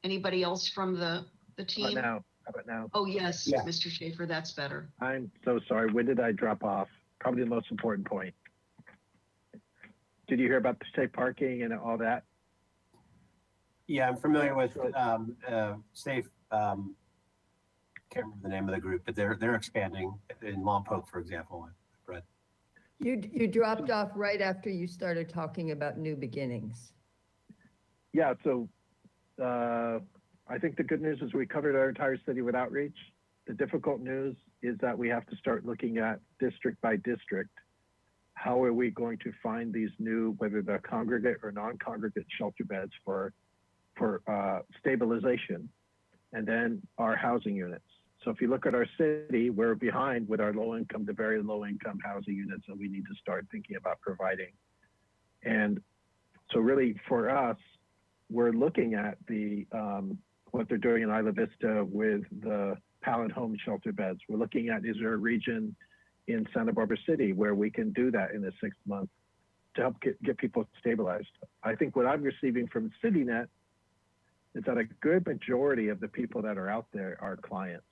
anybody else from the team? How about now? Oh, yes, Yeah. Mr. Schaefer, that's better. I'm so sorry. When did I drop off? Probably the most important point. Did you hear about the safe parking and all that? Yeah, I'm familiar with Safe. Can't remember the name of the group, but they're expanding in Lompoc, for example. I've read. You dropped off right after you started talking about New Beginnings. Yeah, so I think the good news is we covered our entire city with outreach. The difficult news is that we have to start looking at district by district. How are we going to find these new, whether they're congregate or non-congregate shelter beds for stabilization, and then our housing units. So if you look at our city, we're behind with our low income to very low income housing units that we need to start thinking about providing. And so really for us, we're looking at the what they're doing in Isla Vista with the pallet home shelter beds. We're looking at, is there a region in Santa Barbara City where we can do that in the 6 months to help get people stabilized? I think what I'm receiving from CityNet is that a good majority of the people that are out there are clients.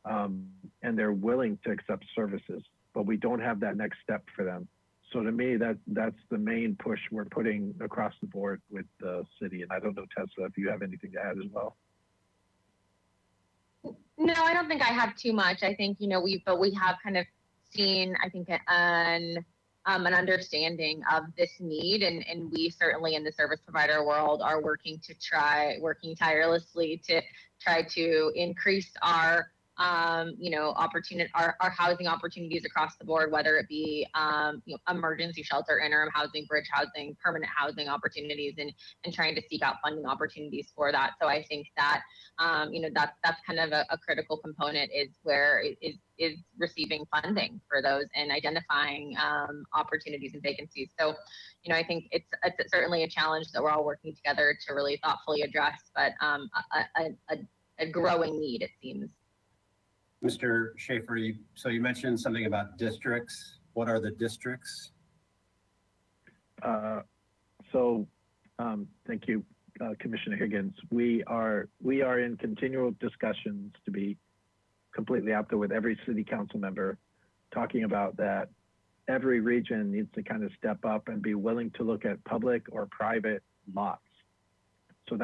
And they're willing to accept services, but we don't have that next step for them. So to me, that's the main push we're putting across the board with the city. And I don't know, Tessa, if you have anything to add as well. No, I don't think I have too much. I think, we have kind of seen, I think, an understanding of this need, and we certainly in the service provider world are working tirelessly to try to increase our our housing opportunities across the board, whether it be emergency shelter, interim housing, bridge housing, permanent housing opportunities, and trying to seek out funding opportunities for that. So I think that that's kind of a critical component is where is receiving funding for those and identifying opportunities and vacancies. So I think it's certainly a challenge that we're all working together to really thoughtfully address, but a growing need, it seems. Mr. Schaefer, so you mentioned something about districts. What are the districts? Thank you, Commissioner Higgins. We are in continual discussions, to be completely out there with every city council member, talking about that every region needs to kind of step up and be willing to look at public or private lots. So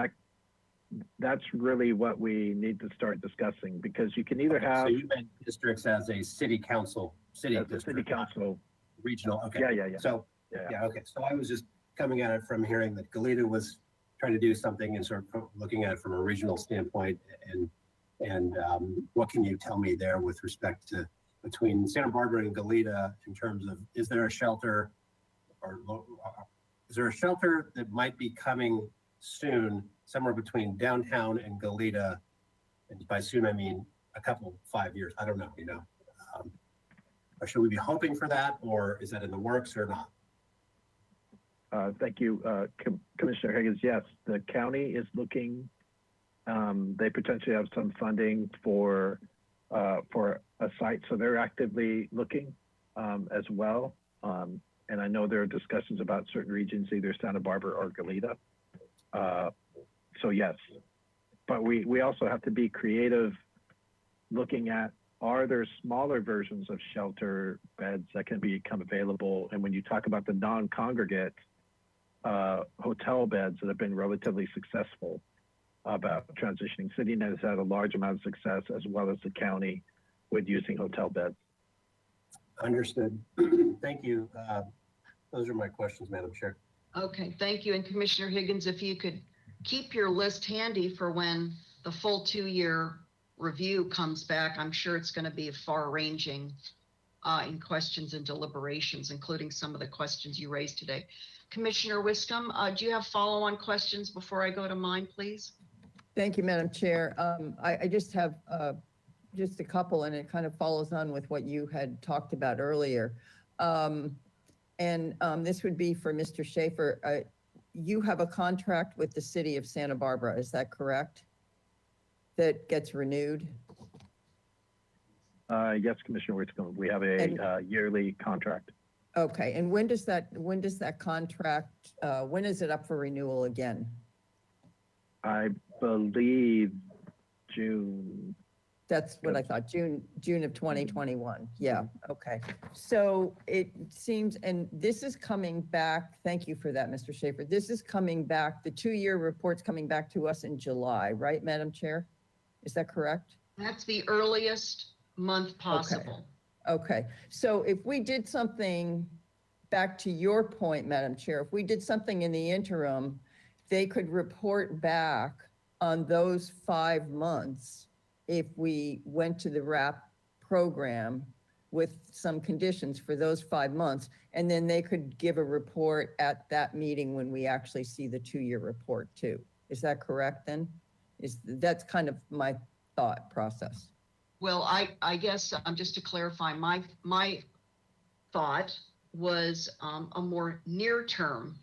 that's really what we need to start discussing, because you can either have. So you meant districts as a city council, city council, regional. Okay. Yeah. So okay. So I was just coming at it from hearing that Goleta was trying to do something and sort of looking at it from a regional standpoint, and what can you tell me there with respect to between Santa Barbara and Goleta in terms of, is there a shelter that might be coming soon, somewhere between downtown and Goleta? And by soon, I mean a couple, 5 years. I don't know, or should we be hoping for that, or is that in the works or not? Thank you, Commissioner Higgins. Yes, the county is looking. They potentially have some funding for a site, so they're actively looking as well. And I know there are discussions about certain regions, either Santa Barbara or Goleta. So yes, but we also have to be creative, looking at, are there smaller versions of shelter beds that can become available? And when you talk about the non-congregate hotel beds that have been relatively successful about transitioning, CityNet has had a large amount of success, as well as the county, with using hotel beds. Understood. Thank you. Those are my questions, Madam Chair. Okay, thank you. And Commissioner Higgins, if you could keep your list handy for when the full 2-year review comes back, I'm sure it's going to be far-ranging in questions and deliberations, including some of the questions you raised today. Commissioner Wisdom, do you have follow-on questions before I go to mine, please? Thank you, Madam Chair. I just have just a couple, and it kind of follows on with what you had talked about earlier. This would be for Mr. Schaefer. You have a contract with the city of Santa Barbara, is that correct? That gets renewed? Yes, Commissioner Whitcomb, we have a yearly contract. Okay, and when does that contract, when is it up for renewal again? I believe June. That's what I thought, June of 2021. Yeah, okay. So it seems, and this is coming back, thank you for that, Mr. Schaefer. This is coming back, the 2-year report's coming back to us in July, right, Madam Chair? Is that correct? That's the earliest month possible. Okay, so if we did something, back to your point, Madam Chair, if we did something in the interim, they could report back on those 5 months if we went to the RAP program with some conditions for those 5 months, and then they could give a report at that meeting when we actually see the 2-year report too. Is that correct then? That's kind of my thought process. Well, I guess just to clarify, my thought was a more near-term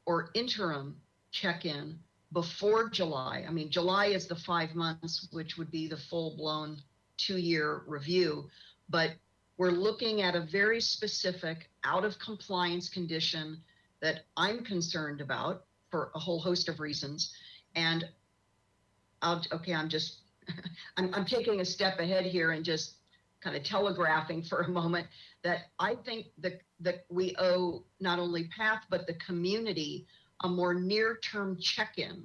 or interim check-in before July. I mean, July is the 5 months, which would be the full-blown 2-year review, but we're looking at a very specific out-of-compliance condition that I'm concerned about for a whole host of reasons. And I'm taking a step ahead here and just kind of telegraphing for a moment that I think that we owe not only PATH, but the community a more near-term check-in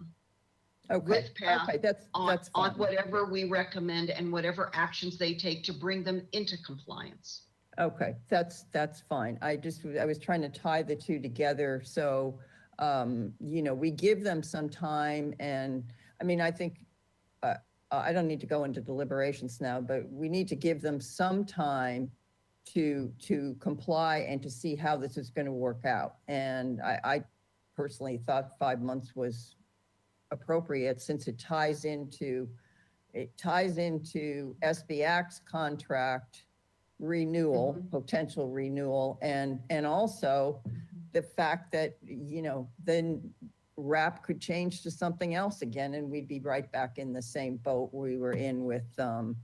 with PATH that's on fine. whatever we recommend and whatever actions they take to bring them into compliance. Okay, that's fine. I was trying to tie the two together. So, we give them some time, and I mean, I think, I don't need to go into deliberations now, but we need to give them some time to comply and to see how this is going to work out. And I personally thought 5 months was appropriate, since it ties into SBAC's contract renewal, potential renewal, and also the fact that, then RAP could change to something else again, and we'd be right back in the same boat we were in with MATF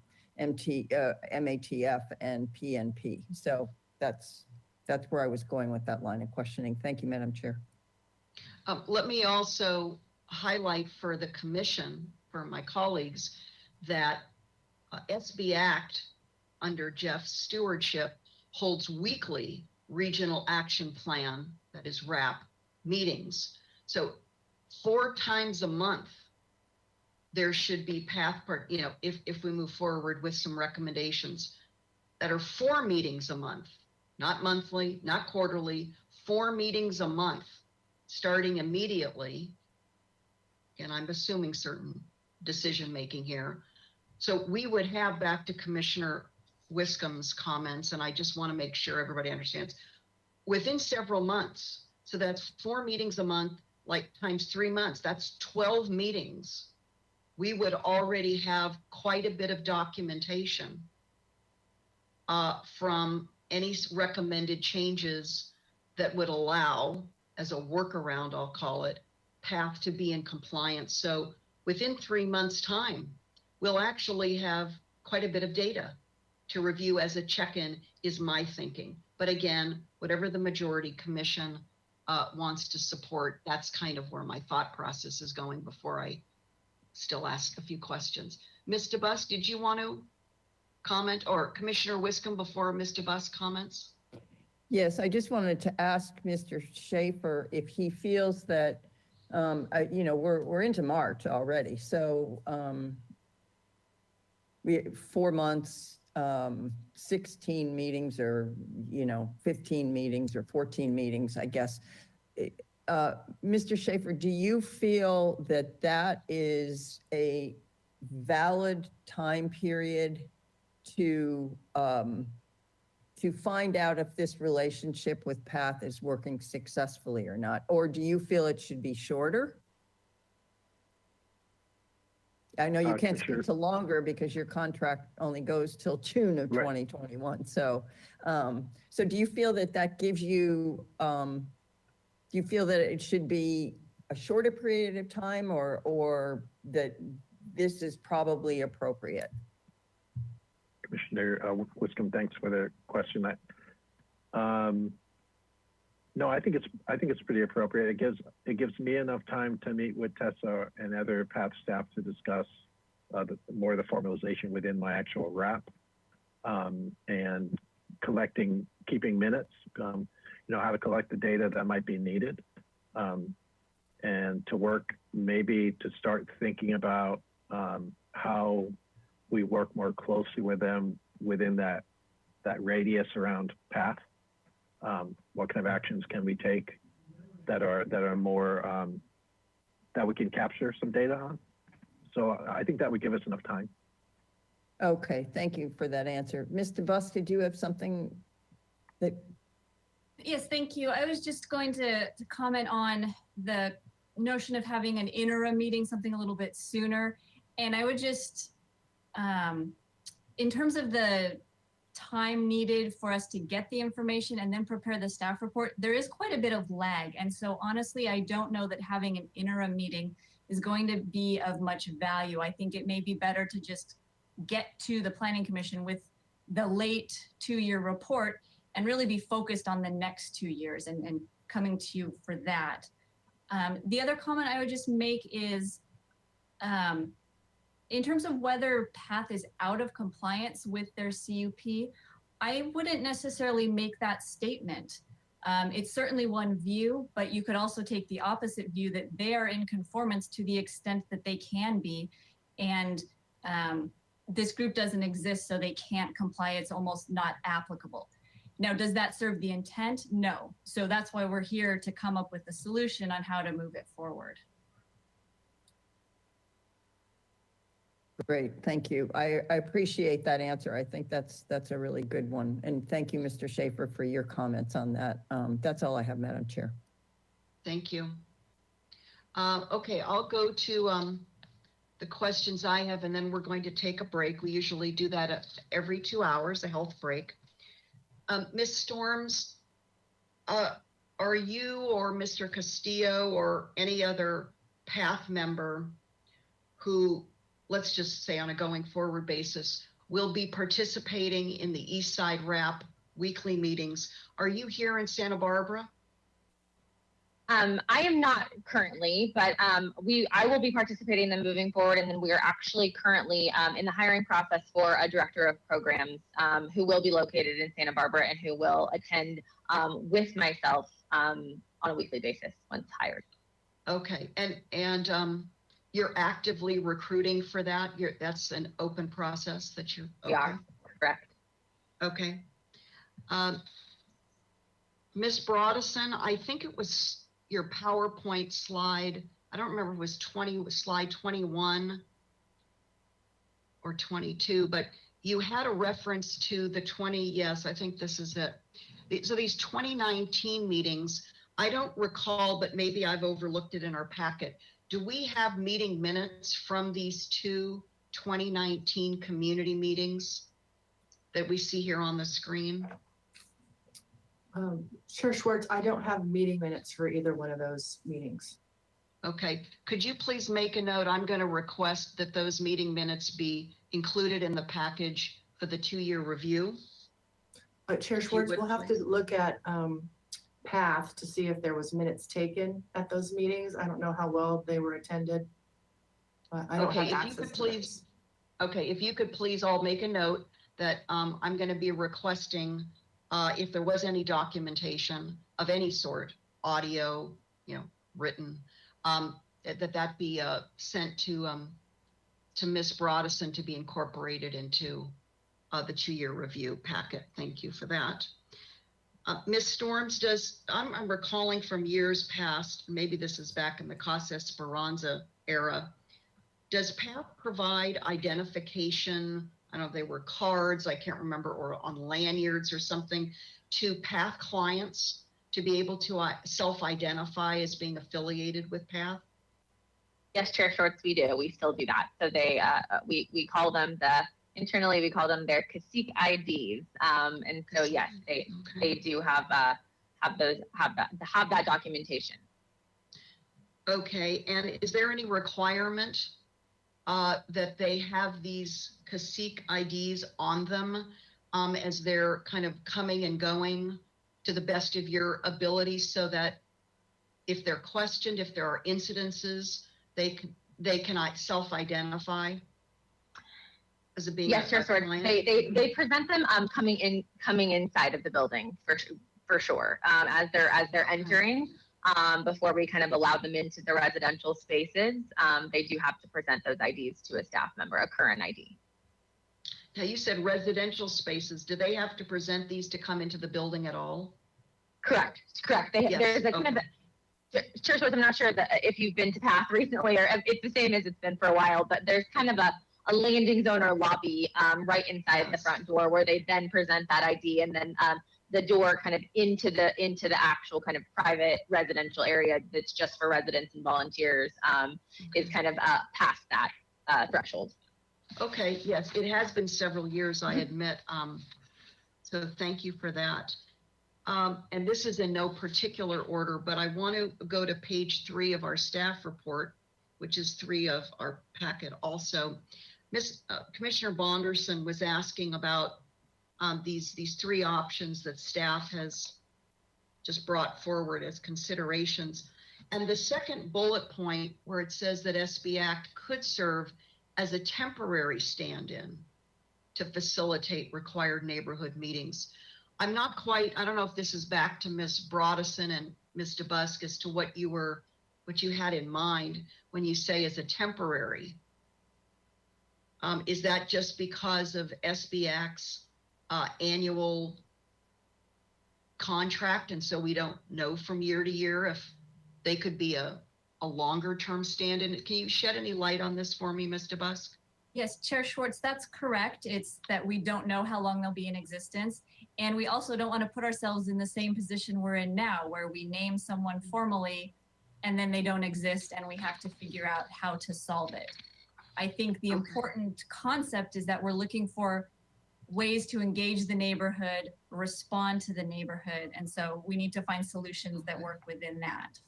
and PNP. So that's where I was going with that line of questioning. Thank you, Madam Chair. Let me also highlight for the commission, for my colleagues, that SBACT under Jeff's stewardship holds weekly regional action plan, that is RAP, meetings. So 4 times a month, there should be PATH, if we move forward with some recommendations that are 4 meetings a month, not monthly, not quarterly, 4 meetings a month, starting immediately. And I'm assuming certain decision-making here. So we would have, back to Commissioner Wiscom's comments, and I just want to make sure everybody understands. Within several months, so that's 4 meetings a month, like times 3 months, that's 12 meetings. We would already have quite a bit of documentation from any recommended changes that would allow, as a workaround, I'll call it, PATH to be in compliance. So within 3 months' time, we'll actually have quite a bit of data to review as a check-in, is my thinking. But again, whatever the majority commission wants to support, that's kind of where my thought process is going before I still ask a few questions. Ms. DeBus, did you want to comment, or Commissioner Wiscom before Ms. DeBus comments? Yes, I just wanted to ask Mr. Schaefer if he feels that, you know, we're into March already. So we 4 months, 16 meetings, or, you know, 15 meetings or 14 meetings, I guess. Mr. Schaefer, do you feel that that is a valid time period to find out if this relationship with PATH is working successfully or not? Or do you feel it should be shorter? I know you can't speak to longer because your contract only goes till June of 2021. So, so do you feel that that gives you, do you feel that it should be a shorter period of time, or that this is probably appropriate? Commissioner Wiscom, thanks for the question. No, I think it's pretty appropriate. It gives me enough time to meet with Tessa and other PATH staff to discuss more of the formalization within my actual wrap, and keeping minutes. You know, how to collect the data that might be needed, and to work maybe to start thinking about how we work more closely with them within that radius around PATH. What kind of actions can we take that are more that we can capture some data on? So I think that would give us enough time. Okay, thank you for that answer. Ms. DeBus, did you have something that? Yes, thank you. I was just going to comment on the notion of having an interim meeting, something a little bit sooner. And I would just, in terms of the time needed for us to get the information and then prepare the staff report, there is quite a bit of lag. And so honestly, I don't know that having an interim meeting is going to be of much value. I think it may be better to just get to the Planning Commission with the late 2-year report and really be focused on the next 2 years and coming to you for that. The other comment I would just make is, in terms of whether PATH is out of compliance with their CUP, I wouldn't necessarily make that statement. It's certainly one view, but you could also take the opposite view that they are in conformance to the extent that they can be. And this group doesn't exist, so they can't comply. It's almost not applicable. Now, does that serve the intent? No. So that's why we're here to come up with a solution on how to move it forward. Great, thank you. I appreciate that answer. I think that's a really good one. And thank you, Mr. Schaefer, for your comments on that. That's all I have, Madam Chair. Thank you. Okay, I'll go to the questions I have, and then we're going to take a break. We usually do that at every 2 hours, a health break. Ms. Storms, are you or Mr. Castillo or any other PATH member who, let's just say on a going forward basis, will be participating in the East Side RAP weekly meetings? Are you here in Santa Barbara? I am not currently, but I will be participating in them moving forward, and then we are actually currently in the hiring process for a director of programs who will be located in Santa Barbara and who will attend with myself on a weekly basis once hired. Okay, and you're actively recruiting for that? That's an open process that you? Okay. We are, correct. Okay. Ms. Broadison, I think it was your PowerPoint slide. I don't remember if it was slide 21 or 22, but you had a reference to the 20, yes, I think this is it. So these 2019 meetings, I don't recall, but maybe I've overlooked it in our packet. Do we have meeting minutes from these two 2019 community meetings that we see here on the screen? Chair Schwartz, I don't have meeting minutes for either one of those meetings. Okay, could you please make a note? I'm going to request that those meeting minutes be included in the package for the 2-year review. Chair If you Schwartz, would, we'll have please. to look at PATH to see if there was minutes taken at those meetings. I don't know how well they were attended. I don't Okay, have if you access could to please, okay, if you could please all make a note that I'm going to be requesting if there was any documentation of any sort, audio, written, that be sent to Ms. Broadison to be incorporated into the 2-year review packet. Thank you for that. Ms. Storms, I'm recalling from years past, maybe this is back in the Casa Esperanza era, does PATH provide identification? I don't know if they were cards, I can't remember, or on lanyards or something, to PATH clients to be able to self-identify as being affiliated with PATH? Yes, Chair Schwartz, we do. We still do that. So they, we call them internally we call them their CACIQ IDs. And so yes, they do have that documentation. Okay, and is there any requirement that they have these CACIQ IDs on them as they're kind of coming and going to the best of your ability, so that if they're questioned, if there are incidences, they can self-identify as being yes, Chair Schwartz. They present them coming inside of the building for sure as they're entering. Before we kind of allow them into the residential spaces, they do have to present those IDs to a staff member, a current ID. Now, you said residential spaces. Do they have to present these to come into the building at all? Correct. Yes, There's a kind of Chair Schwartz, I'm not sure that if you've been to PATH recently, or it's the same as it's been for a while, but there's kind of a landing zone or lobby right inside the front door where they then present that ID, and then the door kind of into the actual kind of private residential area that's just for residents and volunteers is kind of past that threshold. Okay, yes, it has been several years, I admit. So thank you for that. And this is in no particular order, but I want to go to page 3 of our staff report, which is 3 of our packet also. Commissioner Bonderson was asking about these 3 options that staff has just brought forward as considerations. And the second bullet point where it says that SB Act could serve as a temporary stand-in to facilitate required neighborhood meetings. I don't know if this is back to Ms. Broadison and Ms. DeBusk as to what you had in mind when you say as a temporary. Is that just because of SB Act's annual contract, and so we don't know from year to year if they could be a longer term stand-in? Can you shed any light on this for me, Ms. DeBusk? Yes, Chair Schwartz, that's correct. It's that we don't know how long they'll be in existence. And we also don't want to put ourselves in the same position we're in now, where we name someone formally and then they don't exist and we have to figure out how to solve it. I think the important concept is that we're looking for ways to engage the neighborhood, respond to the neighborhood. And so we need to find solutions that work within that.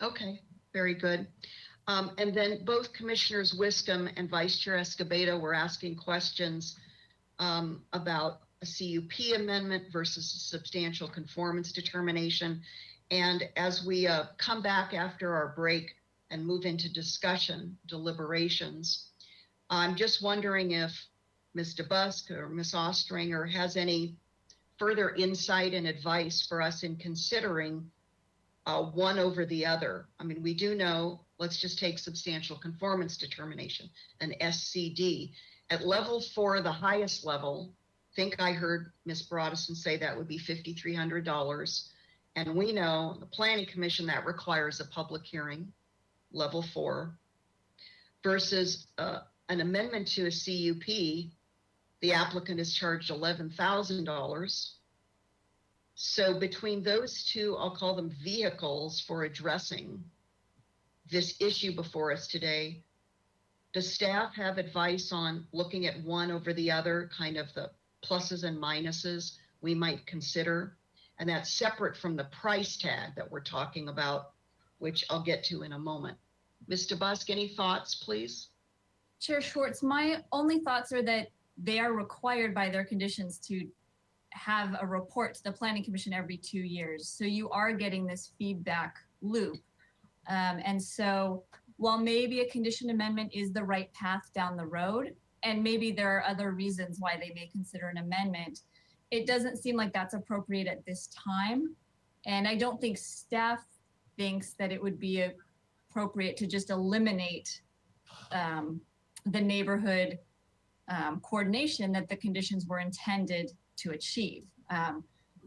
Okay, very good. And then both Commissioners Wisdom and Vice Chair Escobedo were asking questions about a CUP amendment versus a substantial conformance determination. And as we come back after our break and move into discussion, deliberations, I'm just wondering if Ms. DeBusk or Ms. Ostringer has any further insight and advice for us in considering one over the other. I mean, we do know, let's just take substantial conformance determination, an SCD. At level 4, the highest level, I think I heard Ms. Broadison say that would be $5,300. And we know the Planning Commission, that requires a public hearing, level 4, versus an amendment to a CUP The applicant is charged $11,000. So between those two, I'll call them vehicles for addressing this issue before us today, does staff have advice on looking at one over the other, kind of the pluses and minuses we might consider? And that's separate from the price tag that we're talking about, which I'll get to in a moment. Ms. DeBusk, any thoughts, please? Chair Schwartz, my only thoughts are that they are required by their conditions to have a report to the Planning Commission every 2 years. So you are getting this feedback loop. And so while maybe a condition amendment is the right path down the road, and maybe there are other reasons why they may consider an amendment, it doesn't seem like that's appropriate at this time. And I don't think staff thinks that it would be appropriate to just eliminate the neighborhood coordination that the conditions were intended to achieve.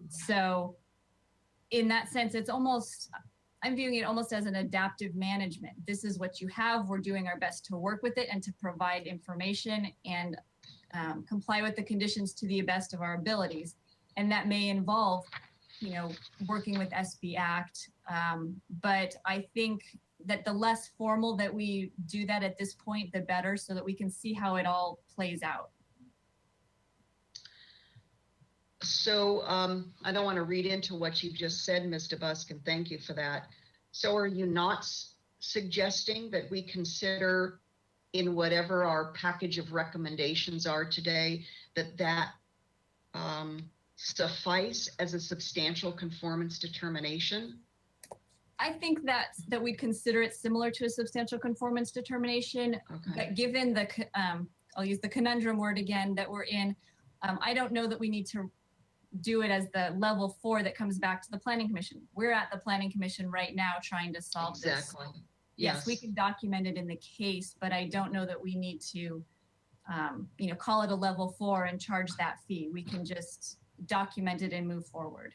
So in that sense, it's almost, I'm viewing it almost as an adaptive management. This is what you have. We're doing our best to work with it and to provide information and comply with the conditions to the best of our abilities. And that may involve, you know, working with SB Act. But I think that the less formal that we do that at this point, the better, so that we can see how it all plays out. So I don't want to read into what you've just said, Ms. DeBusk, and thank you for that. So are you not suggesting that we consider in whatever our package of recommendations are today, that suffice as a substantial conformance determination? I think that we'd consider it similar to a substantial conformance determination, but given the, I'll use the conundrum word again that we're in, I don't know that we need to do it as the level 4 that comes back to the Planning Commission. We're at the Planning Commission right now trying to solve this. Exactly. Yes, we can document it in the case, but I don't know that we need to, you know, call it a level 4 and charge that fee. We can just document it and move forward.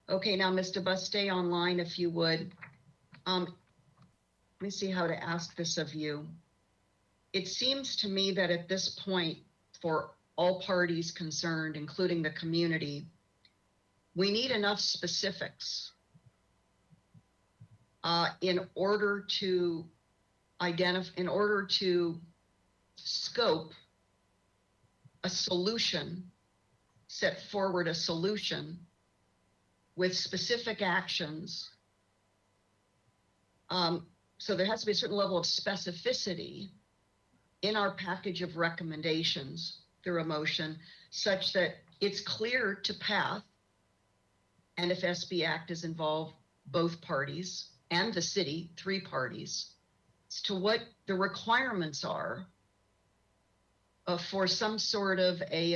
Okay, now, Ms. DeBusk, stay online if you would. Let me see how to ask this of you. It seems to me that at this point, for all parties concerned, including the community, we need enough specifics in order to scope a solution, set forward a solution with specific actions. So there has to be a certain level of specificity in our package of recommendations through a motion, such that it's clear to PATH, and if SB Act is involved, both parties and the city, 3 parties, as to what the requirements are for some sort of a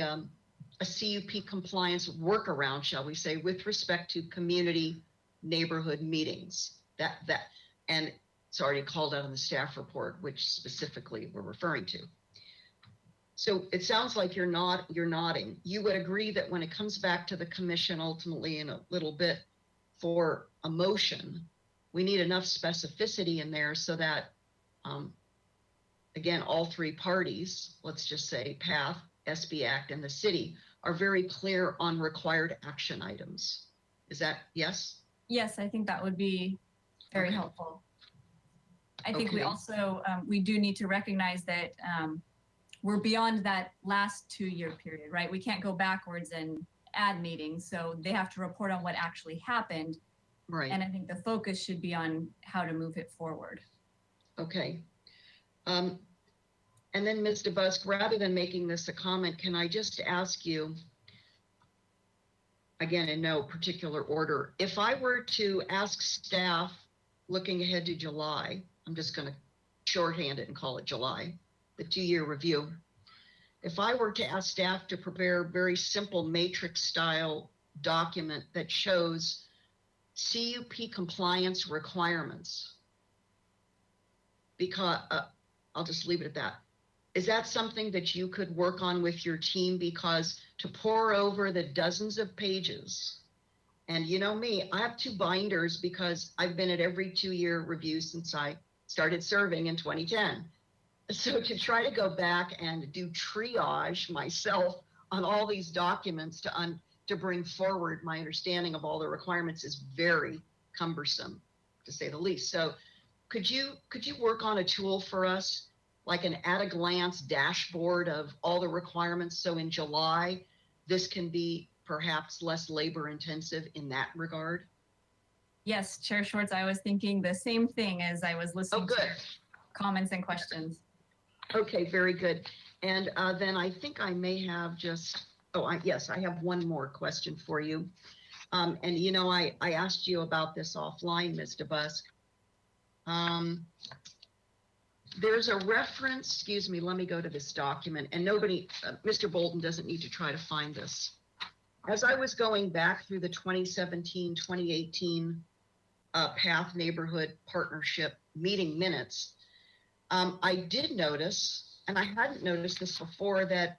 CUP compliance workaround, shall we say, with respect to community neighborhood meetings. And it's already called out in the staff report, which specifically we're referring to. So it sounds like you're nodding. You would agree that when it comes back to the commission ultimately in a little bit for a motion, we need enough specificity in there so that, again, all 3 parties, let's just say PATH, SB Act, and the city, are very clear on required action items. Is that yes? Yes, I think that would be very helpful. I think we also, we do need to recognize that we're beyond that last 2-year period, right? We can't go backwards and add meetings, so they have to report on what actually happened. Right. And I think the focus should be on how to move it forward. Okay. And then Ms. DeBusk, rather than making this a comment, can I just ask you, again, in no particular order, if I were to ask staff looking ahead to July, I'm just going to shorthand it and call it July, the 2-year review. If I were to ask staff to prepare a very simple matrix style document that shows CUP compliance requirements, because I'll just leave it at that. Is that something that you could work on with your team? Because to pour over the dozens of pages, and you know me, I have 2 binders because I've been at every 2-year review since I started serving in 2010. So to try to go back and do triage myself on all these documents to bring forward my understanding of all the requirements is very cumbersome, to say the least. So could you work on a tool for us, like an at-a-glance dashboard of all the requirements, so in July, this can be perhaps less labor-intensive in that regard? Yes, Chair Schwartz, I was thinking the same thing as I was listening to your comments and questions. Okay, very good. And then I think I may have just, yes, I have one more question for you. And you know, I asked you about this offline, Ms. DeBusk. There's a reference, excuse me, let me go to this document, and nobody, Mr. Bolton doesn't need to try to find this. As I was going back through the 2017, 2018 PATH Neighborhood Partnership meeting minutes, I did notice, and I hadn't noticed this before, that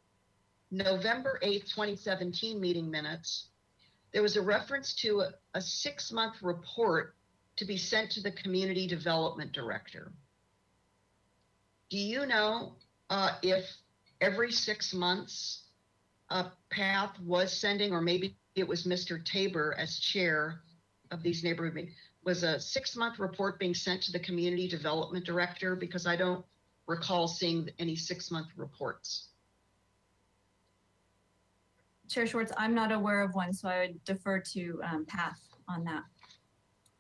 November 8th, 2017 meeting minutes, there was a reference to a 6-month report to be sent to the Community Development Director. Do you know if every 6 months PATH was sending, or maybe it was Mr. Tabor as chair of these neighborhood meetings, was a 6-month report being sent to the Community Development Director? Because I don't recall seeing any 6-month reports. Chair Schwartz, I'm not aware of one, so I would defer to PATH on that.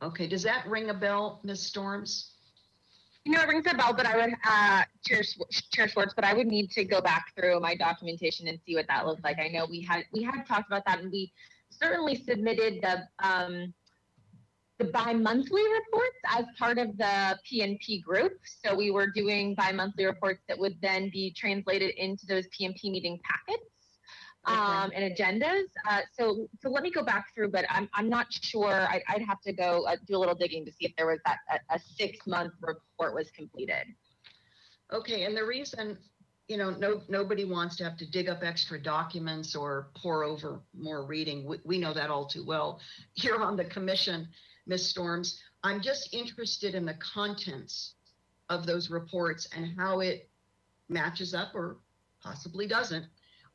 Okay, does that ring a bell, Ms. Storms? You know, it rings a bell, but I would, Chair Schwartz, but I would need to go back through my documentation and see what that looked like. I know we had talked about that, and we certainly submitted the bi-monthly reports as part of the PNP group. So we were doing bi-monthly reports that would then be translated into those PNP meeting packets and agendas. So let me go back through, but I'm not sure. I'd have to go do a little digging to see if there was a 6-month report was completed. Okay, and the reason, you know, nobody wants to have to dig up extra documents or pour over more reading. We know that all too well here on the commission, Ms. Storms. I'm just interested in the contents of those reports and how it matches up, or possibly doesn't,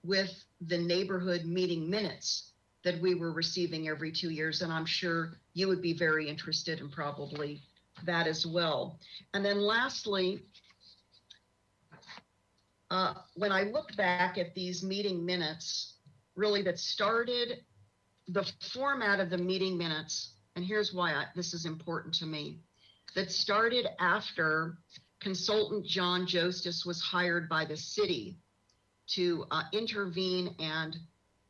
with the neighborhood meeting minutes that we were receiving every 2 years. And I'm sure you would be very interested in probably that as well. And then lastly, when I look back at these meeting minutes, really that started the format of the meeting minutes, and here's why this is important to me, that started after consultant John Jostis was hired by the city to intervene and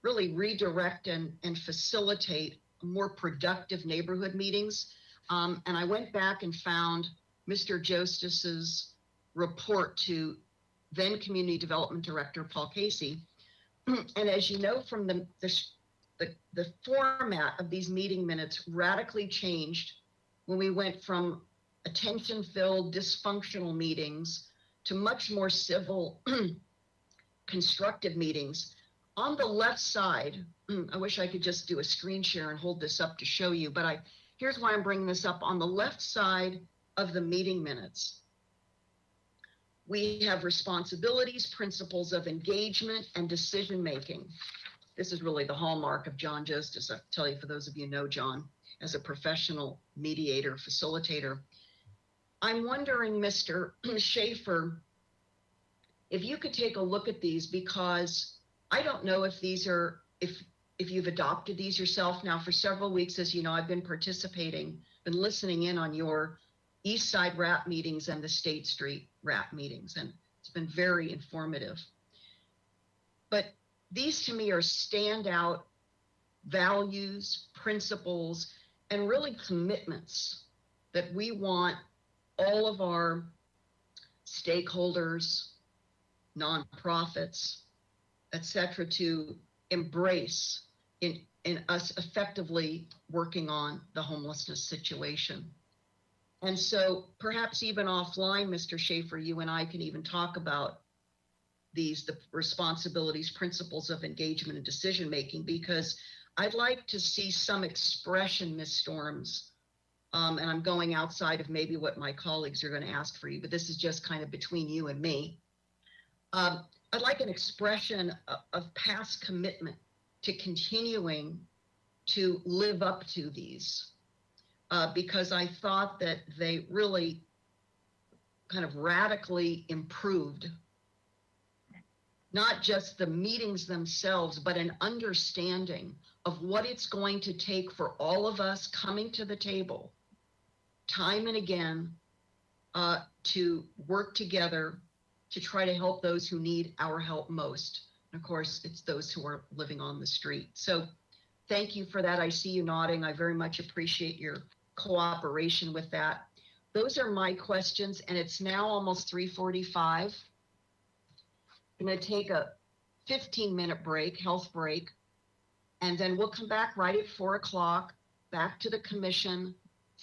really redirect and facilitate more productive neighborhood meetings. And I went back and found Mr. Jostis's report to then Community Development Director Paul Casey. And as you know, from the format of these meeting minutes radically changed when we went from attention-filled, dysfunctional meetings to much more civil, constructive meetings. On the left side, I wish I could just do a screen share and hold this up to show you, but here's why I'm bringing this up. On the left side of the meeting minutes, we have responsibilities, principles of engagement, and decision-making. This is really the hallmark of John Jostis. I'll tell you, for those of you who know John, as a professional mediator, facilitator. I'm wondering, Mr. Schaefer, if you could take a look at these, because I don't know if these are, if you've adopted these yourself. Now, for several weeks, as you know, I've been participating, been listening in on your East Side RAP meetings and the State Street RAP meetings, and it's been very informative. But these to me are standout values, principles, and really commitments that we want all of our stakeholders, nonprofits, et cetera, to embrace in us effectively working on the homelessness situation. And so perhaps even offline, Mr. Schaefer, you and I can even talk about the responsibilities, principles of engagement and decision-making, because I'd like to see some expression, Ms. Storms, and I'm going outside of maybe what my colleagues are going to ask for you, but this is just kind of between you and me. I'd like an expression of past commitment to continuing to live up to these, because I thought that they really kind of radically improved not just the meetings themselves, but an understanding of what it's going to take for all of us coming to the table time and again to work together to try to help those who need our help most. And of course, it's those who are living on the street. So thank you for that. I see you nodding. I very much appreciate your cooperation with that. Those are my questions, and it's now almost 3:45. I'm going to take a 15-minute break, health break, and then we'll come back right at 4 o'clock, back to the commission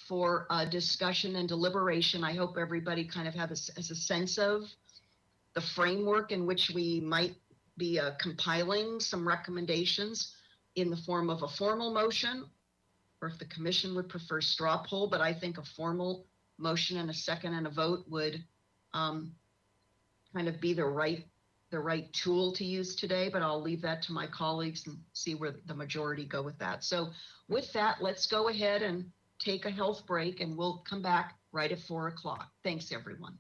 for discussion and deliberation. I hope everybody kind of has a sense of the framework in which we might be compiling some recommendations in the form of a formal motion, or if the commission would prefer straw poll, but I think a formal motion and a second and a vote would kind of be the right tool to use today, but I'll leave that to my colleagues and see where the majority go with that. So with that, let's go ahead and take a health break, and we'll come back right at 4 o'clock. Thanks, everyone.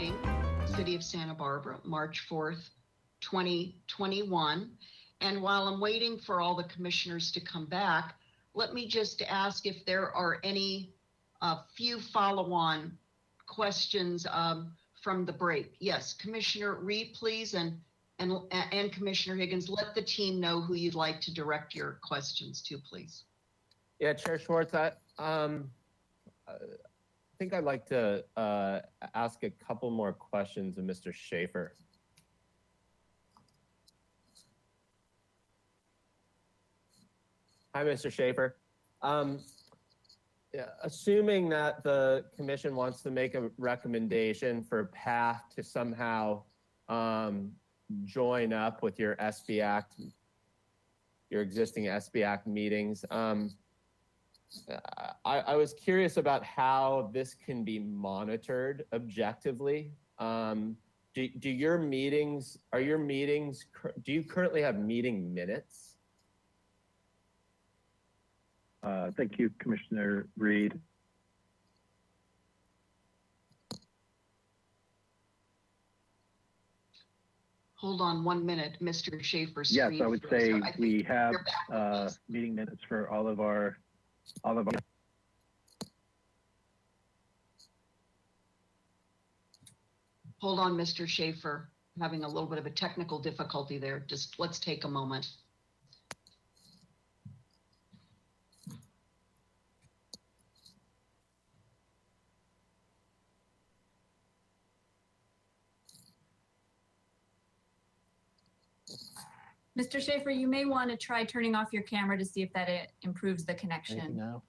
meeting, City of Santa Barbara, March 4th, 2021. And while I'm waiting for all the commissioners to come back, let me just ask if there are any few follow-on questions from the break. Yes, Commissioner Reed, please, and Commissioner Higgins, let the team know who you'd like to direct your questions to, please. Yeah, Chair Schwartz, I think I'd like to ask a couple more questions of Mr. Schaefer. Hi, Mr. Schaefer. Assuming that the commission wants to make a recommendation for PATH to somehow join up with your SB Act, your existing SB Act meetings, I was curious about how this can be monitored objectively. Do your meetings, do you currently have meeting minutes? Thank you, Commissioner Reed. Hold on 1 minute, Mr. Schaefer's Yes, screen I would froze, say so I think we have you're back. meeting minutes for all of our. Hold on, Mr. Schaefer, having a little bit of a technical difficulty there. Just let's take a moment. Mr. Schaefer, you may want to try turning off your camera to see if that it improves the Anything connection. now?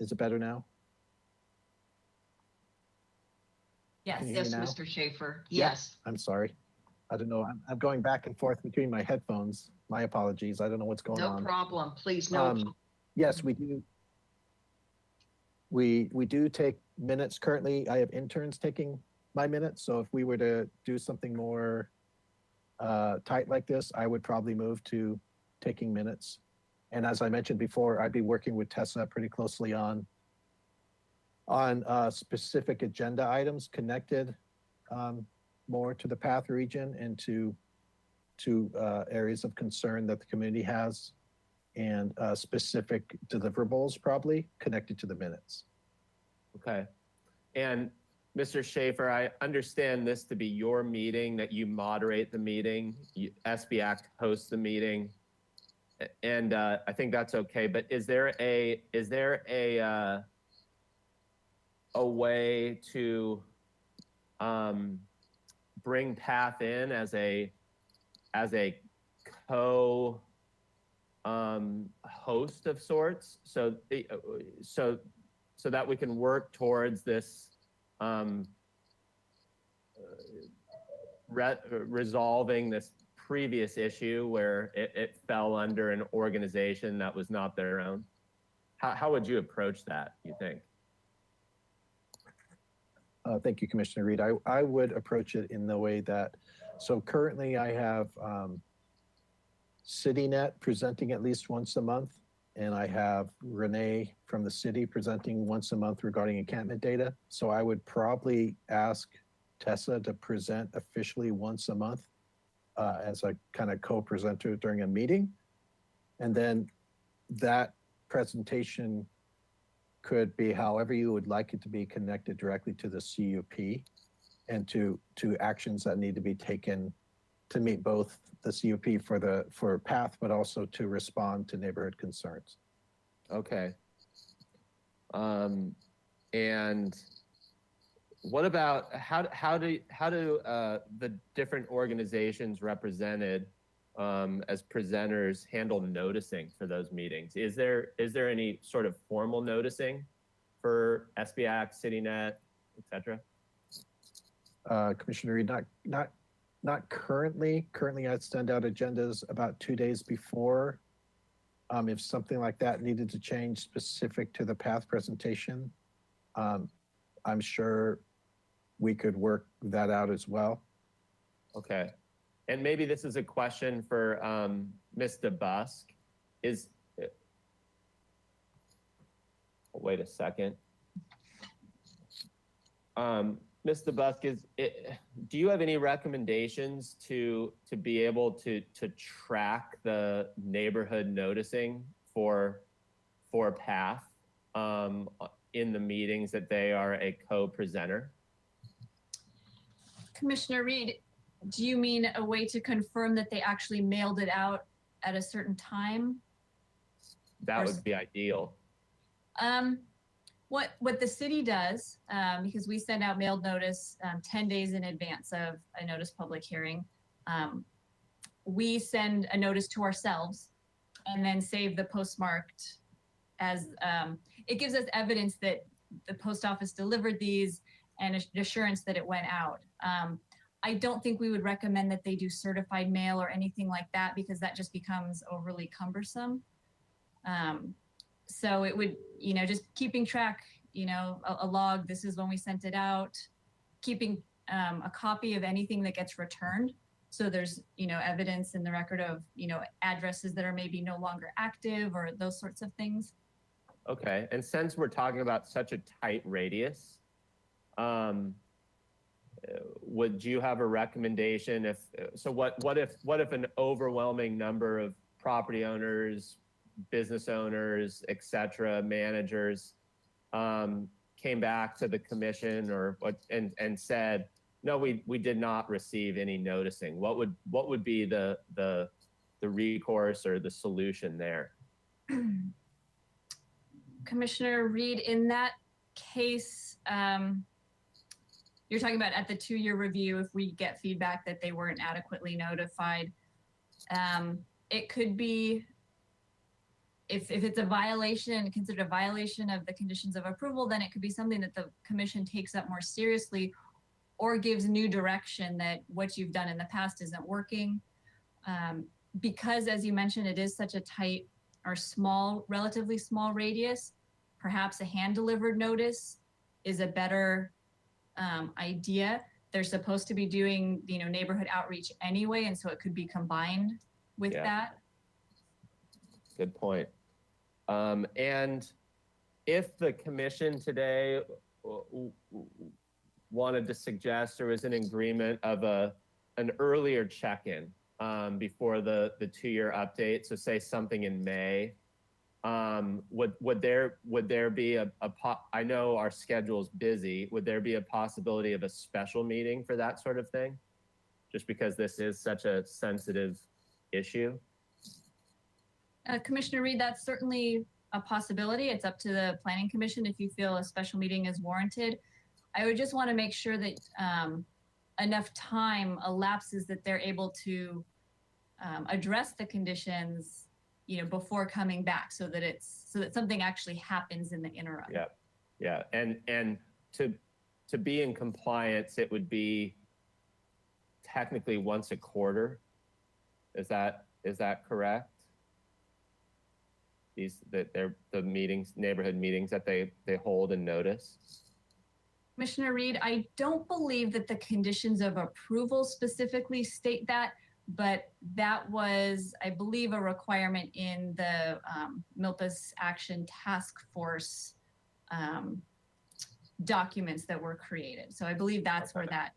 Is it better now? Yes. Can you hear Yes, me now? Mr. Schaefer. Yeah, Yes. I'm sorry. I don't know. I'm going back and forth between my headphones. My apologies. I don't know what's going No on. problem. Please, no. Yes, we do. We do take minutes currently. I have interns taking my minutes. So if we were to do something more tight like this, I would probably move to taking minutes. And as I mentioned before, I'd be working with Tessa pretty closely on specific agenda items connected more to the PATH region and to areas of concern that the community has, and specific deliverables probably connected to the minutes. Okay. And Mr. Schaefer, I understand this to be your meeting, that you moderate the meeting, SB Act hosts the meeting, and I think that's okay. But is there a way to bring PATH in as a co host of sorts, so that we can work towards this resolving this previous issue where it fell under an organization that was not their own? How would you approach that, you think? Thank you, Commissioner Reed. I would approach it in the way that, so currently I have CityNet presenting at least once a month, and I have Renee from the city presenting once a month regarding encampment data. So I would probably ask Tessa to present officially once a month as a kind of co-presenter during a meeting. And then that presentation could be however you would like it to be, connected directly to the CUP and to actions that need to be taken to meet both the CUP for PATH, but also to respond to neighborhood concerns. Okay. And what about how do the different organizations represented as presenters handle noticing for those meetings? Is there any sort of formal noticing for SB Act, CityNet, et cetera? Commissioner Reed, not currently. Currently, I'd send out agendas about 2 days before. If something like that needed to change specific to the PATH presentation, I'm sure we could work that out as well. Okay. And maybe this is a question for Ms. DeBusk. Wait a second. Ms. DeBusk, do you have any recommendations to be able to track the neighborhood noticing for PATH in the meetings that they are a co-presenter? Commissioner Reed, do you mean a way to confirm that they actually mailed it out at a certain time? That would be ideal. What the city does, because we send out mailed notice 10 days in advance of a notice public hearing, we send a notice to ourselves and then save the postmarked as, it gives us evidence that the post office delivered these and assurance that it went out. I don't think we would recommend that they do certified mail or anything like that because that just becomes overly cumbersome. So it would, just keeping track, a log, this is when we sent it out, keeping a copy of anything that gets returned. So there's, evidence in the record of, addresses that are maybe no longer active or those sorts of things. Okay, and since we're talking about such a tight radius, would you have a recommendation what if an overwhelming number of property owners, business owners, et cetera, managers, came back to the commission and said, no, we did not receive any noticing? What would be the recourse or the solution there? Commissioner Reed, in that case, you're talking about at the 2-year review, if we get feedback that they weren't adequately notified, it could be, if it's a violation, considered a violation of the conditions of approval, then it could be something that the commission takes up more seriously or gives new direction that what you've done in the past isn't working. Because as you mentioned, it is such a tight or relatively small radius, perhaps a hand-delivered notice is a better idea. They're supposed to be doing, neighborhood outreach anyway, and so it could be combined with that. Good point. And if the commission today wanted to suggest or was in agreement of an earlier check-in before the 2-year update, so say something in May, would there be I know our schedule's busy, would there be a possibility of a special meeting for that sort of thing? Just because this is such a sensitive issue? Commissioner Reed, that's certainly a possibility. It's up to the Planning Commission if you feel a special meeting is warranted. I would just want to make sure that enough time elapses that they're able to address the conditions, before coming back, so that something actually happens in the interim. Yeah. And to be in compliance, it would be technically once a quarter. Is that correct? They're the meetings, neighborhood meetings that they hold and notice. Commissioner Reed, I don't believe that the conditions of approval specifically state that, but that was, I believe, a requirement in the Milpas Action Task Force documents that were created. So I believe that's where that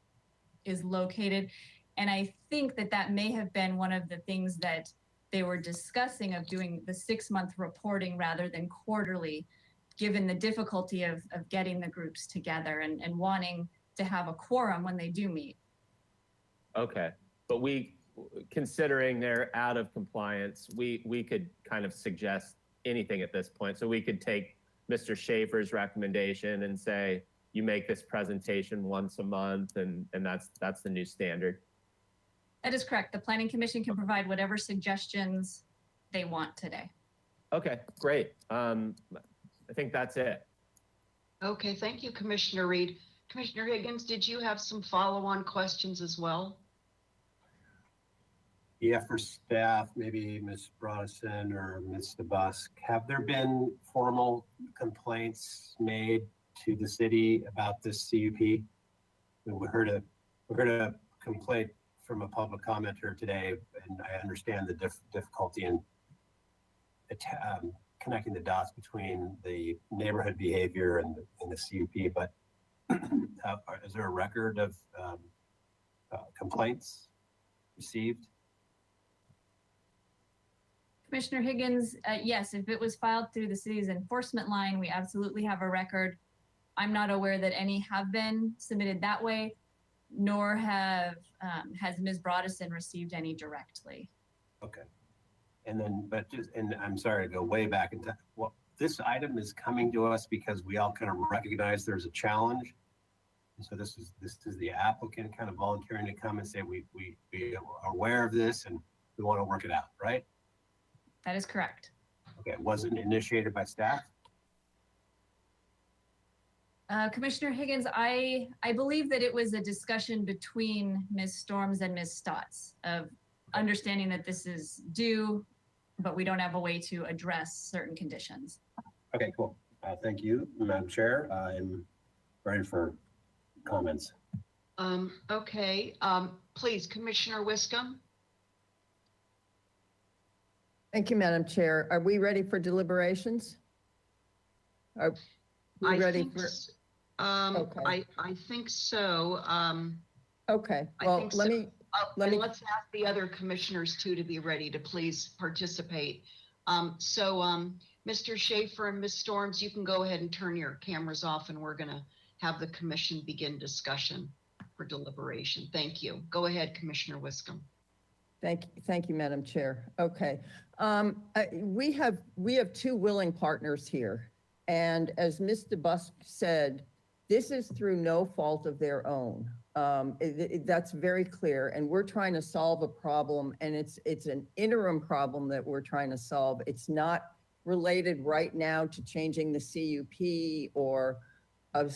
is located. And I think that may have been one of the things that they were discussing of doing the 6-month reporting rather than quarterly, given the difficulty of getting the groups together and wanting to have a quorum when they do meet. Okay, but considering they're out of compliance, we could kind of suggest anything at this point. So we could take Mr. Schaefer's recommendation and say, you make this presentation once a month, and that's the new standard. That is correct. The Planning Commission can provide whatever suggestions they want today. Okay, great. I think that's it. Okay, thank you, Commissioner Reed. Commissioner Higgins, did you have some follow-on questions as well? Yeah, for staff, maybe Ms. Brodesson or Ms. DeBusk, have there been formal complaints made to the city about this CUP? We heard a complaint from a public commenter today, and I understand the difficulty in connecting the dots between the neighborhood behavior and the CUP, but is there a record of complaints received? Commissioner Higgins, yes, if it was filed through the city's enforcement line, we absolutely have a record. I'm not aware that any have been submitted that way, nor has Ms. Broadison received any directly. Okay. And then, and I'm sorry to go way back in time. Well, this item is coming to us because we all kind of recognize there's a challenge. And so this is the applicant kind of volunteering to come and say, we are aware of this and we want to work it out, right? That is correct. Okay, it wasn't initiated by staff? Commissioner Higgins, I believe that it was a discussion between Ms. Storms and Ms. Stotts of understanding that this is due, but we don't have a way to address certain conditions. Okay, cool. Thank you, Madam Chair. I'm ready for comments. Okay, please, Commissioner Wiscombe. Thank you, Madam Chair. Are we ready for deliberations? Are we ready for? Okay. I think so. Okay, I well, think let so. me, Let's ask the other commissioners too to be ready to please participate. Mr. Schaefer and Ms. Storms, you can go ahead and turn your cameras off and we're gonna have the commission begin discussion for deliberation. Thank you. Go ahead, Commissioner Wiscombe. Thank you, Madam Chair. Okay. We have two willing partners here. And as Ms. DeBusk said, this is through no fault of their own. That's very clear. And we're trying to solve a problem, and it's an interim problem that we're trying to solve. It's not related right now to changing the CUP or a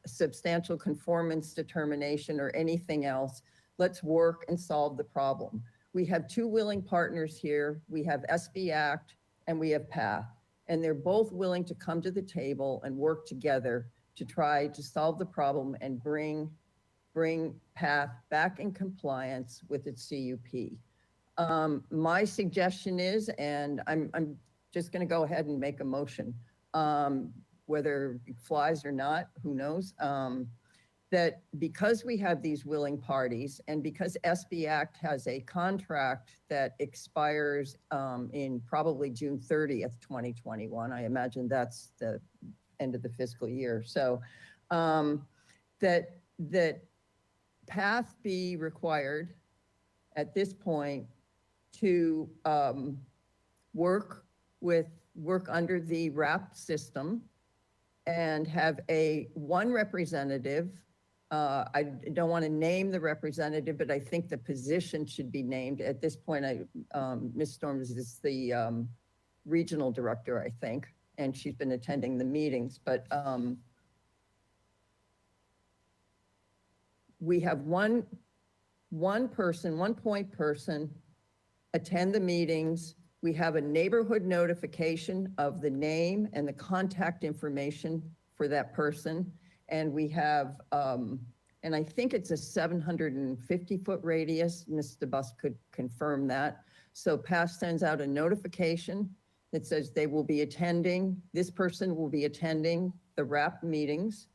substantial conformance determination or anything else. Let's work and solve the problem. We have two willing partners here. We have SB Act and we have PATH, and they're both willing to come to the table and work together to try to solve the problem and bring PATH back in compliance with its CUP. My suggestion is, and I'm just going to go ahead and make a motion, whether it flies or not, who knows, that because we have these willing parties and because SB Act has a contract that expires in probably June 30th, 2021, I imagine that's the end of the fiscal year. So that PATH be required at this point to work under the RAP system and have one representative. I don't want to name the representative, but I think the position should be named. At this point, Ms. Storms is the regional director, I think, and she's been attending the meetings. But we have one point person attend the meetings. We have a neighborhood notification of the name and the contact information for that person. And we have, and I think it's a 750-foot radius. Ms. DeBusk could confirm that. So PATH sends out a notification that says they will be attending, this person will be attending the RAP meetings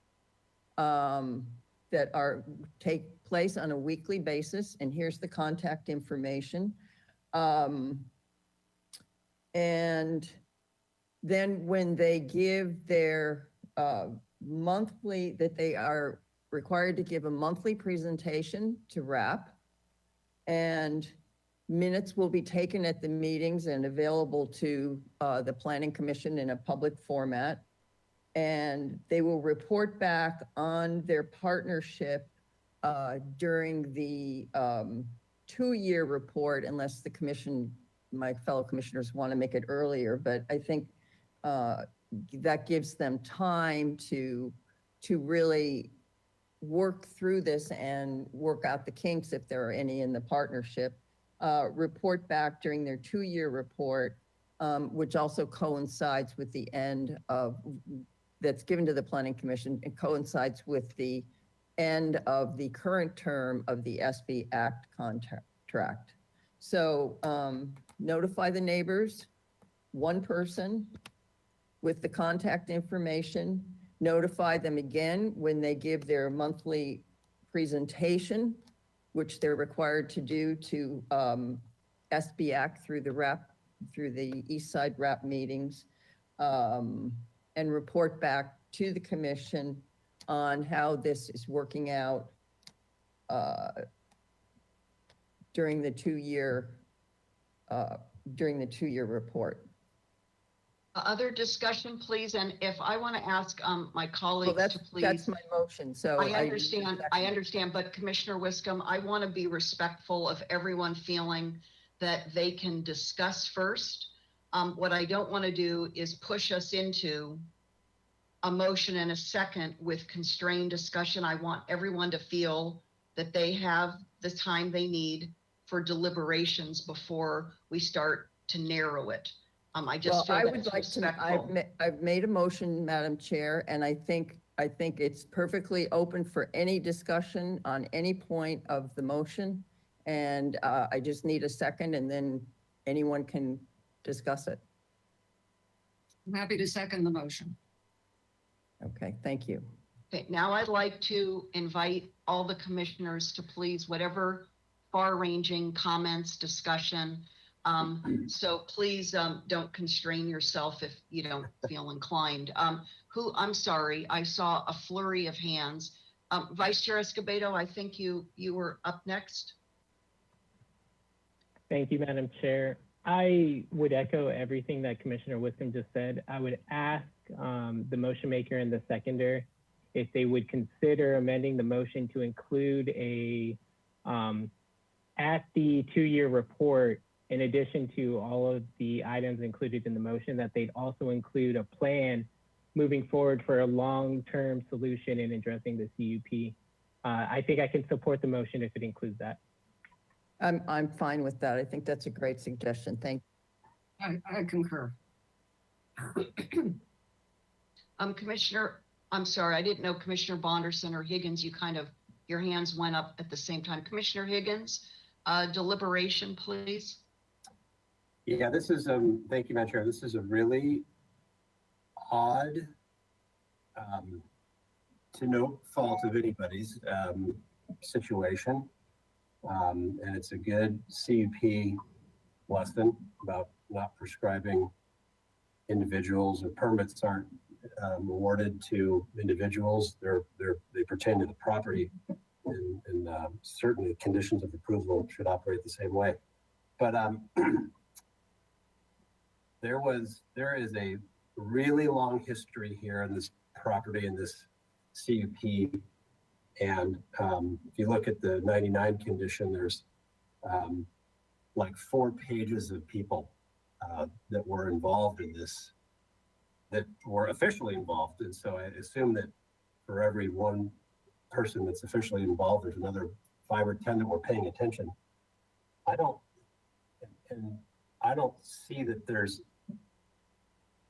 that take place on a weekly basis. And here's the contact information. And then when they give their monthly, that they are required to give a monthly presentation to RAP, and minutes will be taken at the meetings and available to the Planning Commission in a public format. And they will report back on their partnership during the 2-year report, unless the commission, my fellow commissioners, want to make it earlier. But I think that gives them time to really work through this and work out the kinks if there are any in the partnership. Report back during their 2-year report, which also coincides with the end of, that's given to the Planning Commission, and coincides with the end of the current term of the SB Act contract. So notify the neighbors, one person, with the contact information, notify them again when they give their monthly presentation, which they're required to do to SBAC through the East Side RAP meetings, and report back to the commission on how this is working out during the two-year report. Other discussion, please, and if I want to ask my Well, colleagues that's to please. my motion, so. I understand, but Commissioner Wiscombe, I want to be respectful of everyone feeling that they can discuss first. What I don't want to do is push us into a motion and a second with constrained discussion. I want everyone to feel that they have the time they need for deliberations before we start to narrow it. I just feel I that's would like to, respectful. I've made a motion, Madam Chair, and I think it's perfectly open for any discussion on any point of the motion. And I just need a second, and then anyone can discuss it. I'm happy to second the motion. Okay, thank you. Okay, now I'd like to invite all the commissioners to please, whatever far-ranging comments, discussion. So please don't constrain yourself if you don't feel inclined. I'm sorry, I saw a flurry of hands. Vice Chair Escobedo, I think you were up next. Thank you, Madam Chair. I would echo everything that Commissioner Wiscombe just said. I would ask the motion maker and the seconder if they would consider amending the motion to include at the two-year report, in addition to all of the items included in the motion, that they'd also include a plan moving forward for a long-term solution in addressing the CUP. I think I can support the motion if it includes that. I'm fine with that. I think that's a great suggestion. Thank I concur. Commissioner, I'm sorry, I didn't know Commissioner Bonderson or Higgins, your hands went up at the same time. Commissioner Higgins, deliberation, please. Yeah, this is, thank you, Madam Chair. This is a really odd, to no fault of anybody's, situation. And it's a good CUP lesson about not prescribing individuals, or permits aren't awarded to individuals. They pertain to the property, and certainly conditions of approval should operate the same way. But there is a really long history here in this property, in this CUP. And if you look at the 99 condition, there's like 4 pages of people that were involved in this, that were officially involved. And so I assume that for every one person that's officially involved, there's another 5 or 10 that were paying attention. I don't see that there's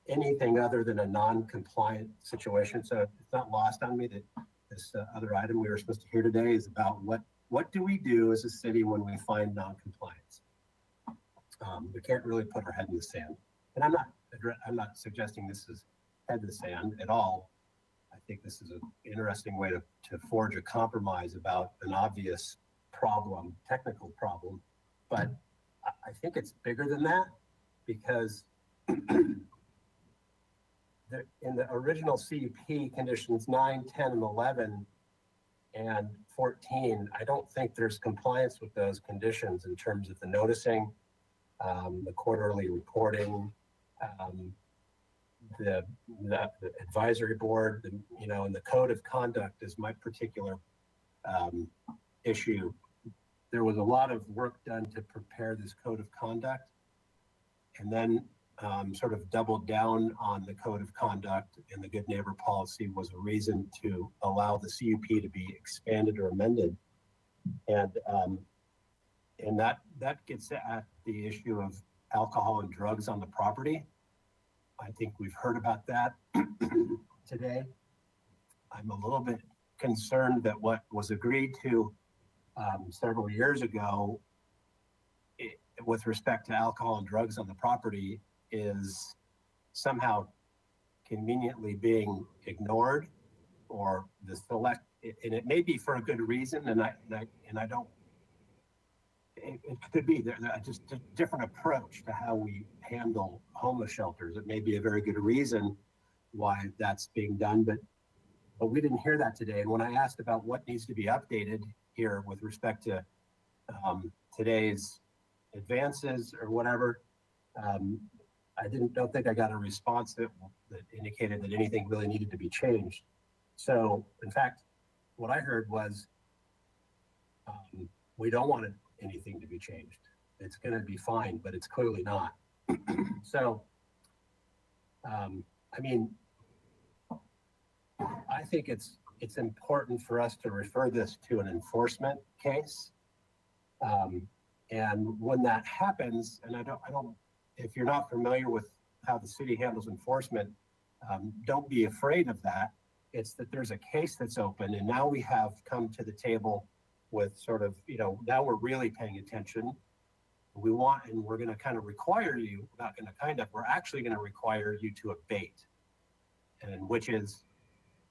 anything other than a non-compliant situation. So it's not lost on me that this other item we were supposed to hear today is about what do we do as a city when we find non-compliance? We can't really put our head in the sand. And I'm not suggesting this is head in the sand at all. I think this is an interesting way to forge a compromise about an obvious problem, technical problem. But I think it's bigger than that, because in the original CUP conditions 9, 10, and 11, and 14, I don't think there's compliance with those conditions in terms of the noticing, the quarterly reporting, the advisory board, and the code of conduct is my particular issue. There was a lot of work done to prepare this code of conduct, and then sort of doubled down on the code of conduct, and the good neighbor policy was a reason to allow the CUP to be expanded or amended. And that gets at the issue of alcohol and drugs on the property. I think we've heard about that today. I'm a little bit concerned that what was agreed to several years ago with respect to alcohol and drugs on the property is somehow conveniently being ignored, or the select, and it may be for a good reason, and I don't, it could be just a different approach to how we handle homeless shelters. It may be a very good reason why that's being done, but we didn't hear that today. And when I asked about what needs to be updated here with respect to today's advances or whatever, I don't think I got a response that indicated that anything really needed to be changed. So in fact, what I heard was, we don't want anything to be changed. It's going to be fine, but it's clearly not. So, I mean, I think it's important for us to refer this to an enforcement case. And when that happens, and I don't, if you're not familiar with how the city handles enforcement, don't be afraid of that. It's that there's a case that's open, and now we have come to the table with sort of, now we're really paying attention. We want, and we're going to kind of require you, not going to kind of, we're actually going to require you to abate, and which is,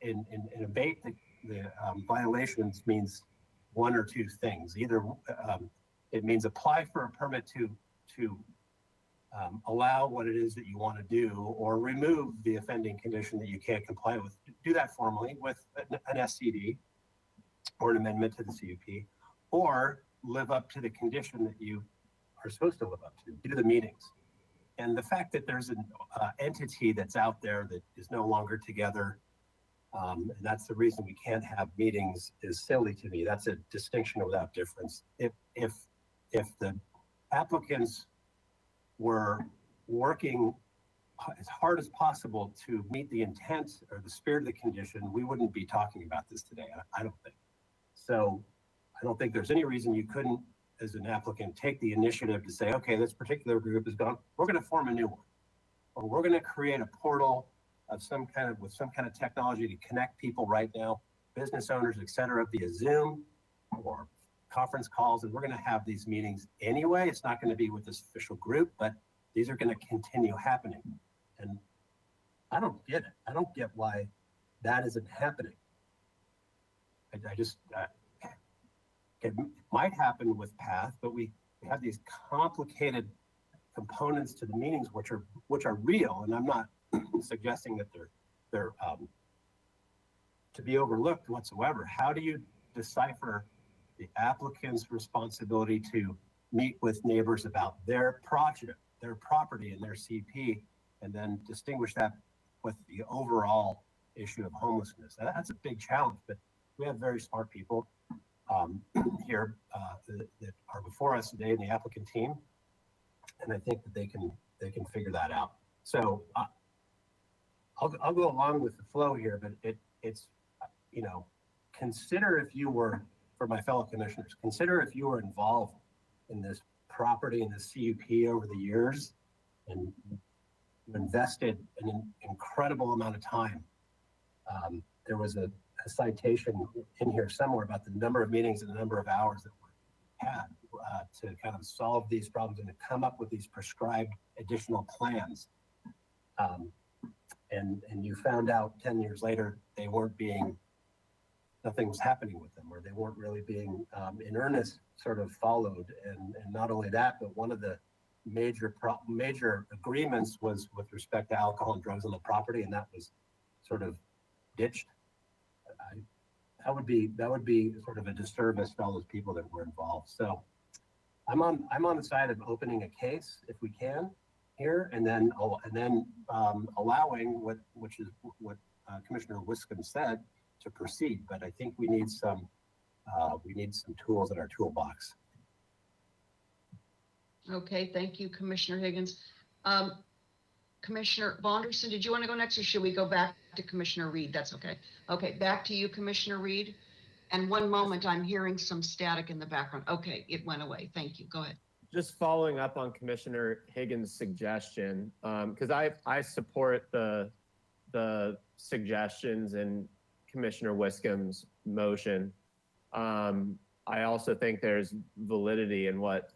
in abate, the violations means one or two things. Either it means apply for a permit to allow what it is that you want to do, or remove the offending condition that you can't comply with. Do that formally with an SCD or an amendment to the CUP, or live up to the condition that you are supposed to live up to, do the meetings. And the fact that there's an entity that's out there that is no longer together, and that's the reason we can't have meetings, is silly to me. That's a distinction without difference. If the applicants were working as hard as possible to meet the intent or the spirit of the condition, we wouldn't be talking about this today, I don't think. So I don't think there's any reason you couldn't, as an applicant, take the initiative to say, okay, this particular group is gone, we're going to form a new one, or we're going to create a portal of some kind of, with some kind of technology to connect people right now, business owners, et cetera, via Zoom or conference calls, and we're going to have these meetings anyway. It's not going to be with this official group, but these are going to continue happening. And I don't get it. I don't get why that isn't happening. I just, it might happen with PATH, but we have these complicated components to the meetings, which are real, and I'm not suggesting that they're to be overlooked whatsoever. How do you decipher the applicant's responsibility to meet with neighbors about their project, their property, and their CP, and then distinguish that with the overall issue of homelessness? That's a big challenge, but we have very smart people here that are before us today in the applicant team, and I think that they can figure that out. So I'll go along with the flow here, but it's consider, if you were, for my fellow commissioners, consider if you were involved in this property and this CUP over the years, and you invested an incredible amount of time. There was a citation in here somewhere about the number of meetings and the number of hours that were had to kind of solve these problems and to come up with these prescribed additional plans. And you found out 10 years later, they weren't being, nothing was happening with them, or they weren't really being in earnest sort of followed. And not only that, but one of the major agreements was with respect to alcohol and drugs on the property, and that was sort of ditched. That would be sort of a disservice to all those people that were involved. So I'm on the side of opening a case if we can here, and then allowing what Commissioner Wiscombe said, to proceed. But I think we need some tools in our toolbox. Okay, thank you, Commissioner Higgins. Commissioner Vonderson, did you want to go next, or should we go back to Commissioner Reed? That's okay. Okay, back to you, Commissioner Reed. And one moment, I'm hearing some static in the background. Okay, it went away. Thank you. Go ahead. Just following up on Commissioner Higgins' suggestion, because I support the suggestions in Commissioner Wiscombe's motion. I also think there's validity in what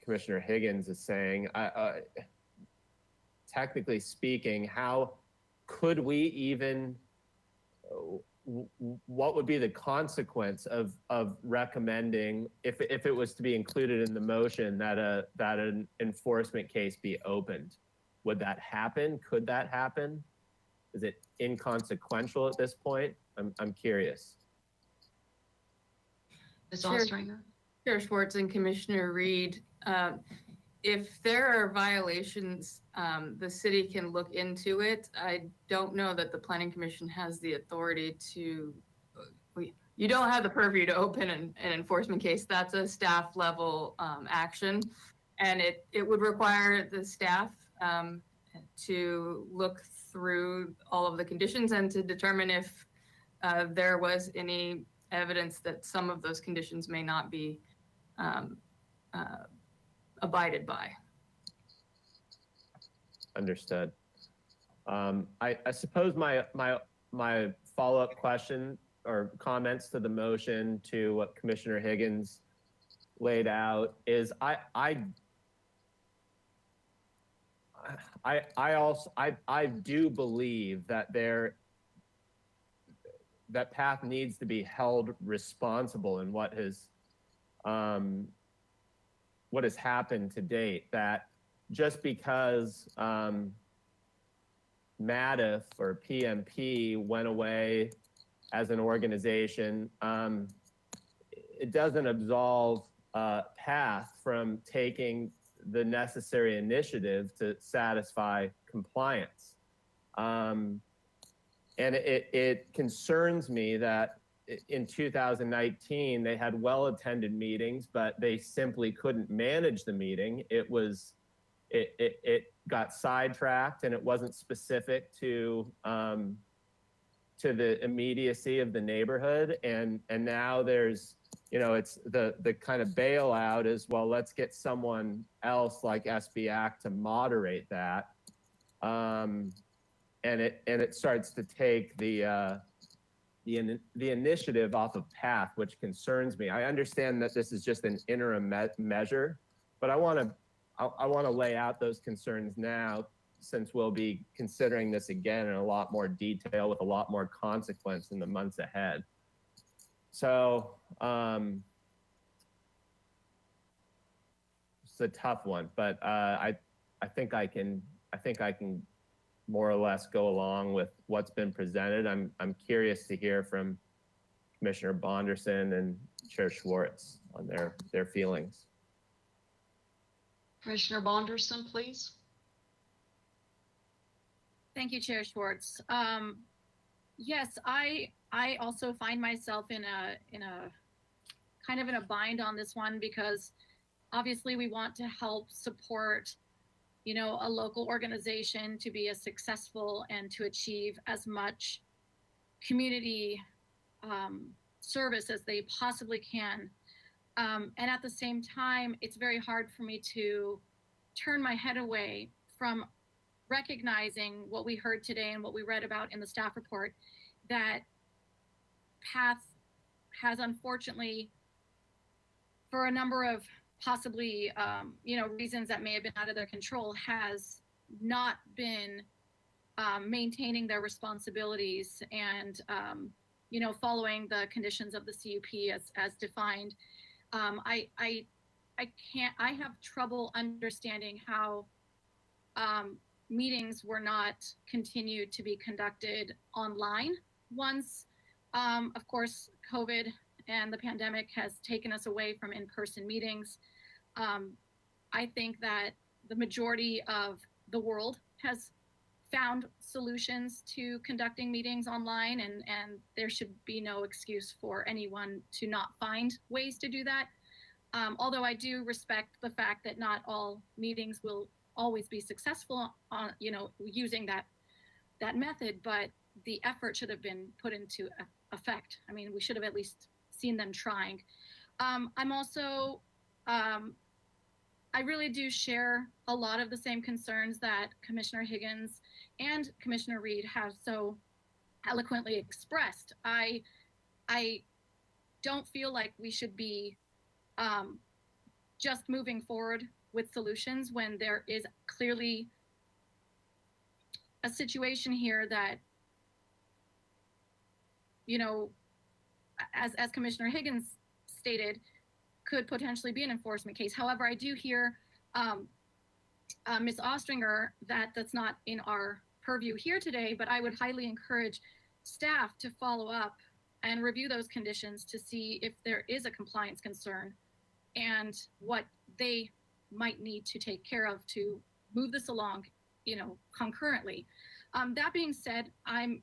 Commissioner Higgins is saying. Technically speaking, how could we even, what would be the consequence of recommending, if it was to be included in the motion, that an enforcement case be opened? Would that happen? Could that happen? Is it inconsequential at this point? I'm curious. Ms. Chair- Ostringer? Chair Schwartz and Commissioner Reed, if there are violations, the city can look into it. I don't know that the Planning Commission has the authority to, you don't have the purview to open an enforcement case. That's a staff level action. And it would require the staff to look through all of the conditions and to determine if there was any evidence that some of those conditions may not be abided by. Understood. I suppose my follow-up question or comments to the motion to what Commissioner Higgins laid out is I do believe that that PATH needs to be held responsible in what has happened to date. That just because MADIF or PMP went away as an organization, it doesn't absolve PATH from taking the necessary initiative to satisfy compliance. And it concerns me that in 2019, they had well-attended meetings, but they simply couldn't manage the meeting. It got sidetracked and it wasn't specific to the immediacy of the neighborhood. And now there's, it's the kind of bailout is, well, let's get someone else like SBAC to moderate that. And it starts to take the initiative off of PATH, which concerns me. I understand that this is just an interim measure, but I want to lay out those concerns now, since we'll be considering this again in a lot more detail with a lot more consequence in the months ahead. So it's a tough one, but I think I can more or less go along with what's been presented. I'm curious to hear from Commissioner Bonderson and Chair Schwartz on their feelings. Commissioner Bonderson, please. Thank you, Chair Schwartz. Yes, I also find myself in a kind of in a bind on this one, because obviously we want to help support, a local organization to be as successful and to achieve as much community service as they possibly can. And at the same time, it's very hard for me to turn my head away from recognizing what we heard today and what we read about in the staff report, that PATH has, unfortunately, for a number of possibly, reasons that may have been out of their control, has not been maintaining their responsibilities and, following the conditions of the CUP as defined. I have trouble understanding how meetings were not continued to be conducted online once, of course, COVID and the pandemic has taken us away from in-person meetings. I think that the majority of the world has found solutions to conducting meetings online, and there should be no excuse for anyone to not find ways to do that. Although I do respect the fact that not all meetings will always be successful on, using that method, but the effort should have been put into effect. I mean, we should have at least seen them trying. I'm also, I really do share a lot of the same concerns that Commissioner Higgins and Commissioner Reed have so eloquently expressed. I don't feel like we should be just moving forward with solutions when there is clearly a situation here that, you know, as Commissioner Higgins stated, could potentially be an enforcement case. However, I do hear Ms. Ostringer that that's not in our purview here today, but I would highly encourage staff to follow up and review those conditions to see if there is a compliance concern and what they might need to take care of to move this along, you know, concurrently. That being said, I'm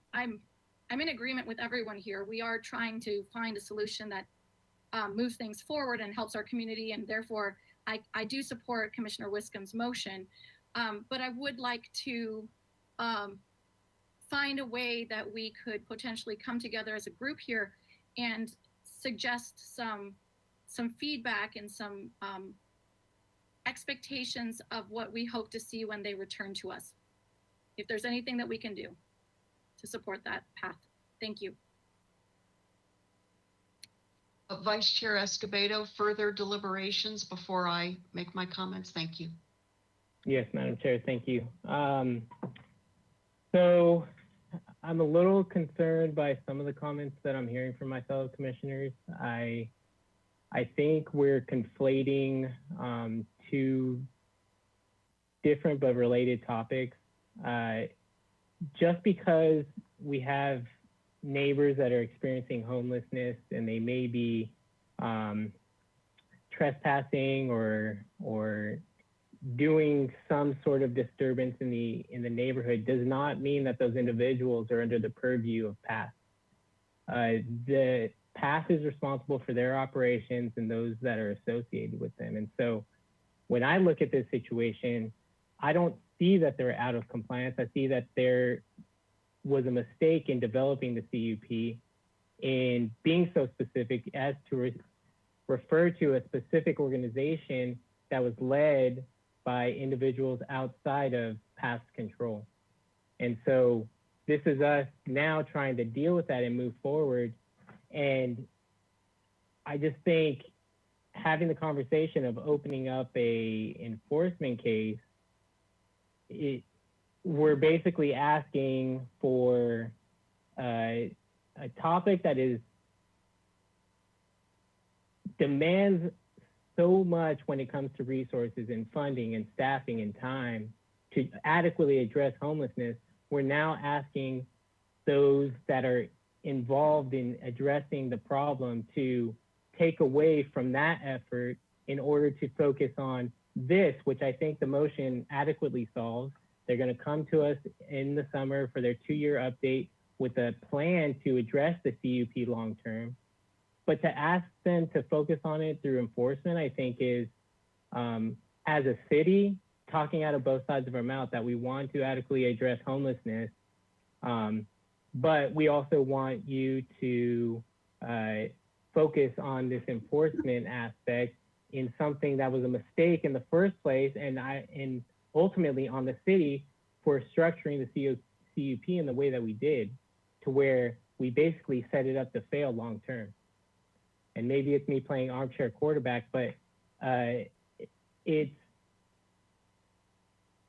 in agreement with everyone here. We are trying to find a solution that moves things forward and helps our community, and therefore I do support Commissioner Wiscombe's motion. But I would like to find a way that we could potentially come together as a group here and suggest some feedback and some expectations of what we hope to see when they return to us. If there's anything that we can do to support that path. Thank you. Vice Chair Escobedo, further deliberations before I make my comments? Thank you. Yes, Madam Chair, thank you. So I'm a little concerned by some of the comments that I'm hearing from my fellow commissioners. I think we're conflating two different but related topics. Just because we have neighbors that are experiencing homelessness and they may be trespassing or doing some sort of disturbance in the neighborhood does not mean that those individuals are under the purview of PATH. The PATH is responsible for their operations and those that are associated with them. And so when I look at this situation, I don't see that they're out of compliance. I see that there was a mistake in developing the CUP in being so specific as to refer to a specific organization that was led by individuals outside of PATH's control. And so this is us now trying to deal with that and move forward. And I just think having the conversation of opening up a enforcement case, we're basically asking for a topic that demands so much when it comes to resources and funding and staffing and time to adequately address homelessness. We're now asking those that are involved in addressing the problem to take away from that effort in order to focus on this, which I think the motion adequately solves. They're going to come to us in the summer for their 2-year update with a plan to address the CUP long-term. But to ask them to focus on it through enforcement, I think is, as a city, talking out of both sides of our mouth that we want to adequately address homelessness. But we also want you to focus on this enforcement aspect in something that was a mistake in the first place, and ultimately on the city for structuring the CUP in the way that we did, to where we basically set it up to fail long term. And maybe it's me playing armchair quarterback, but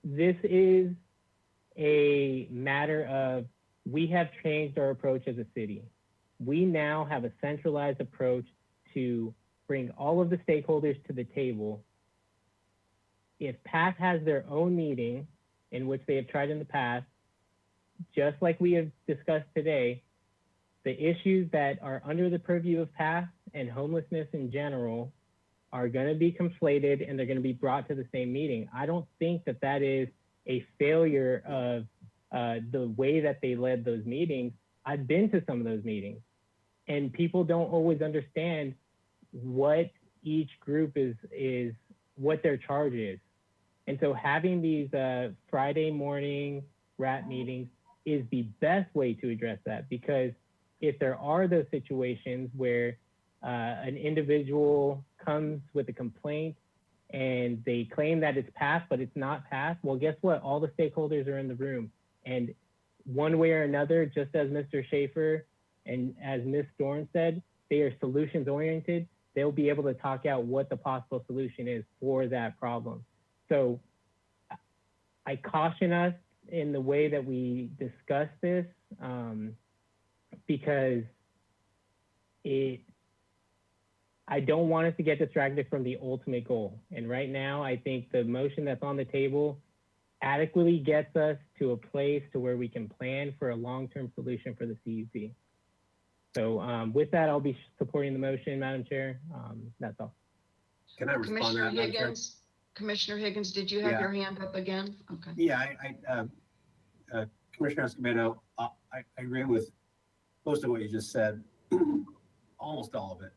this is a matter of, we have changed our approach as a city. We now have a centralized approach to bring all of the stakeholders to the table. If PATH has their own meeting, in which they have tried in the past, just like we have discussed today, the issues that are under the purview of PATH and homelessness in general are going to be conflated and they're going to be brought to the same meeting. I don't think that that is a failure of the way that they led those meetings. I've been to some of those meetings, and people don't always understand what each group is what their charge is. And so having these Friday morning RAT meetings is the best way to address that, because if there are those situations where an individual comes with a complaint and they claim that it's PATH, but it's not PATH, well, guess what? All the stakeholders are in the room. And one way or another, just as Mr. Schaefer and as Ms. Dorn said, they are solutions oriented. They'll be able to talk out what the possible solution is for that problem. So I caution us in the way that we discuss this, because I don't want us to get distracted from the ultimate goal. And right now, I think the motion that's on the table adequately gets us to a place to where we can plan for a long-term solution for the CUP. So with that, I'll be supporting the motion, Madam Chair. That's all. Can I respond to Commissioner that, Madam Chair? Higgins, Commissioner Higgins, did you have Yeah. your hand up again? Okay. Yeah, Commissioner Escobedo, I agree with most of what you just said, almost all of it.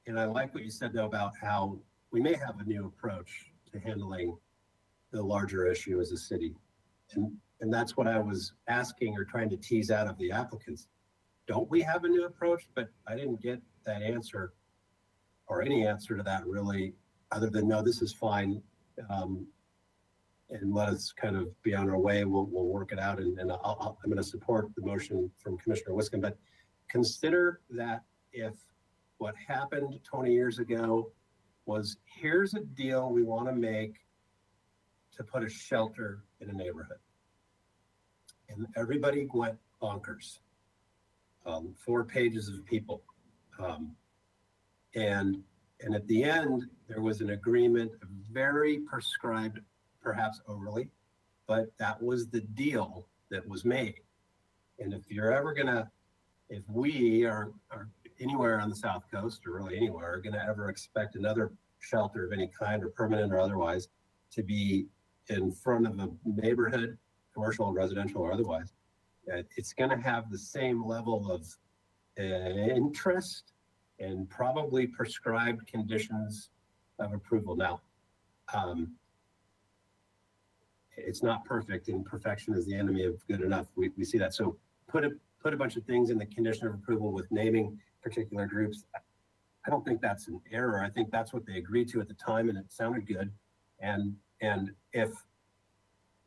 And I like what you said though about how we may have a new approach to handling the larger issue as a city. And that's what I was asking or trying to tease out of the applicants. Don't we have a new approach? But I didn't get that answer or any answer to that really, other than, no, this is fine. And let us kind of be on our way. We'll work it out. And I'm going to support the motion from Commissioner Wiscombe, but consider that if what happened 20 years ago was, here's a deal we want to make to put a shelter in a neighborhood. And everybody went bonkers. 4 pages of people. And at the end, there was an agreement, very prescribed, perhaps overly, but that was the deal that was made. And if you're ever gonna, if we are anywhere on the South Coast or really anywhere are gonna ever expect another shelter of any kind or permanent or otherwise to be in front of a neighborhood, commercial, residential or otherwise, it's gonna have the same level of interest and probably prescribed conditions of approval. Now, it's not perfect, and perfection is the enemy of good enough. We see that. So put a bunch of things in the condition of approval with naming particular groups. I don't think that's an error. I think that's what they agreed to at the time, and it sounded good. And if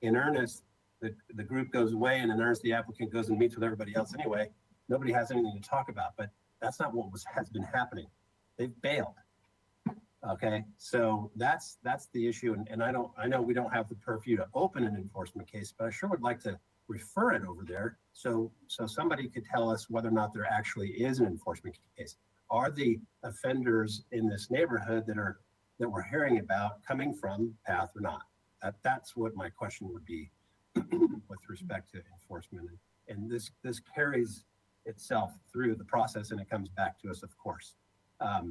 in earnest the group goes away, and in earnest the applicant goes and meets with everybody else anyway, nobody has anything to talk about. But that's not what has been happening. They've bailed. Okay, so that's the issue, and I know we don't have the purview to open an enforcement case, but I sure would like to refer it over there so somebody could tell us whether or not there actually is an enforcement case. Are the offenders in this neighborhood that we're hearing about coming from PATH or not? That's what my question would be with respect to enforcement, and this carries itself through the process, and it comes back to us, of course. I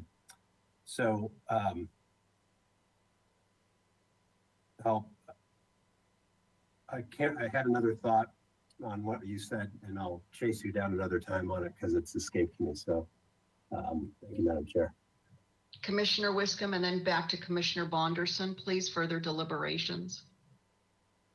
had another thought on what you said, and I'll chase you down another time on it because it's escaped me. So thank you, Madam Chair. Commissioner Wiscombe, and then back to Commissioner Bonderson, please, further deliberations.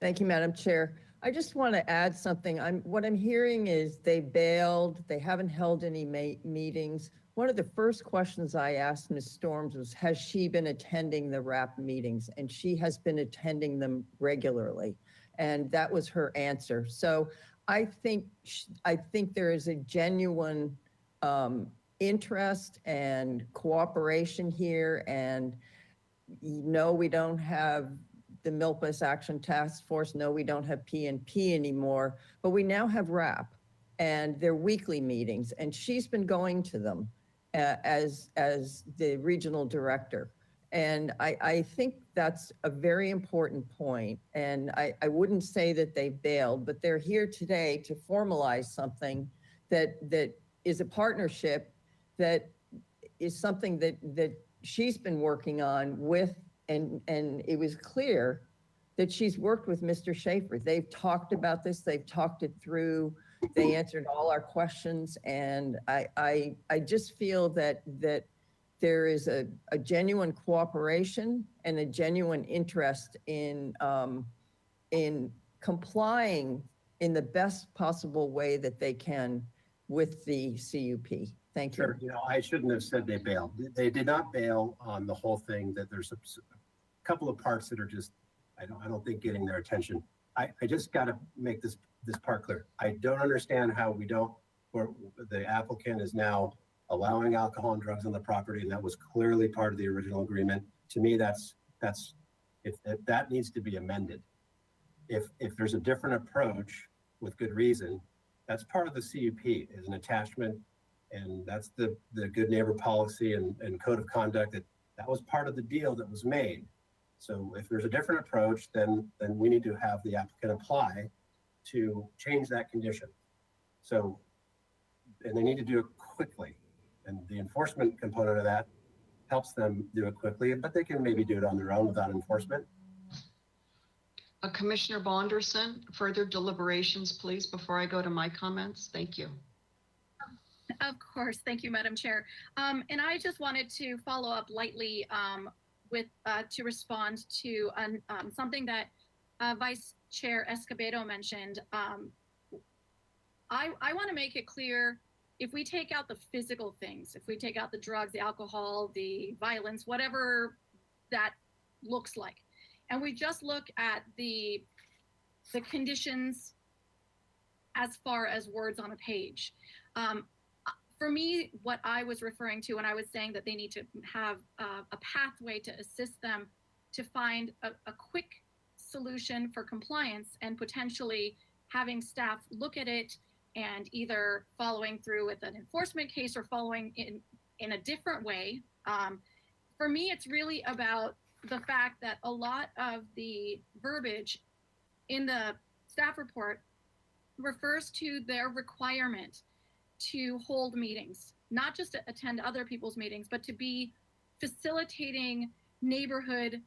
Thank you, Madam Chair. I just want to add something. What I'm hearing is they bailed, they haven't held any meetings. One of the first questions I asked Ms. Storms was, has she been attending the RAP meetings? And she has been attending them regularly. And that was her answer. So I think there is a genuine interest and cooperation here. And no, we don't have the Milpas Action Task Force. No, we don't have PNP anymore, but we now have RAP and their weekly meetings. And she's been going to them as the regional director. And I think that's a very important point. And I wouldn't say that they bailed, but they're here today to formalize something that is a partnership, that is something that she's been working on with, and it was clear that she's worked with Mr. Schaefer. They've talked about this, they've talked it through, they answered all our questions, and I just feel that there is a genuine cooperation and a genuine interest in complying in the best possible way that they can with the CUP. Thank you. Sure. You know, I shouldn't have said they bailed. They did not bail on the whole thing. That there's a couple of parts that are just, I don't think getting their attention. I just got to make this part clear. I don't understand how the applicant is now allowing alcohol and drugs on the property, and that was clearly part of the original agreement. To me, that needs to be amended. if there's a different approach with good reason, that's part of the CUP is an attachment. And that's the good neighbor policy and code of conduct that was part of the deal that was made. So if there's a different approach, then we need to have the applicant apply to change that condition. So, and they need to do it quickly. And the enforcement component of that helps them do it quickly, but they can maybe do it on their own without enforcement. Commissioner Bonderson, further deliberations, please, before I go to my comments. Thank you. Of course. Thank you, Madam Chair. And I just wanted to follow up lightly to respond to something that Vice Chair Escobedo mentioned. I want to make it clear, if we take out the physical things, if we take out the drugs, the alcohol, the violence, whatever that looks like, and we just look at the conditions as far as words on a page. For me, what I was referring to when I was saying that they need to have a pathway to assist them to find a quick solution for compliance and potentially having staff look at it and either following through with an enforcement case or following in a different way. For me, it's really about the fact that a lot of the verbiage in the staff report refers to their requirement to hold meetings, not just to attend other people's meetings, but to be facilitating neighborhood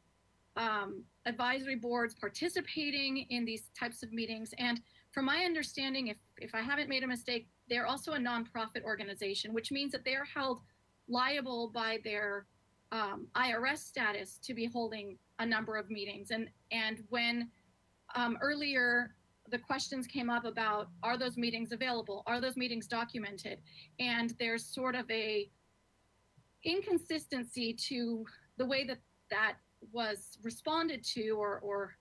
advisory boards, participating in these types of meetings. And from my understanding, if I haven't made a mistake, they're also a nonprofit organization, which means that they're held liable by their IRS status to be holding a number of meetings. And when earlier the questions came up about, are those meetings available? Are those meetings documented? And there's sort of a inconsistency to the way that was responded to, or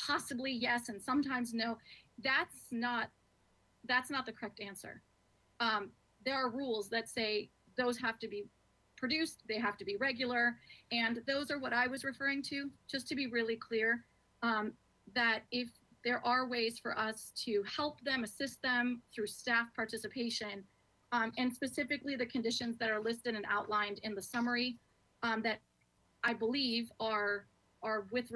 possibly yes and sometimes no. That's not the correct answer. There are rules that say those have to be produced, they have to be regular, and those are what I was referring to, just to be really clear, that if there are ways for us to help them, assist them through staff participation, and specifically the conditions that are listed and outlined in the summary that I believe are with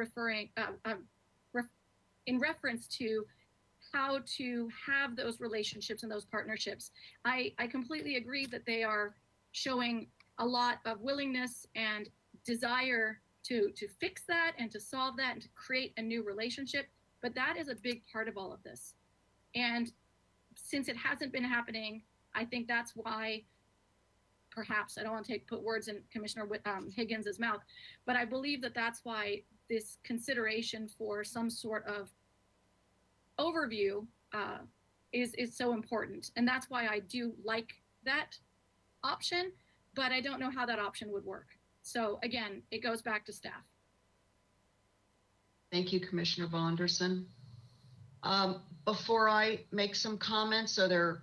in reference to how to have those relationships and those partnerships. I completely agree that they are showing a lot of willingness and desire to fix that and to solve that and to create a new relationship. But that is a big part of all of this. And since it hasn't been happening, I think that's why, perhaps, I don't want to put words in Commissioner Higgins's mouth, but I believe that that's why this consideration for some sort of overview is so important. And that's why I do like that option, but I don't know how that option would work. So again, it goes back to staff. Thank you, Commissioner Bonderson. Before I make some comments, are there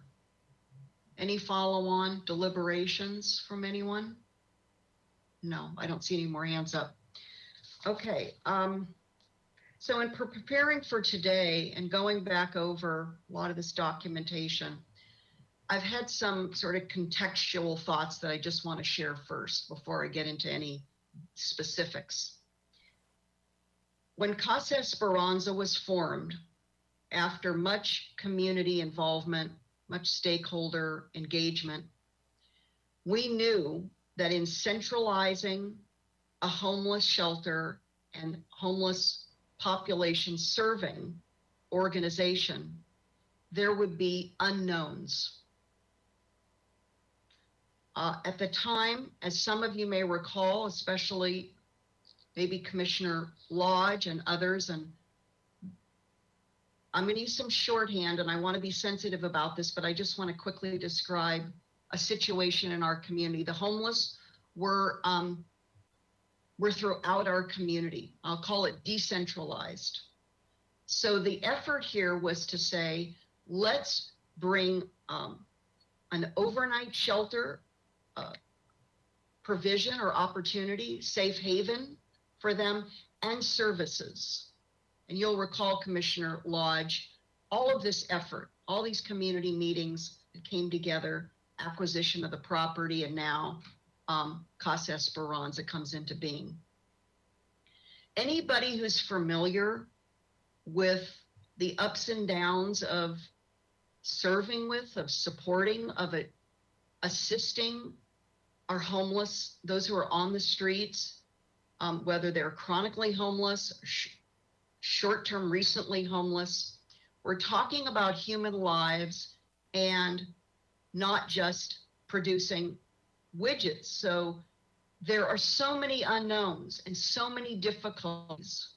any follow-on deliberations from anyone? No, I don't see any more hands up. Okay, so in preparing for today and going back over a lot of this documentation, I've had some sort of contextual thoughts that I just want to share first before I get into any specifics. When Casa Esperanza was formed, after much community involvement, much stakeholder engagement, we knew that in centralizing a homeless shelter and homeless population serving organization, there would be unknowns. At the time, as some of you may recall, especially maybe Commissioner Lodge and others, and I'm going to use some shorthand and I want to be sensitive about this, but I just want to quickly describe a situation in our community. The homeless were throughout our community. I'll call it decentralized. So the effort here was to say, let's bring an overnight shelter provision or opportunity, safe haven for them, and services. And you'll recall, Commissioner Lodge, all of this effort, all these community meetings that came together, acquisition of the property, and now Casa Esperanza comes into being. Anybody who's familiar with the ups and downs of serving with, of supporting, of it, assisting our homeless, those who are on the streets, whether they're chronically homeless, short-term recently homeless, we're talking about human lives and not just producing widgets. So there are so many unknowns and so many difficulties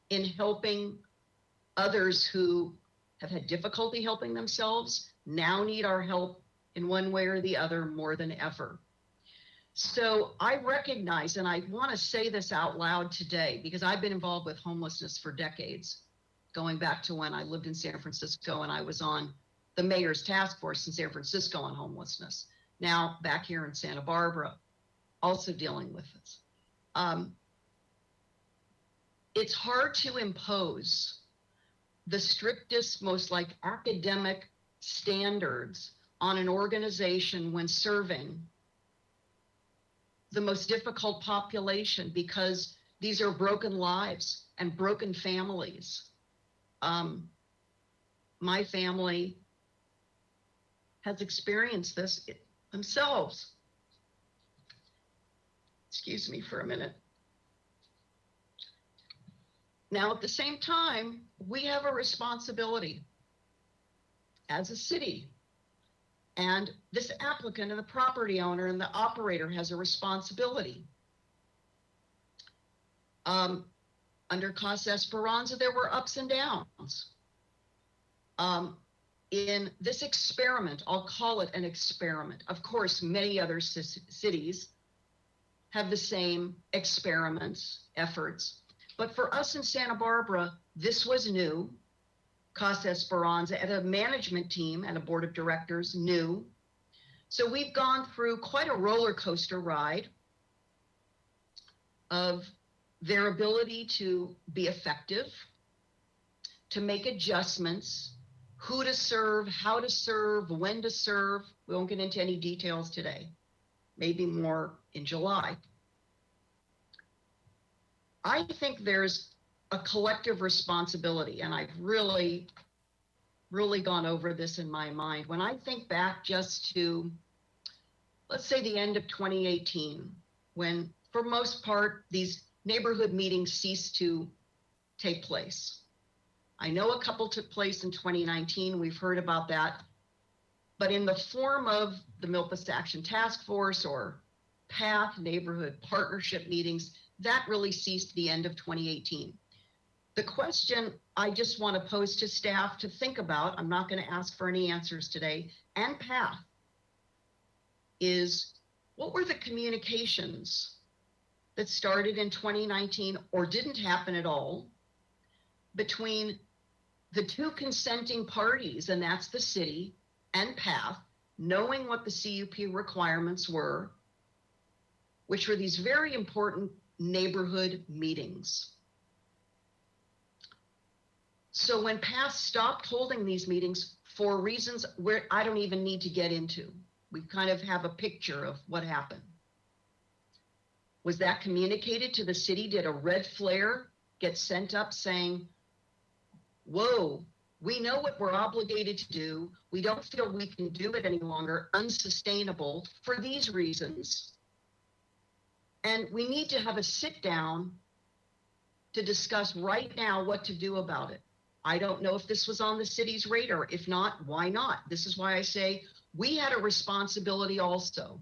in helping others who have had difficulty helping themselves, now need our help in one way or the other more than ever. So I recognize, and I want to say this out loud today, because I've been involved with homelessness for decades, going back to when I lived in San Francisco and I was on the mayor's task force in San Francisco on homelessness. Now back here in Santa Barbara, also dealing with this. It's hard to impose the strictest, most like academic standards on an organization when serving the most difficult population, because these are broken lives and broken families. My family has experienced this themselves. Excuse me for a minute. Now, at the same time, we have a responsibility as a city, and this applicant and the property owner and the operator has a responsibility. Under Casa Esperanza, there were ups and downs. In this experiment, I'll call it an experiment. Of course, many other cities have the same experiments, efforts. But for us in Santa Barbara, this was new. Casa Esperanza and a management team and a board of directors new. So we've gone through quite a roller coaster ride of their ability to be effective, to make adjustments, who to serve, how to serve, when to serve. We won't get into any details today, maybe more in July. I think there's a collective responsibility, and I've really gone over this in my mind. When I think back just to, let's say, the end of 2018, when for most part, these neighborhood meetings ceased to take place. I know a couple took place in 2019, we've heard about that, but in the form of the Milpas Action Task Force or PATH neighborhood partnership meetings, that really ceased the end of 2018. The question I just want to pose to staff to think about, I'm not going to ask for any answers today, and PATH, is what were the communications that started in 2019 or didn't happen at all between the two consenting parties, and that's the city and PATH, knowing what the CUP requirements were, which were these very important neighborhood meetings. So when PATH stopped holding these meetings for reasons where I don't even need to get into, we kind of have a picture of what happened. Was that communicated to the city? Did a red flare get sent up saying, whoa, we know what we're obligated to do. We don't feel we can do it any longer, unsustainable for these reasons. And we need to have a sit down to discuss right now what to do about it. I don't know if this was on the city's radar. If not, why not? This is why I say we had a responsibility also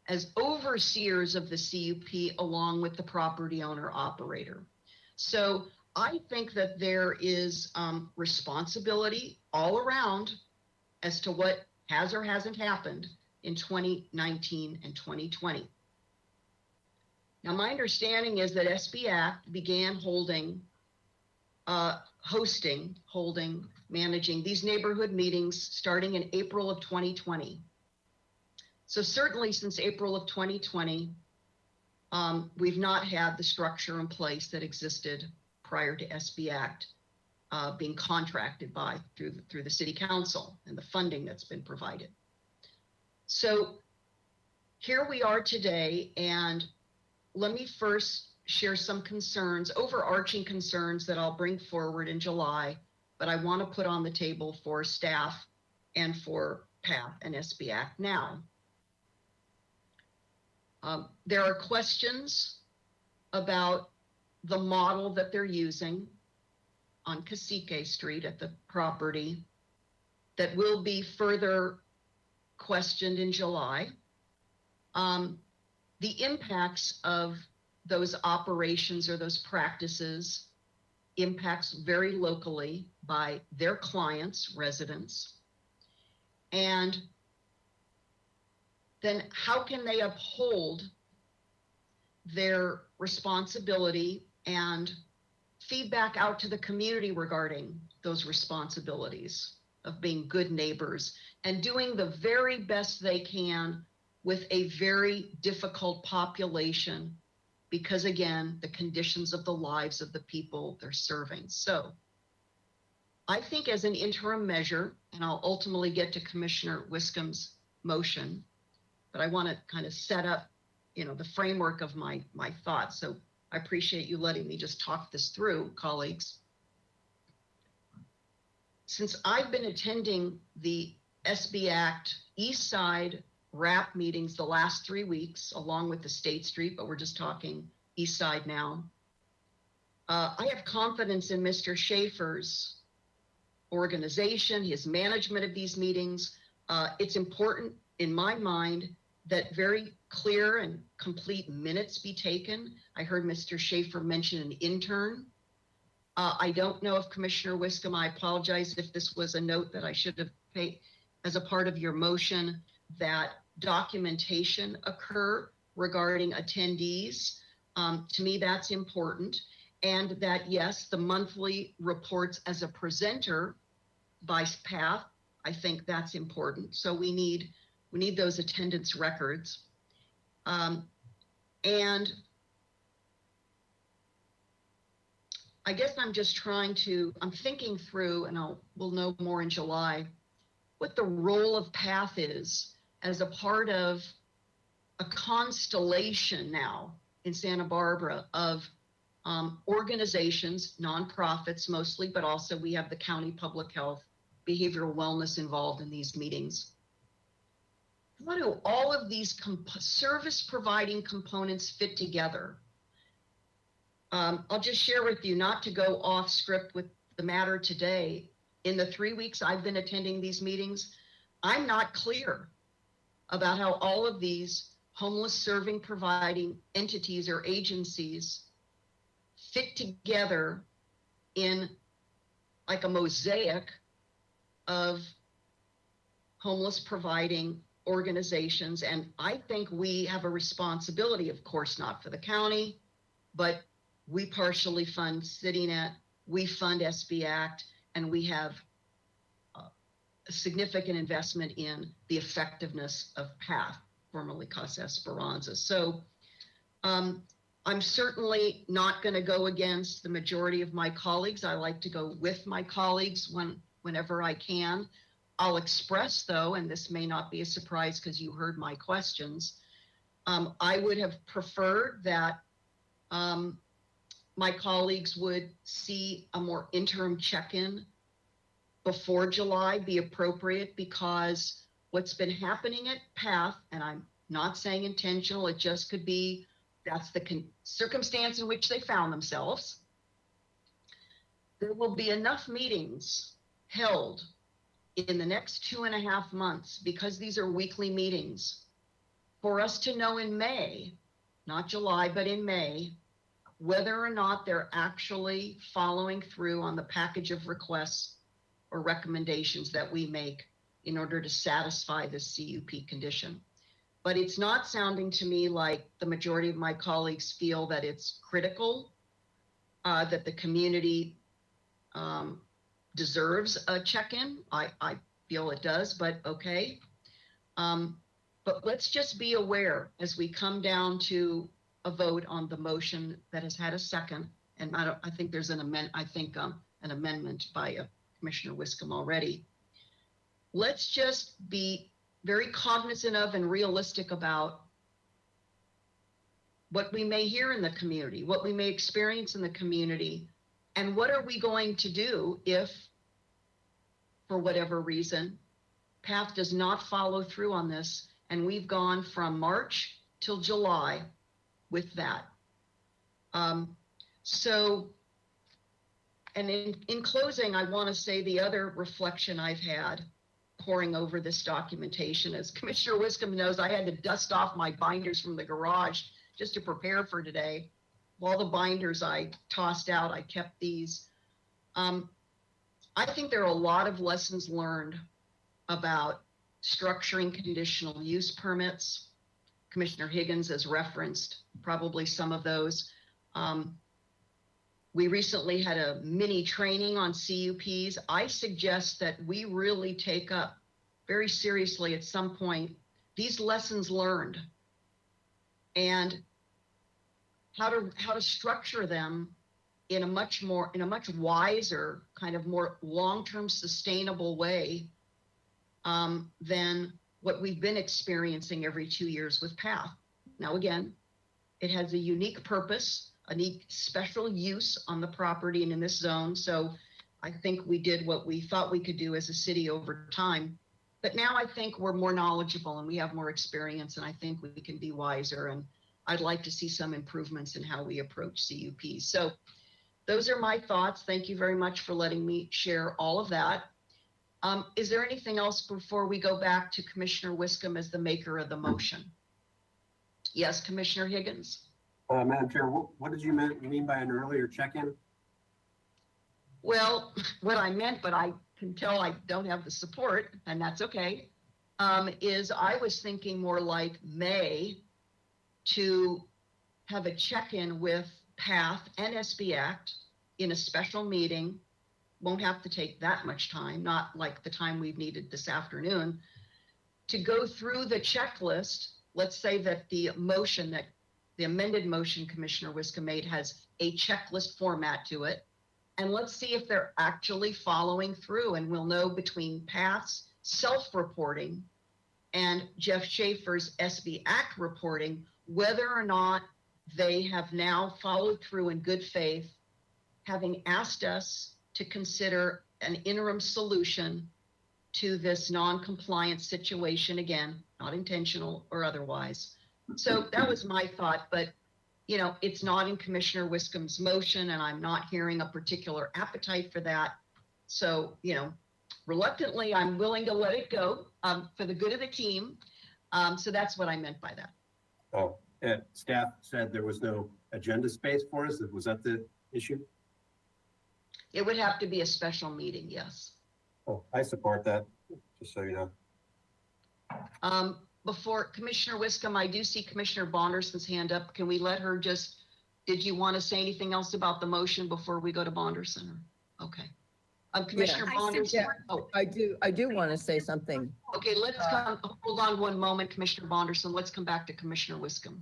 as overseers of the CUP along with the property owner operator. So I think that there is responsibility all around as to what has or hasn't happened in 2019 and 2020. Now, my understanding is that SBAC began managing these neighborhood meetings starting in April of 2020. So certainly since April of 2020, we've not had the structure in place that existed prior to SB Act being contracted by through the city council and the funding that's been provided. So here we are today, and let me first share some concerns, overarching concerns that I'll bring forward in July, but I want to put on the table for staff and for PATH and SB Act now. There are questions about the model that they're using on Cacique Street at the property that will be further questioned in July. The impacts of those operations or those practices impacts very locally by their clients, residents. And then how can they uphold their responsibility and feedback out to the community regarding those responsibilities of being good neighbors and doing the very best they can with a very difficult population, because again, the conditions of the lives of the people they're serving. So I think as an interim measure, and I'll ultimately get to Commissioner Wiscombe's motion, but I want to kind of set up, the framework of my thoughts. So I appreciate you letting me just talk this through, colleagues. Since I've been attending the SB Act East Side RAP meetings the last 3 weeks, along with the State Street, but we're just talking East Side now, I have confidence in Mr. Schaefer's organization, his management of these meetings. It's important in my mind that very clear and complete minutes be taken. I heard Mr. Schaefer mention an intern. I don't know if Commissioner Wiscombe, I apologize if this was a note that I should have paid as a part of your motion, that documentation occur regarding attendees. To me, that's important. And that, yes, the monthly reports as a presenter by PATH, I think that's important. So we need those attendance records. And I guess I'm thinking through, and we'll know more in July, what the role of PATH is as a part of a constellation now in Santa Barbara of organizations, nonprofits mostly, but also we have the county public health, behavioral wellness involved in these meetings. How do all of these service providing components fit together? I'll just share with you, not to go off script with the matter today. In the 3 weeks I've been attending these meetings, I'm not clear about how all of these homeless serving providing entities or agencies fit together in like a mosaic of homeless providing organizations. And I think we have a responsibility, of course, not for the county, but we partially fund CityNet, we fund SB Act, and we have a significant investment in the effectiveness of PATH, formerly Casa Esperanza. So I'm certainly not going to go against the majority of my colleagues. I like to go with my colleagues whenever I can. I'll express, though, and this may not be a surprise because you heard my questions, I would have preferred that my colleagues would see a more interim check-in before July be appropriate, because what's been happening at PATH, and I'm not saying intentional, it just could be that's the circumstance in which they found themselves. There will be enough meetings held in the next 2.5 months, because these are weekly meetings, for us to know in May, not July, but in May, whether or not they're actually following through on the package of requests or recommendations that we make in order to satisfy the CUP condition. But it's not sounding to me like the majority of my colleagues feel that it's critical, that the community deserves a check-in. I feel it does, but okay. But let's just be aware as we come down to a vote on the motion that has had a second and I think there's an amendment by Commissioner Wiscombe already. Let's just be very cognizant of and realistic about what we may hear in the community, what we may experience in the community, and what are we going to do if, for whatever reason, PATH does not follow through on this, and we've gone from March till July with that. And in closing, I want to say the other reflection I've had poring over this documentation, as Commissioner Wiscombe knows, I had to dust off my binders from the garage just to prepare for today. All the binders I tossed out, I kept these. I think there are a lot of lessons learned about structuring conditional use permits. Commissioner Higgins has referenced probably some of those. We recently had a mini training on CUPs. I suggest that we really take up very seriously at some point these lessons learned and how to structure them in a much wiser, kind of more long-term sustainable way than what we've been experiencing every 2 years with PATH. Now, again, it has a unique purpose, a unique special use on the property and in this zone. So I think we did what we thought we could do as a city over time. But now I think we're more knowledgeable and we have more experience, and I think we can be wiser. And I'd like to see some improvements in how we approach CUPs. So those are my thoughts. Thank you very much for letting me share all of that. Is there anything else before we go back to Commissioner Wiscombe as the maker of the motion? Yes, Commissioner Higgins. Madam Chair, what did you mean by an earlier check-in? Well, what I meant, but I can tell I don't have the support, and that's okay, is I was thinking more like May to have a check-in with PATH and SB Act in a special meeting. Won't have to take that much time, not like the time we've needed this afternoon, to go through the checklist. Let's say that the amended motion Commissioner Wiscombe made has a checklist format to it. And let's see if they're actually following through, and we'll know between PATH's self-reporting and Jeff Schaefer's SB Act reporting whether or not they have now followed through in good faith, having asked us to consider an interim solution to this non-compliant situation, again, not intentional or otherwise. So that was my thought, but you know, it's not in Commissioner Wiscombe's motion, and I'm not hearing a particular appetite for that. So, you know, reluctantly, I'm willing to let it go for the good of the team. So that's what I meant by that. Oh, staff said there was no agenda space for us. Was that the issue? It would have to be a special meeting, yes. Oh, I support that, just so you know. Before Commissioner Wiscombe, I do see Commissioner Bonderson's hand up. Can we let her just, did you want to say anything else about the motion before we go to Bonderson? Okay. Commissioner Bonderson. Yeah, oh, I do want to say something. Okay, let's hold on one moment, Commissioner Bonderson. Let's come back to Commissioner Wiscombe.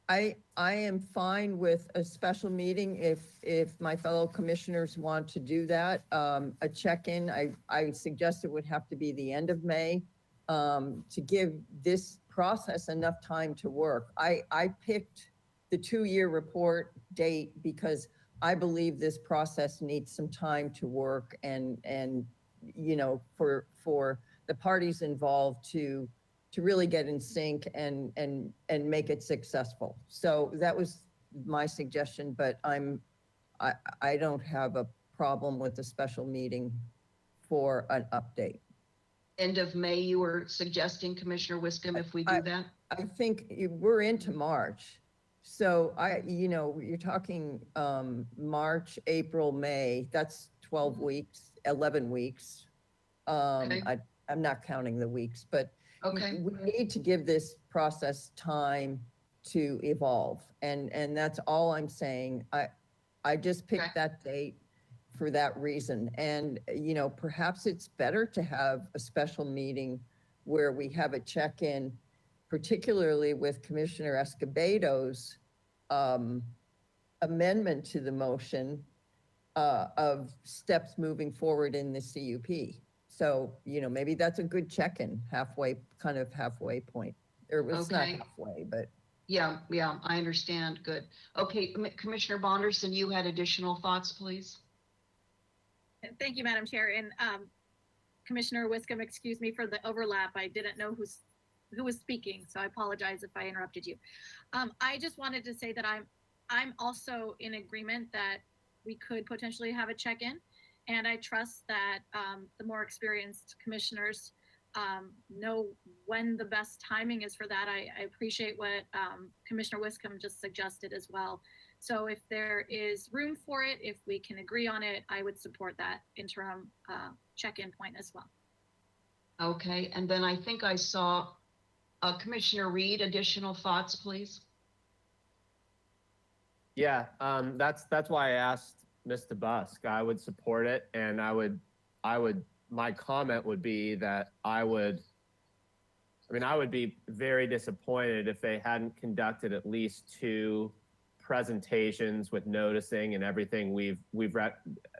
I am fine with a special meeting if my fellow commissioners want to do that. A check-in, I suggest it would have to be the end of May to give this process enough time to work. I picked the 2-year report date because I believe this process needs some time to work and you know, for the parties involved to really get in sync and make it successful. So that was my suggestion, but I don't have a problem with a special meeting for an update. End of May, you were suggesting, Commissioner Wiscombe, if we do that? I think we're into March. So you know, you're talking March, April, May, that's 12 weeks, 11 weeks. Okay. I'm not counting the weeks, but okay, we need to give this process time to evolve. And that's all I'm saying. I just picked that date for that reason. And, you know, perhaps it's better to have a special meeting where we have a check-in, particularly with Commissioner Escobedo's amendment to the motion of steps moving forward in the CUP. So, maybe that's a good check-in, halfway point. Or it's not Okay. halfway, but Yeah, I understand. Good. Okay, Commissioner Bonderson, you had additional thoughts, please? Thank you, Madam Chair. And Commissioner Wiscombe, excuse me for the overlap. I didn't know who was speaking, so I apologize if I interrupted you. I just wanted to say that I'm also in agreement that we could potentially have a check-in, and I trust that the more experienced commissioners know when the best timing is for that. I appreciate what Commissioner Wiscombe just suggested as well. So if there is room for it, if we can agree on it, I would support that interim check-in point as well. Okay, and then I think I saw Commissioner Reed, additional thoughts, please? Yeah, that's why I asked Mr. Busk. I would support it, and my comment would be that I would be very disappointed if they hadn't conducted at least 2 presentations with noticing and everything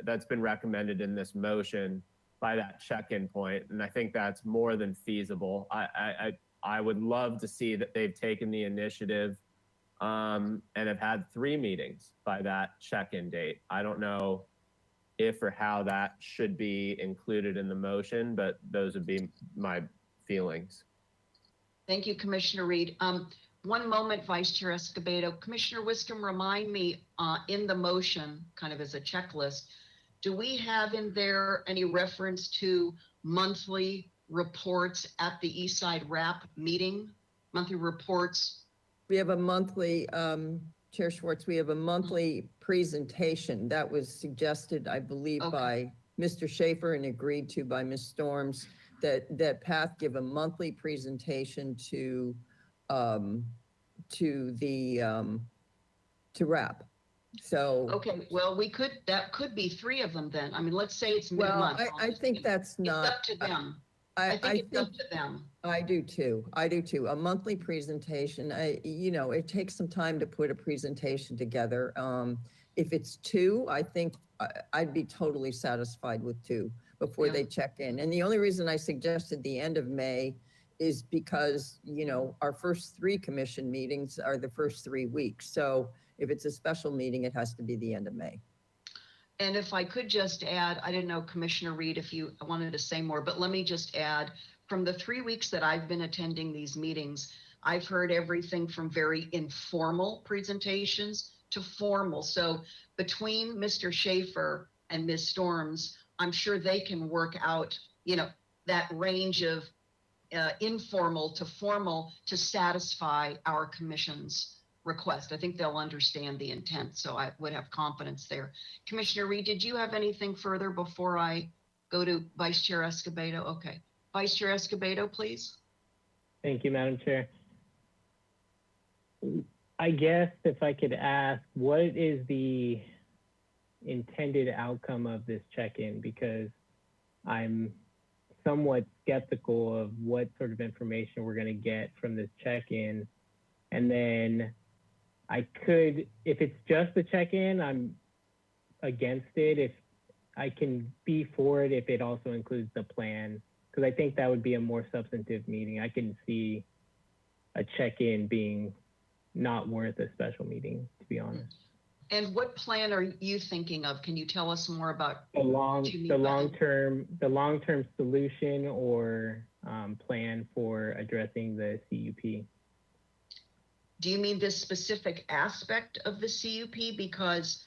that's been recommended in this motion by that check-in point. And I think that's more than feasible. I would love to see that they've taken the initiative and have had 3 meetings by that check-in date. I don't know if or how that should be included in the motion, but those would be my feelings. Thank you, Commissioner Reed. One moment, Vice Chair Escobedo. Commissioner Wiscombe, remind me in the motion, kind of as a checklist, do we have in there any reference to monthly reports at the Eastside RAP meeting? Monthly reports? we have a monthly, Chair Schwartz, we have a monthly presentation that was suggested, I believe, by Mr. Schaefer and agreed to by Ms. Storms, that PATH give a monthly presentation to RAP. So. Okay, well, that could be 3 of them then. I mean, let's say it's Well, mid-month. I think that's not. It's up to them. I think it's up to them. I do too. A monthly presentation, it takes some time to put a presentation together. If it's 2, I think I'd be totally satisfied with 2 before they check in. And the only reason I suggested the end of May is because, our first 3 commission meetings are the first 3 weeks. So if it's a special meeting, it has to be the end of May. And if I could just add, I didn't know, Commissioner Reed, if you wanted to say more, but let me just add, from the 3 weeks that I've been attending these meetings, I've heard everything from very informal presentations to formal. So between Mr. Schaefer and Ms. Storms, I'm sure they can work out, that range of informal to formal to satisfy our commission's request. I think they'll understand the intent, so I would have confidence there. Commissioner Reed, did you have anything further before I go to Vice Chair Escobedo? Okay. Vice Chair Escobedo, please. Thank you, Madam Chair. I guess if I could ask, what is the intended outcome of this check-in? Because I'm somewhat skeptical of what sort of information we're going to get from this check-in. And then if it's just the check-in, I'm against it. If I can be for it, if it also includes the plan, because I think that would be a more substantive meeting. I can see a check-in being not worth a special meeting, to be honest. And what plan are you thinking of? Can you tell us more about the long-term solution or plan for addressing the CUP? Do you mean this specific aspect of the CUP? Because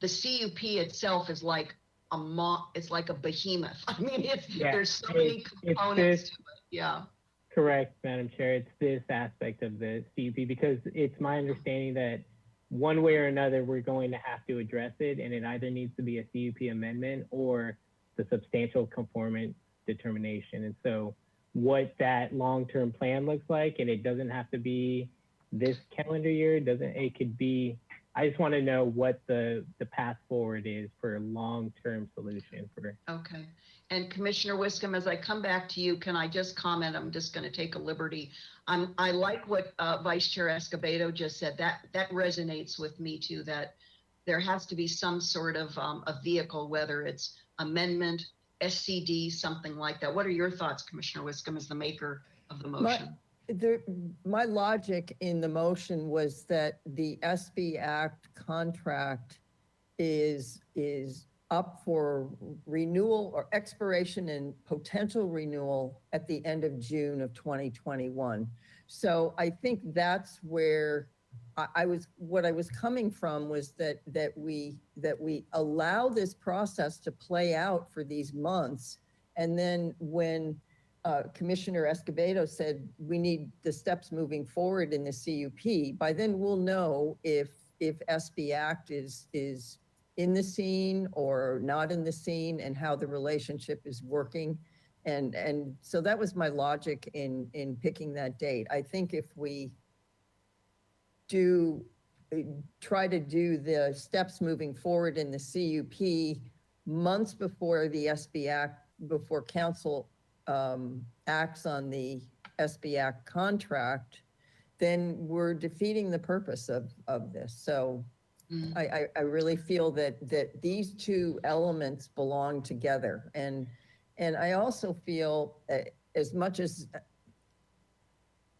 the CUP itself is like it's like a behemoth. I mean, there's so many components to it. Yeah. Correct, Madam Chair. It's this aspect of the CUP, because it's my understanding that one way or another, we're going to have to address it, and it either needs to be a CUP amendment or the substantial conformance determination. And so what that long-term plan looks like, and it doesn't have to be this calendar year, it could be I just want to know what the path forward is for a long-term solution for. Okay. And Commissioner Wiscombe, as I come back to you, can I just comment? I'm just going to take a liberty. I like what Vice Chair Escobedo just said. That resonates with me too, that there has to be some sort of a vehicle, whether it's amendment, SCD, something like that. What are your thoughts, Commissioner Wiscombe, as the maker of the motion? My logic in the motion was that the SB Act contract is up for renewal or expiration and potential renewal at the end of June of 2021. So I think that's where what I was coming from was that we allow this process to play out for these months. And then when Commissioner Escobedo said we need the steps moving forward in the CUP, by then we'll know if SB Act is in the scene or not in the scene and how the relationship is working. And so that was my logic in picking that date. I think if we try to do the steps moving forward in the CUP months before the SB Act, before council acts on the SB Act contract, then we're defeating the purpose of this. So I really feel that these two elements belong together. And I also feel as much as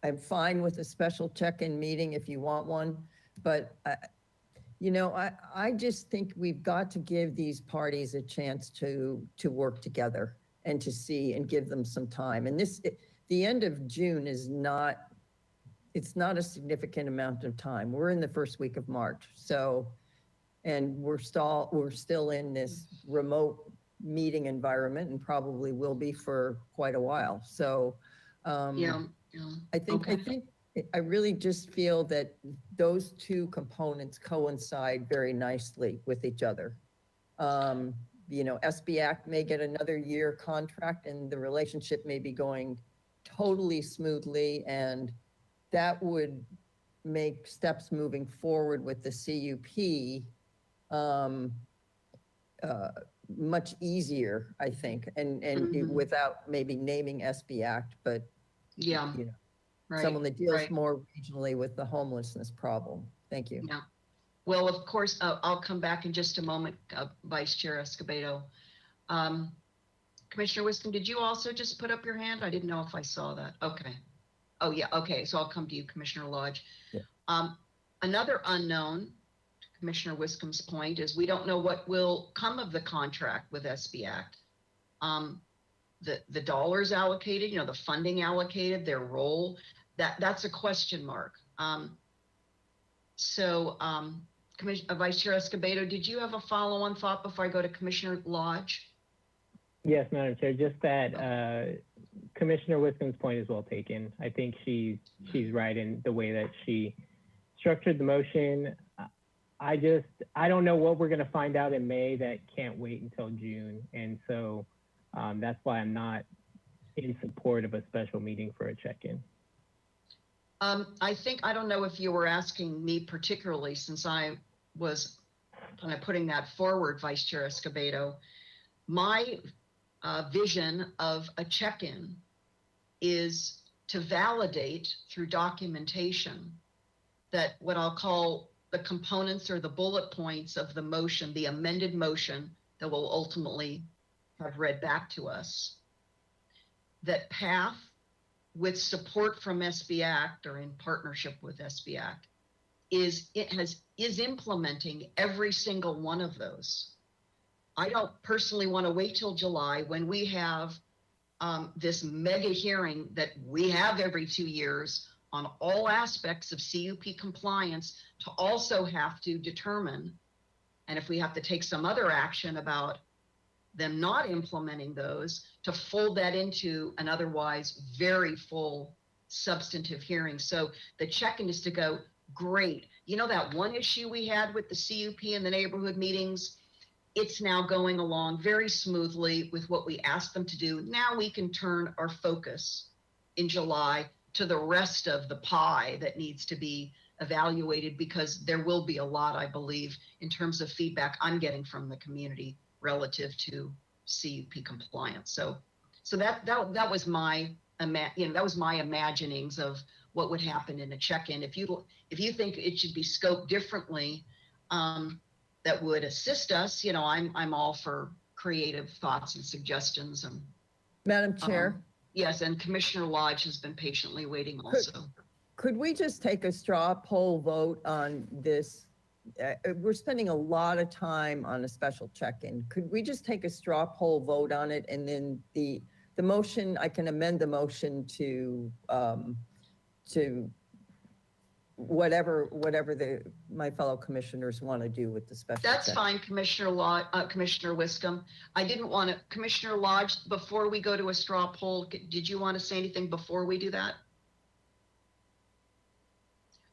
I'm fine with a special check-in meeting if you want one, but I just think we've got to give these parties a chance to work together and to see and give them some time. And the end of June is not, it's not a significant amount of time. We're in the first week of March. So, and we're still in this remote meeting environment and probably will be for quite a while. So, I really just feel that those two components coincide very nicely with each other. SB Act may get another year contract and the relationship may be going totally smoothly, and that would make steps moving forward with the CUP much easier, I think, and without maybe naming SB Act, but someone that deals more regionally with the homelessness problem. Thank you. Yeah. Well, of course, I'll come back in just a moment, Vice Chair Escobedo. Commissioner Wiscombe, did you also just put up your hand? I didn't know if I saw that. Okay. Oh, yeah. Okay. So I'll come to you, Commissioner Lodge. Yeah. Another unknown, to Commissioner Wiscombe's point, is we don't know what will come of the contract with SB Act. The dollars allocated, the funding allocated, their role, that's a question mark. Vice Chair Escobedo, did you have a follow-on thought before I go to Commissioner Lodge? Yes, Madam Chair, just that Commissioner Wiscombe's point is well taken. I think she's right in the way that she structured the motion. I don't know what we're going to find out in May that can't wait until June. And so that's why I'm not in support of a special meeting for a check-in. I don't know if you were asking me particularly, since I was kind of putting that forward, Vice Chair Escobedo. My vision of a check-in is to validate through documentation that what I'll call the components or the bullet points of the motion, the amended motion that will ultimately have read back to us, that PATH, with support from SB Act or in partnership with SB Act, is implementing every single one of those. I don't personally want to wait till July when we have this mega hearing that we have every 2 years on all aspects of CUP compliance to also have to determine, and if we have to take some other action about them not implementing those, to fold that into an otherwise very full substantive hearing. So the check-in is to go, great. That one issue we had with the CUP and the neighborhood meetings, it's now going along very smoothly with what we asked them to do. Now we can turn our focus in July to the rest of the pie that needs to be evaluated, because there will be a lot, I believe, in terms of feedback I'm getting from the community relative to CUP compliance. So that was my that was my imaginings of what would happen in a check-in. If you think it should be scoped differently, that would assist us, I'm all for creative thoughts and suggestions. And Madam Chair? Yes, and Commissioner Lodge has been patiently waiting also. Could we just take a straw poll vote on this? We're spending a lot of time on a special check-in. Could we just take a straw poll vote on it, and then the motion, I can amend the motion to whatever my fellow commissioners want to do with the special. That's check. fine, Commissioner Wiscombe. I didn't want to, Commissioner Lodge, before we go to a straw poll, did you want to say anything before we do that?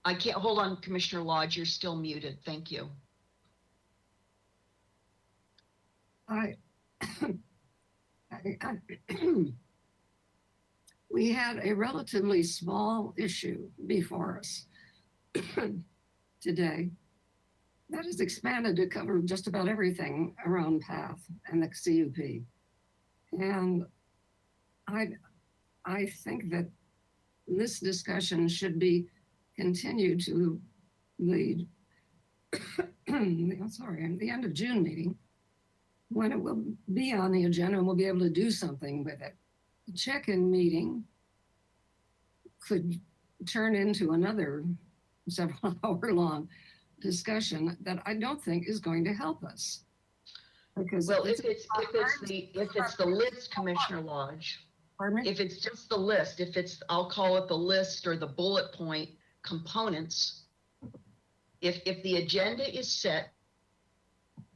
I can't, hold on, Commissioner Lodge, you're still muted. Thank you. We had a relatively small issue before us today that has expanded to cover just about everything around PATH and the CUP. And I think that this discussion should be continued to the the end of June meeting, when it will be on the agenda and we'll be able to do something with it. The check-in meeting could turn into another several hour-long discussion that I don't think is going to help us. Because well, if it's the list, Commissioner Lodge, if it's just the list, I'll call it the list or the bullet point components. If the agenda is set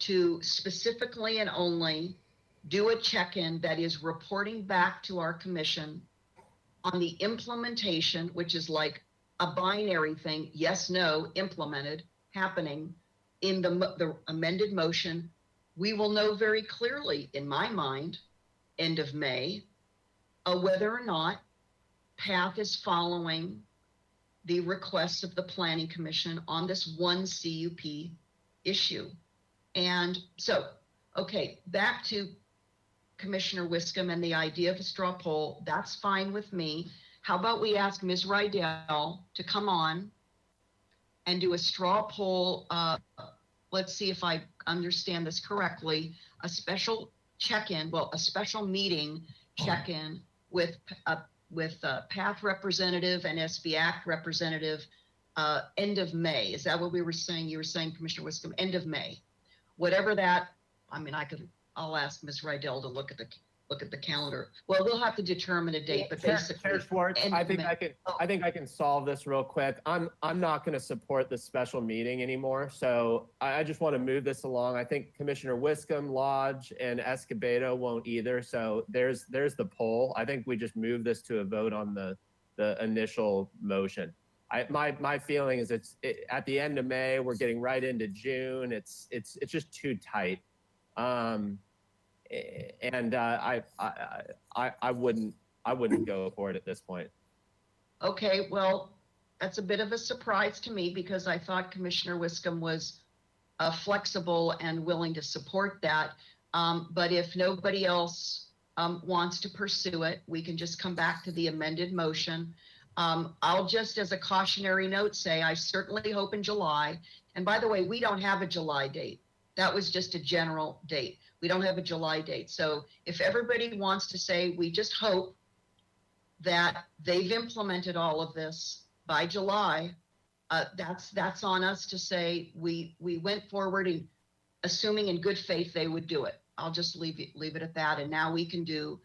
to specifically and only do a check-in that is reporting back to our commission on the implementation, which is like a binary thing, yes, no, implemented, happening in the amended motion, we will know very clearly, in my mind, end of May, whether or not PATH is following the requests of the Planning Commission on this one CUP issue. And so, okay, back to Commissioner Wiscombe and the idea of a straw poll, that's fine with me. How about we ask Ms. Rydell to come on and do a straw poll? Let's see if I understand this correctly. A special check-in, well, a special meeting check-in with PATH representative and SBAC representative end of May. Is that what we were saying? You were saying, Commissioner Wiscombe, end of May. Whatever that, I mean, I'll ask Ms. Rydell to look at the calendar. Well, we'll have to determine a date, but basically. Chair Schwartz, I think I can solve this real quick. I'm not going to support the special meeting anymore. So I just want to move this along. I think Commissioner Wiscombe, Lodge, and Escobedo won't either. So there's the poll. I think we just move this to a vote on the initial motion. My feeling is at the end of May, we're getting right into June. It's just too tight. And I wouldn't go for it at this point. Okay, well, that's a bit of a surprise to me because I thought Commissioner Wiscombe was flexible and willing to support that. But if nobody else wants to pursue it, we can just come back to the amended motion. I'll just, as a cautionary note, say I certainly hope in July. And by the way, we don't have a July date. That was just a general date. We don't have a July date. So if everybody wants to say, we just hope that they've implemented all of this by July, that's on us to say we went forward and assuming in good faith they would do it. I'll just leave it at that. And now we can do,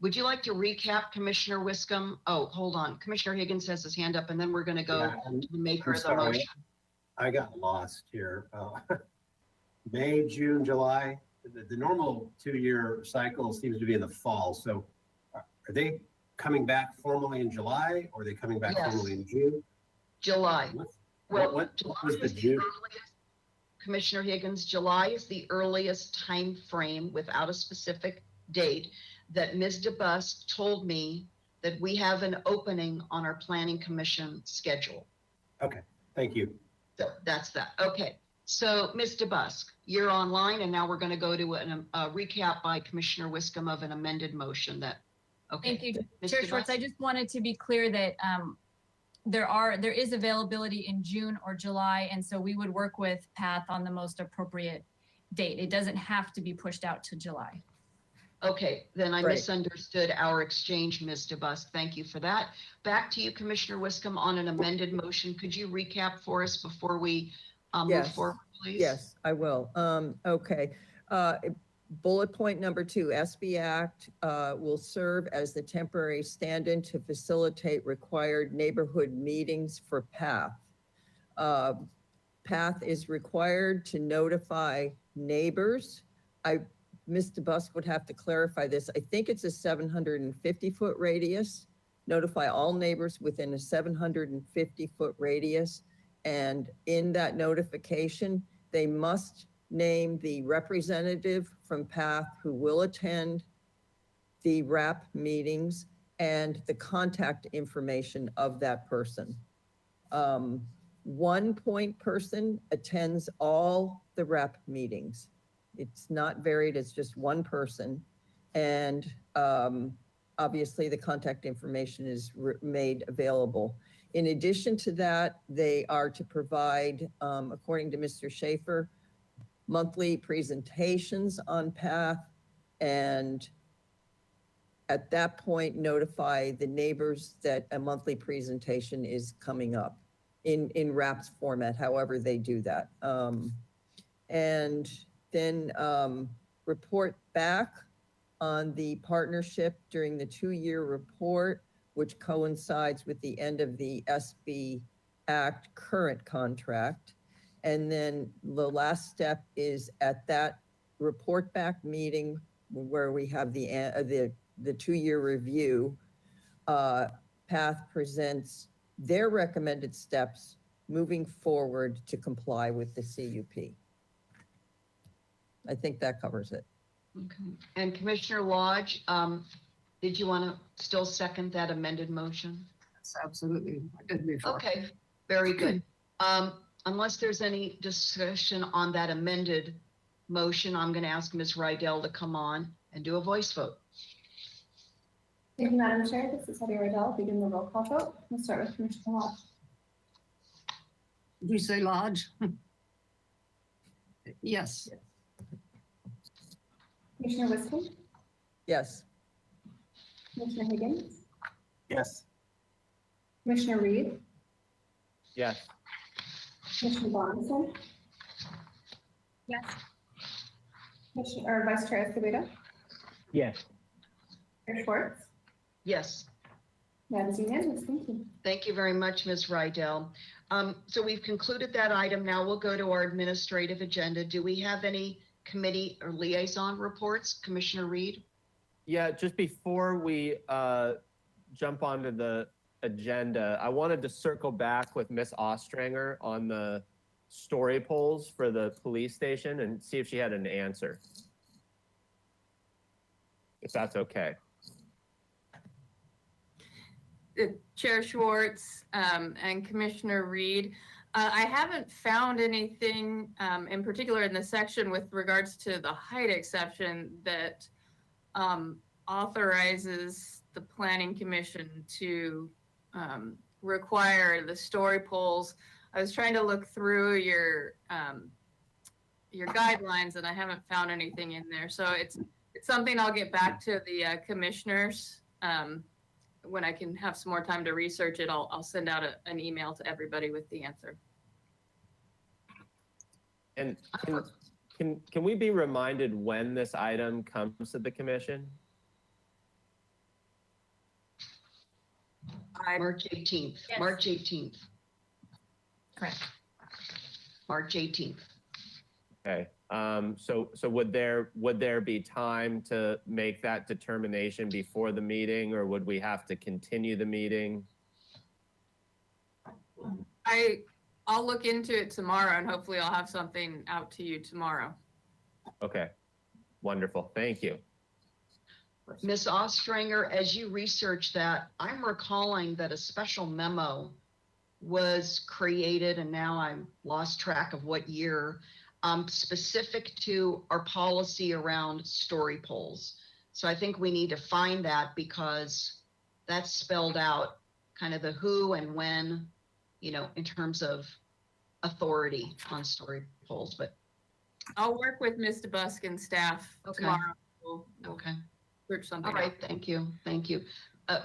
would you like to recap, Commissioner Wiscombe? Oh, hold on. Commissioner Higgins has his hand up and then we're going to go to the maker of the motion. I got lost here. May, June, July. The normal 2-year cycle seems to be in the fall. So are they coming back formally in July or are they coming back formally in June? July. What was the June? Commissioner Higgins, July is the earliest time frame without a specific date that Ms. DeBusk told me that we have an opening on our Planning Commission schedule. Okay, thank you. So that's that. Okay. So Ms. DeBusk, you're online, and now we're going to go to a recap by Commissioner Wiscom of an amended motion that, okay. Thank you, Ms. Chair Schwartz. DeBusk? I just wanted to be clear that there is availability in June or July, and so we would work with PATH on the most appropriate date. It doesn't have to be pushed out to July. Okay, then I Right. misunderstood our exchange, Ms. DeBusk. Thank you for that. Back to you, Commissioner Wiscom, on an amended motion. Could you recap for us before we move Yes. forward, please? Yes, I will. Okay. Bullet point number 2, SB Act will serve as the temporary stand-in to facilitate required neighborhood meetings for PATH. PATH is required to notify neighbors. Mr. Busk would have to clarify this. I think it's a 750-foot radius. Notify all neighbors within a 750-foot radius. And in that notification, they must name the representative from PATH who will attend the RAP meetings and the contact information of that person. One point person attends all the RAP meetings. It's not varied, it's just one person. And obviously the contact information is made available. In addition to that, they are to provide, according to Mr. Schaefer, monthly presentations on PATH, and at that point notify the neighbors that a monthly presentation is coming up in RAP's format, however they do that. And then report back on the partnership during the 2-year report, which coincides with the end of the SB Act current contract. And then the last step is at that report back meeting where we have the 2-year review, PATH presents their recommended steps moving forward to comply with the CUP. I think that covers it. Okay. And Commissioner Lodge, did you want to still second that amended motion? Yes, absolutely. I did before. Okay, very good. Unless there's any discussion on that amended motion, I'm going to ask Ms. Rydell to come on and do a voice vote. Thank you, Madam Chair. This is Heidi Riddell. Begin the roll call vote. We'll start with Commissioner Lodge. Did you say Lodge? Yes. Commissioner Wiscom, Yes. Commissioner Higgins, Yes. Commissioner Reed, Yes. Commissioner Bonson, Yes. Commissioner, or Vice Chair Escobedo, Yes. Chair Schwartz. Yes. That is unanimous. Thank you. Thank you very much, Ms. Rydell. So we've concluded that item. Now we'll go to our administrative agenda. Do we have any committee or liaison reports? Commissioner Reed? Yeah, just before we jump onto the agenda, I wanted to circle back with Miss Ostranger on the story polls for the police station and see if she had an answer. If that's okay. Chair Schwartz and Commissioner Reed, I haven't found anything in particular in the section with regards to the height exception that authorizes the Planning Commission to require the story polls. I was trying to look through your guidelines and I haven't found anything in there. So it's something I'll get back to the commissioners. When I can have some more time to research it, I'll send out an email to everybody with the answer. And can we be reminded when this item comes to the commission? March 18th. Yes. March 18th. Correct. March 18th. Okay. So would there be time to make that determination before the meeting, or would we have to continue the meeting? I'll look into it tomorrow and hopefully I'll have something out to you tomorrow. Okay. Wonderful. Thank you. Ms. Ostranger, as you research that, I'm recalling that a special memo was created, and now I'm lost track of what year, specific to our policy around story polls. So I think we need to find that, because that's spelled out kind of the who and when, you know, in terms of authority on story polls. But I'll work with Ms. DeBusk and staff Okay. tomorrow. We'll okay. search something All out. right, thank you, thank you.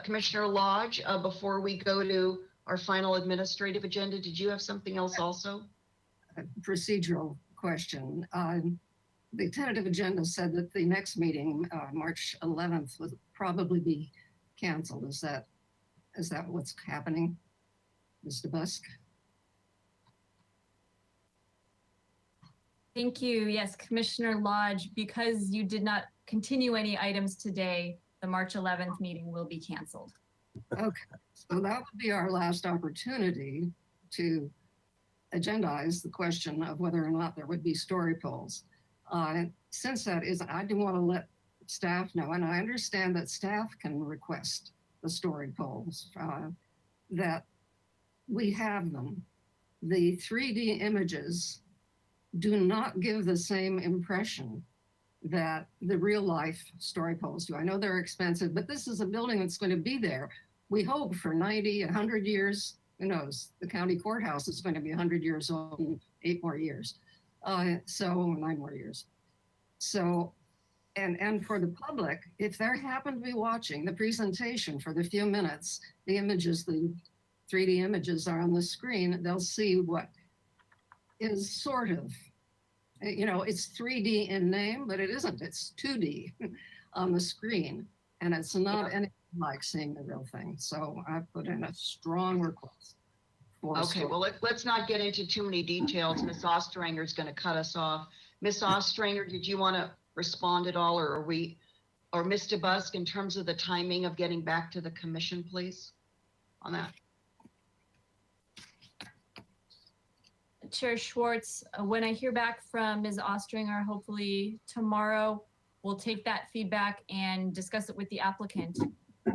Commissioner Lodge, before we go to our final administrative agenda, did you have something else also? A procedural question. The tentative agenda said that the next meeting, March 11th, would probably be canceled. Is that what's happening, Ms. DeBusk? Thank you. Yes, Commissioner Lodge, because you did not continue any items today, the March 11th meeting will be canceled. Okay, so that would be our last opportunity to agendize the question of whether or not there would be story polls. Since that is, I do want to let staff know, and I understand that staff can request the story polls, that we have them. The 3D images do not give the same impression that the real life story polls do. I know they're expensive, but this is a building that's going to be there. We hope for 90, 100 years. Who knows? The county courthouse is going to be 100 years old in 8 more years. So 9 more years. So, and for the public, if they happen to be watching the presentation for the few minutes, the images, the 3D images are on the screen, they'll see what is sort of, you know, it's 3D in name, but it isn't. It's 2D on the screen, and it's not anything like seeing the real thing. So I put in a strong request. Okay, well, let's not get into too many details. Ms. Ostranger is going to cut us off. Ms. Ostranger, did you want to respond at all, or Ms. DeBusk, in terms of the timing of getting back to the commission, please, on that? Chair Schwartz, when I hear back from Ms. Ostringer, hopefully tomorrow, we'll take that feedback and discuss it with the applicant,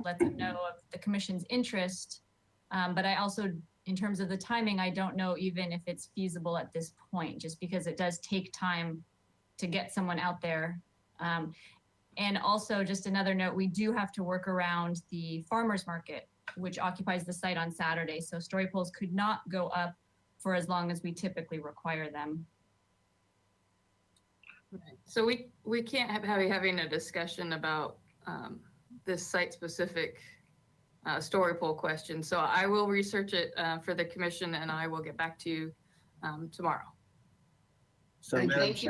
let them know of the commission's interest. But I also, in terms of the timing, I don't know even if it's feasible at this point, just because it does take time to get someone out there. And also, just another note, we do have to work around the farmer's market, which occupies the site on Saturday. So story polls could not go up for as long as we typically require them. So we can't have having a discussion about this site-specific story poll question. So I will research it for the commission, and I will get back to you tomorrow. So Thank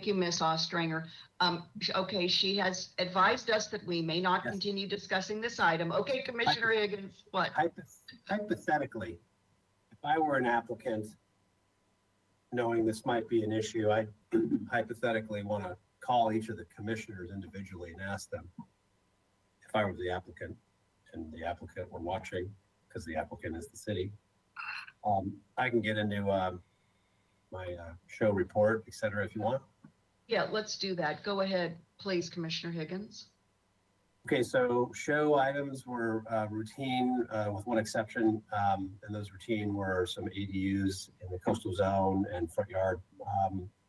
you, Ms. Ostranger. Okay, she has advised us that we may not continue discussing this item. Okay, Commissioner Higgins, what? Hypothetically, if I were an applicant, knowing this might be an issue, I hypothetically want to call each of the commissioners individually and ask them if I were the applicant and the applicant were watching, because the applicant is the city. I can get into my show report, et cetera, if you want. Yeah, let's do that. Go ahead, please, Commissioner Higgins. Okay, so show items were routine with one exception, and those routine were some ADUs in the coastal zone and front yard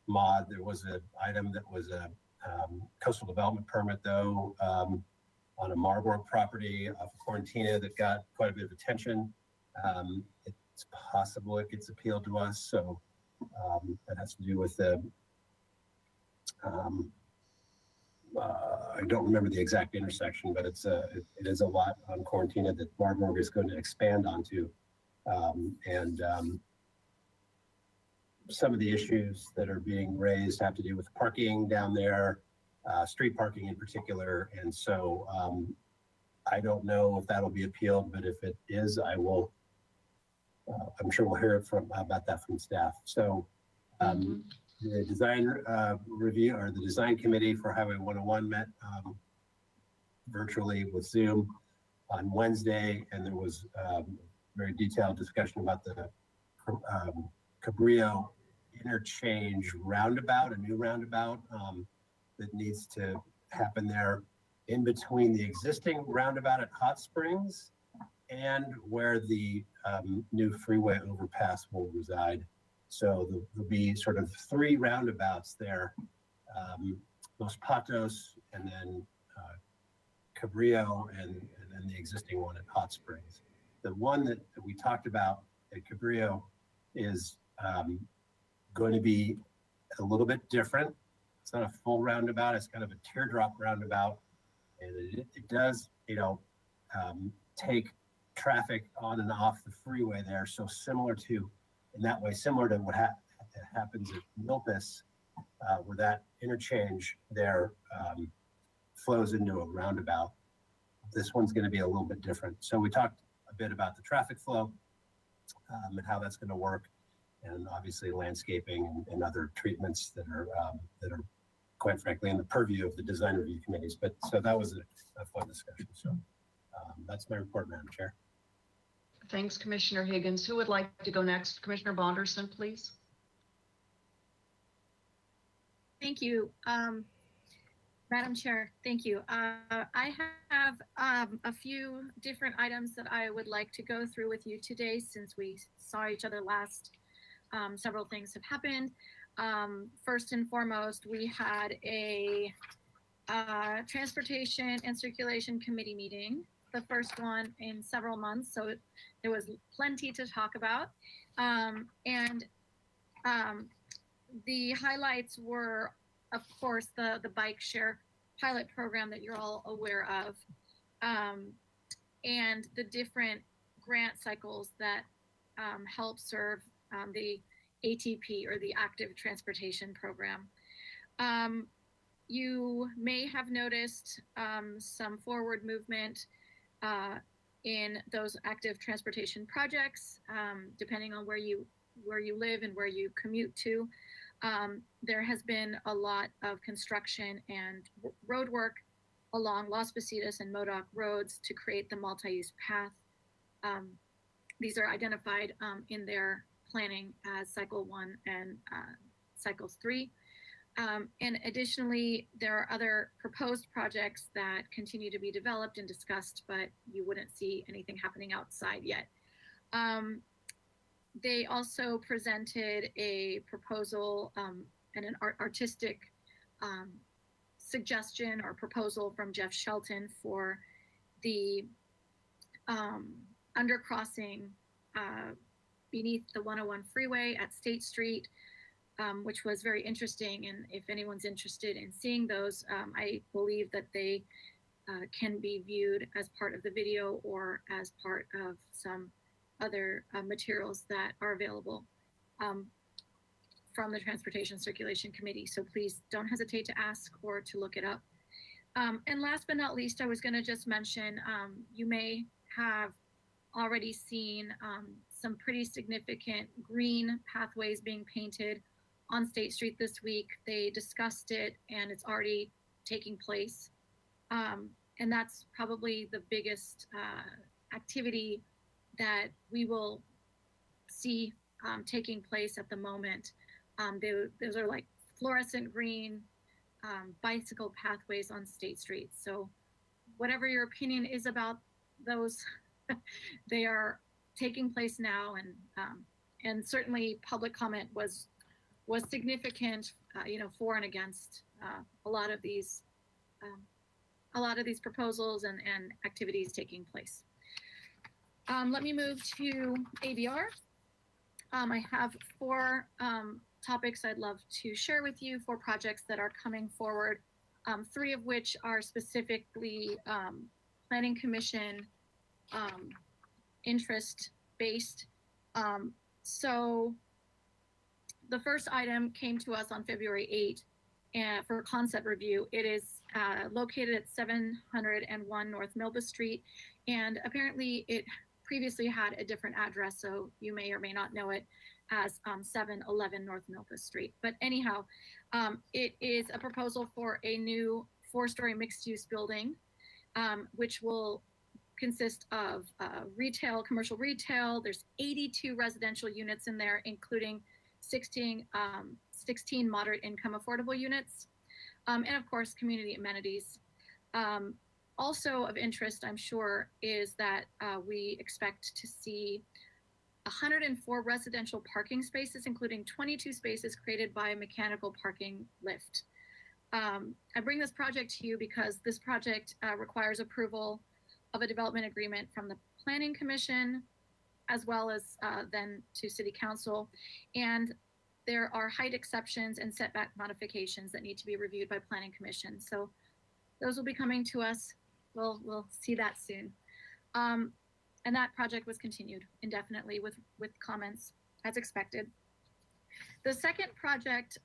mod. There was an item that was a coastal development permit, though, on a Marburg property off of Quarantina that got quite a bit of attention. It's possible it gets appealed to us, so that has to do with the I don't remember the exact intersection, but it is a lot on Quarantina that Marburg is going to expand onto. Some of the issues that are being raised have to do with parking down there, street parking in particular. And so I don't know if that'll be appealed, but if it is, I will, I'm sure we'll hear about that from staff. So the design review, or the design committee for Highway 101 met virtually with Zoom on Wednesday, and there was very detailed discussion about the Cabrillo interchange roundabout, a new roundabout that needs to happen there in between the existing roundabout at Hot Springs and where the new freeway overpass will reside. So there'll be sort of 3 roundabouts there, Los Patos, and then Cabrillo, and then the existing one at Hot Springs. The one that we talked about at Cabrillo is going to be a little bit different. It's not a full roundabout. It's kind of a teardrop roundabout, and it does, take traffic on and off the freeway there. So similar to what happens at Milpas, where that interchange there flows into a roundabout. This one's going to be a little bit different. So we talked a bit about the traffic flow and how that's going to work, and obviously landscaping and other treatments that are quite frankly in the purview of the design review committees. But so that was a fun discussion. So that's my report, Madam Chair. Thanks, Commissioner Higgins. Who would like to go next? Commissioner Bonderson, please. Thank you. Madam Chair, thank you. I have a few different items that I would like to go through with you today since we saw each other last. Several things have happened. First and foremost, we had a Transportation and Circulation Committee meeting, the first one in several months, so there was plenty to talk about. The highlights were, of course, the bike share pilot program that you're all aware of, and the different grant cycles that help serve the ATP, or the Active Transportation Program. You may have noticed some forward movement in those active transportation projects, depending on where you live and where you commute to. There has been a lot of construction and road work along Las Positas and Modoc roads to create the multi-use path. These are identified in their planning as Cycle 1 and Cycles 3. And additionally, there are other proposed projects that continue to be developed and discussed, but you wouldn't see anything happening outside yet. They also presented a proposal and an artistic suggestion or proposal from Jeff Shelton for the undercrossing beneath the 101 freeway at State Street, which was very interesting. And if anyone's interested in seeing those, I believe that they can be viewed as part of the video or as part of some other materials that are available from the Transportation Circulation Committee. So please don't hesitate to ask or to look it up. And last but not least, I was going to just mention, you may have already seen some pretty significant green pathways being painted on State Street this week. They discussed it and it's already taking place. And that's probably the biggest activity that we will see taking place at the moment. Those are like fluorescent green bicycle pathways on State Street. So whatever your opinion is about those, they are taking place now, and certainly public comment was significant, for and against a lot of these proposals and activities taking place. Let me move to ABR. I have 4 topics I'd love to share with you, 4 projects that are coming forward, 3 of which are specifically Planning Commission interest-based. So the first item came to us on February 8 for concept review. It is located at 701 North Milpas Street, and apparently it previously had a different address, so you may or may not know it as 711 North Milpas Street. But anyhow, it is a proposal for a new 4-story mixed-use building, which will consist of retail, commercial retail. There's 82 residential units in there, including 16 moderate income affordable units, and of course, community amenities. Also of interest, I'm sure, is that we expect to see 104 residential parking spaces, including 22 spaces created by a mechanical parking lift. I bring this project to you because this project requires approval of a development agreement from the Planning Commission, as well as then to City Council. And there are height exceptions and setback modifications that need to be reviewed by Planning Commission. So those will be coming to us. We'll see that soon. And that project was continued indefinitely with comments as expected. The second project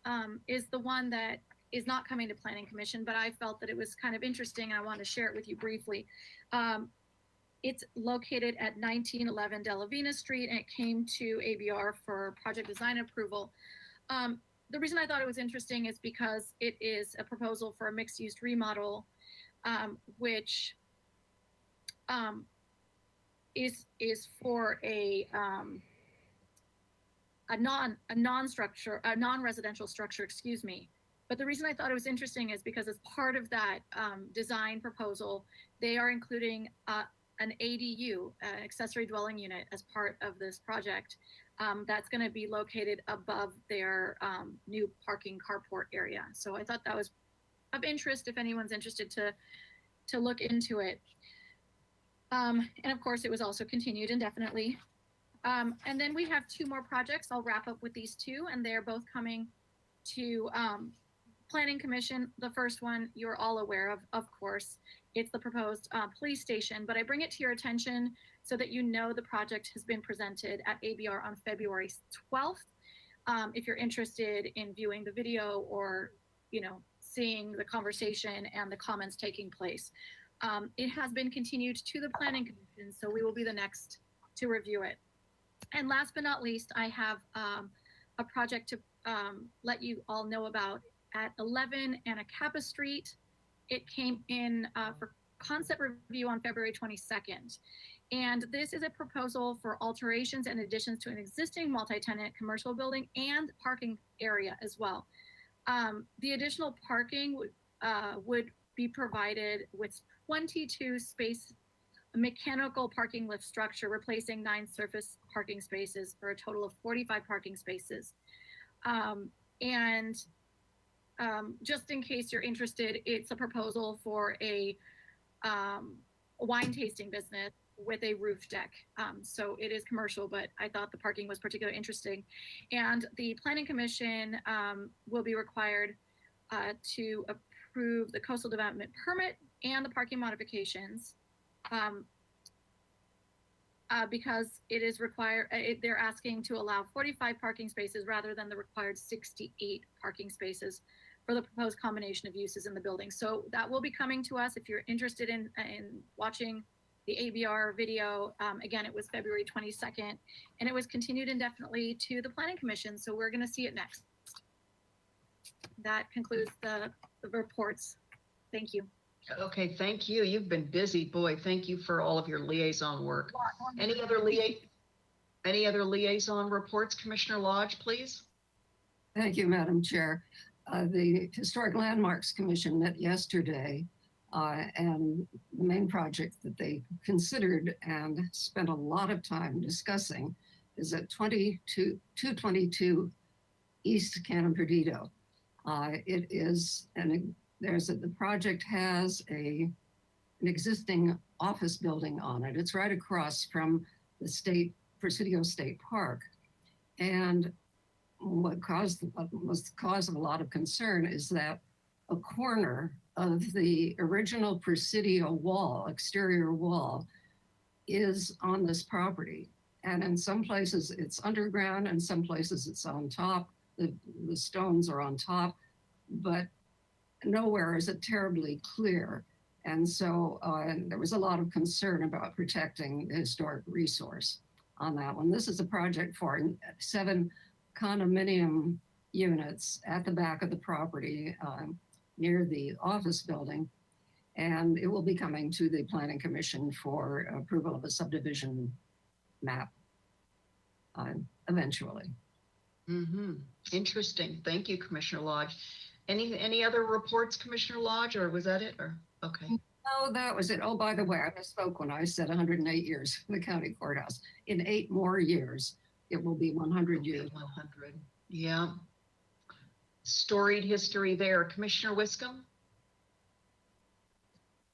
is the one that is not coming to Planning Commission, but I felt that it was kind of interesting. I want to share it with you briefly. It's located at 1911 Delavina Street, and it came to ABR for project design approval. The reason I thought it was interesting is because it is a proposal for a mixed-use remodel, which is for a non-residential structure, excuse me. But the reason I thought it was interesting is because as part of that design proposal, they are including an ADU, an accessory dwelling unit, as part of this project. That's going to be located above their new parking carport area. So I thought that was of interest if anyone's interested to look into it. And of course, it was also continued indefinitely. And then we have two more projects. I'll wrap up with these two, and they're both coming to Planning Commission. The first one you're all aware of course. It's the proposed police station, but I bring it to your attention so that you know the project has been presented at ABR on February 12th. If you're interested in viewing the video or, seeing the conversation and the comments taking place. It has been continued to the Planning Commission, so we will be the next to review it. And last but not least, I have a project to let you all know about at 11 Anacapa Street. It came in for concept review on February 22nd. And this is a proposal for alterations and additions to an existing multi-tenant commercial building and parking area as well. The additional parking would be provided with 22 space mechanical parking lift structure, replacing 9 surface parking spaces for a total of 45 parking spaces. Just in case you're interested, it's a proposal for a wine tasting business with a roof deck. So it is commercial, but I thought the parking was particularly interesting. And the Planning Commission will be required to approve the coastal development permit and the parking modifications because it is required, they're asking to allow 45 parking spaces rather than the required 68 parking spaces for the proposed combination of uses in the building. So that will be coming to us if you're interested in watching the ABR video. Again, it was February 22nd, and it was continued indefinitely to the Planning Commission. So we're gonna see it next. That concludes the reports. Thank you. Okay, thank you. You've been busy, boy. Thank you for all of your liaison work. Any other liaison reports, Commissioner Lodge, please? Thank you, Madam Chair. The Historic Landmarks Commission met yesterday, and the main project that they considered and spent a lot of time discussing is at 222 East Cannon Perdido. It is the project has an existing office building on it. It's right across from the Presidio State Park. And what was the cause of a lot of concern is that a corner of the original Presidio wall, exterior wall, is on this property. And in some places it's underground, and some places it's on top. The stones are on top, but nowhere is it terribly clear. And so there was a lot of concern about protecting the historic resource on that one. This is a project for 7 condominium units at the back of the property near the office building. And it will be coming to the Planning Commission for approval of a subdivision map eventually. Interesting. Thank you, Commissioner Lodge. Any other reports, Commissioner Lodge, or was that it? Or okay. Oh, that was it. Oh, by the way, I misspoke when I said 108 years for the county courthouse. In 8 more years, it will be 100 years. 100. Yeah. Storied history there. Commissioner Wiscombe?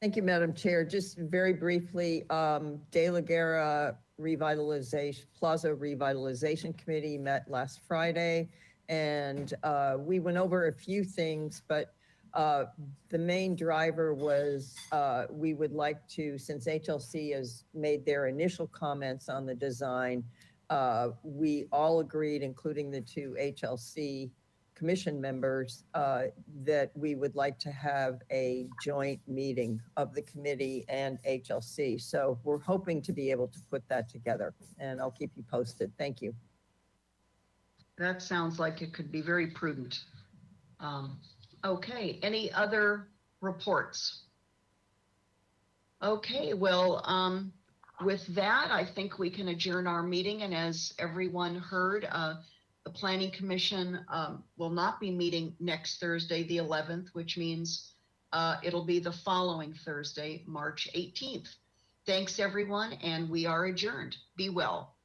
Thank you, Madam Chair. Just very briefly, De La Guerra Plaza Revitalization Committee met last Friday, and we went over a few things, but the main driver was we would like to, since HLC has made their initial comments on the design, we all agreed, including the 2 HLC commission members, that we would like to have a joint meeting of the committee and HLC. So we're hoping to be able to put that together, and I'll keep you posted. Thank you. That sounds like it could be very prudent. Okay, any other reports? Okay, well, with that, I think we can adjourn our meeting. And as everyone heard, the Planning Commission will not be meeting next Thursday, the 11th, which means it'll be the following Thursday, March 18th. Thanks, everyone, and we are adjourned. Be well.